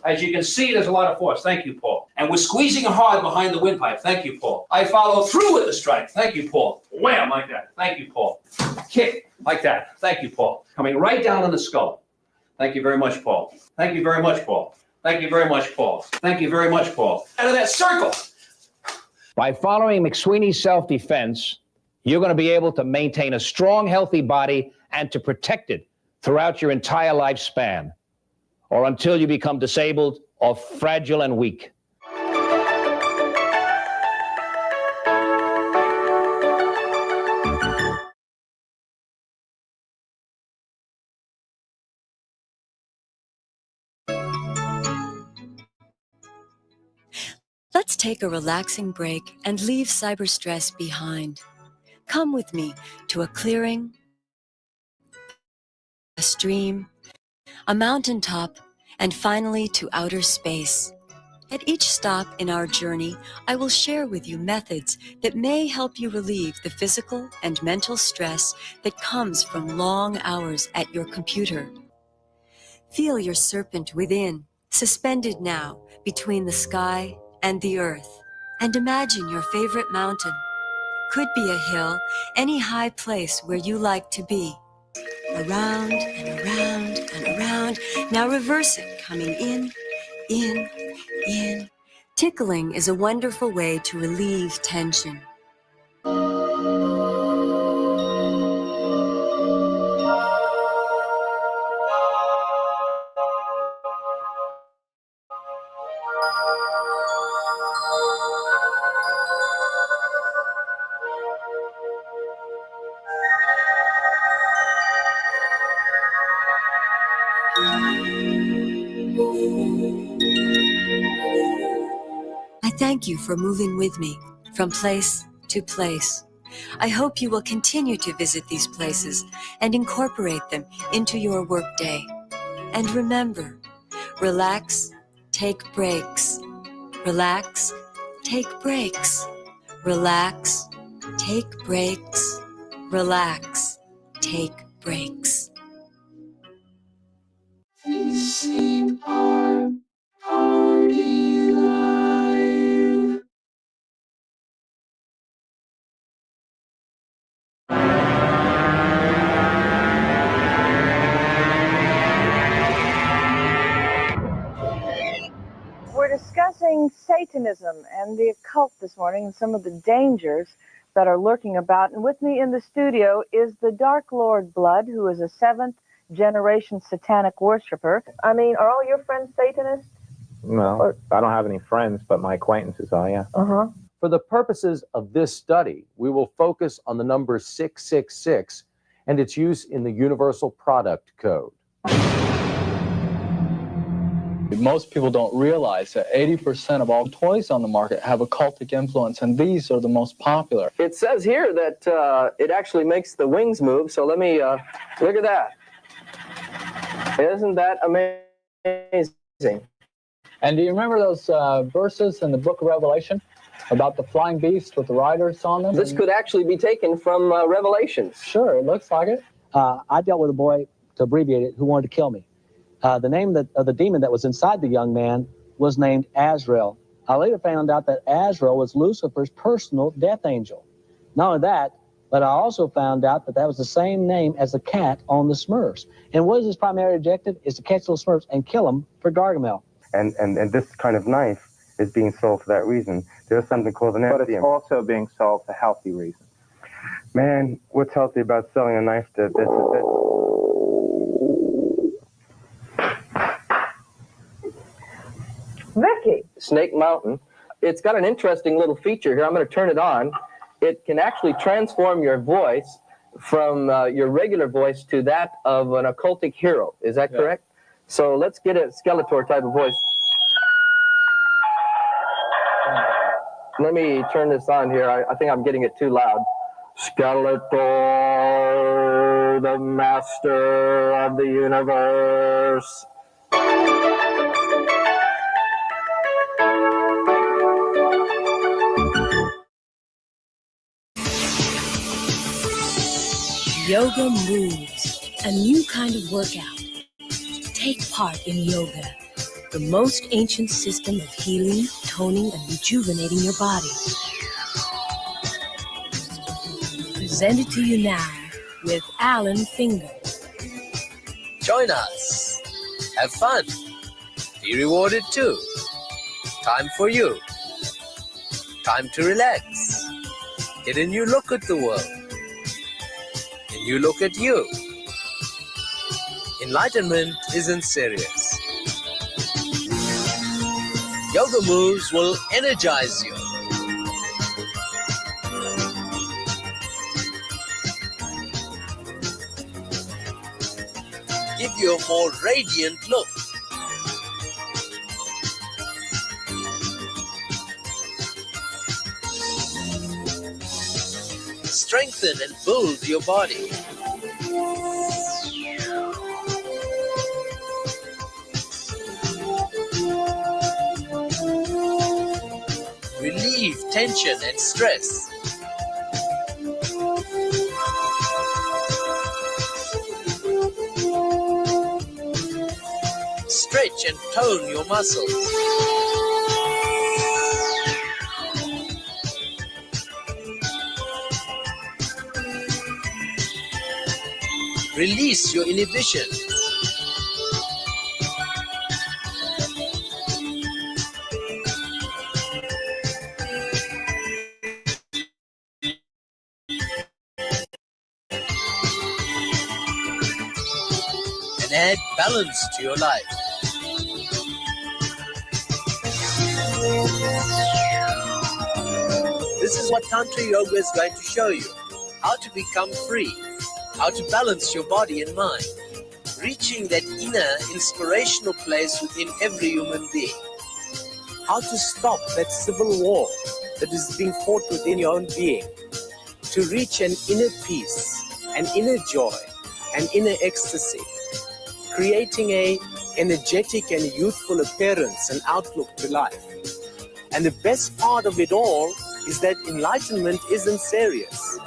As you can see, there's a lot of force. Thank you, Paul. And we're squeezing hard behind the windpipe. Thank you, Paul. I follow through with the strike. Thank you, Paul. Wham, like that. Thank you, Paul. Kick, like that. Thank you, Paul. Coming right down on the skull. Thank you very much, Paul. Thank you very much, Paul. Thank you very much, Paul. Thank you very much, Paul. Out of that circle.
By following McSweeney's self-defense, you're going to be able to maintain a strong, healthy body and to protect it throughout your entire lifespan, or until you become disabled or fragile and weak.
Let's take a relaxing break and leave cyber stress behind. Come with me to a clearing, a stream, a mountaintop, and finally to outer space. At each stop in our journey, I will share with you methods that may help you relieve the physical and mental stress that comes from long hours at your computer. Feel your serpent within, suspended now between the sky and the earth, and imagine your favorite mountain. Could be a hill, any high place where you like to be. Around and around and around. Now reverse it, coming in, in, in. Tickling is a wonderful way to relieve tension. I thank you for moving with me from place to place. I hope you will continue to visit these places and incorporate them into your workday. And remember, relax, take breaks. Relax, take breaks. Relax, take breaks. Relax, take breaks.
We're discussing Satanism and the occult this morning and some of the dangers that are lurking about. And with me in the studio is the Dark Lord Blood, who is a 7th-generation satanic worshiper. I mean, are all your friends Satanists?
No, I don't have any friends, but my acquaintances are, yeah.
Uh-huh.
For the purposes of this study, we will focus on the number 666 and its use in the Universal Product Code.
Most people don't realize that 80% of all toys on the market have occultic influence, and these are the most popular.
It says here that it actually makes the wings move, so let me, look at that. Isn't that amazing?
And do you remember those verses in the book of Revelation about the flying beast with the riders on them?
This could actually be taken from Revelations.
Sure, it looks like it.
I dealt with a boy, to abbreviate it, who wanted to kill me. The name of the demon that was inside the young man was named Azrael. I later found out that Azrael was Lucifer's personal death angel. Not only that, but I also found out that that was the same name as the cat on the Smurfs. And what is his primary objective? Is to catch those Smurfs and kill them for Gargamel.
And this kind of knife is being sold for that reason. There's something called an
But
empty.
it's also being sold for healthy reasons.
Man, what's healthy about selling a knife that
Vicky.
Snake Mountain. It's got an interesting little feature here. I'm going to turn it on. It can actually transform your voice from your regular voice to that of an occultic hero. Is that correct? So let's get a Skeletor type of voice. Let me turn this on here. I think I'm getting it too loud. Skeletor, the master of the universe.
Yoga Moves, a new kind of workout. Take part in yoga, the most ancient system of healing, toning, and rejuvenating your body. Presented to you now with Alan Finger.
Join us. Have fun. Be rewarded too. Time for you. Time to relax. Get a new look at the world. A new look at you. Enlightenment isn't serious. Yoga moves will energize you. Give you a more radiant look. Strengthen and build your body. Relieve tension and stress. Stretch and tone your muscles. Release your inhibitions. And add balance to your life. This is what Tantra Yoga is going to show you. How to become free. How to balance your body and mind. reaching that inner inspirational place within every human being. How to stop that civil war that is being fought within your own being, to reach an inner peace, an inner joy, an inner ecstasy, creating a energetic and youthful appearance and outlook to life. And the best part of it all is that enlightenment isn't serious.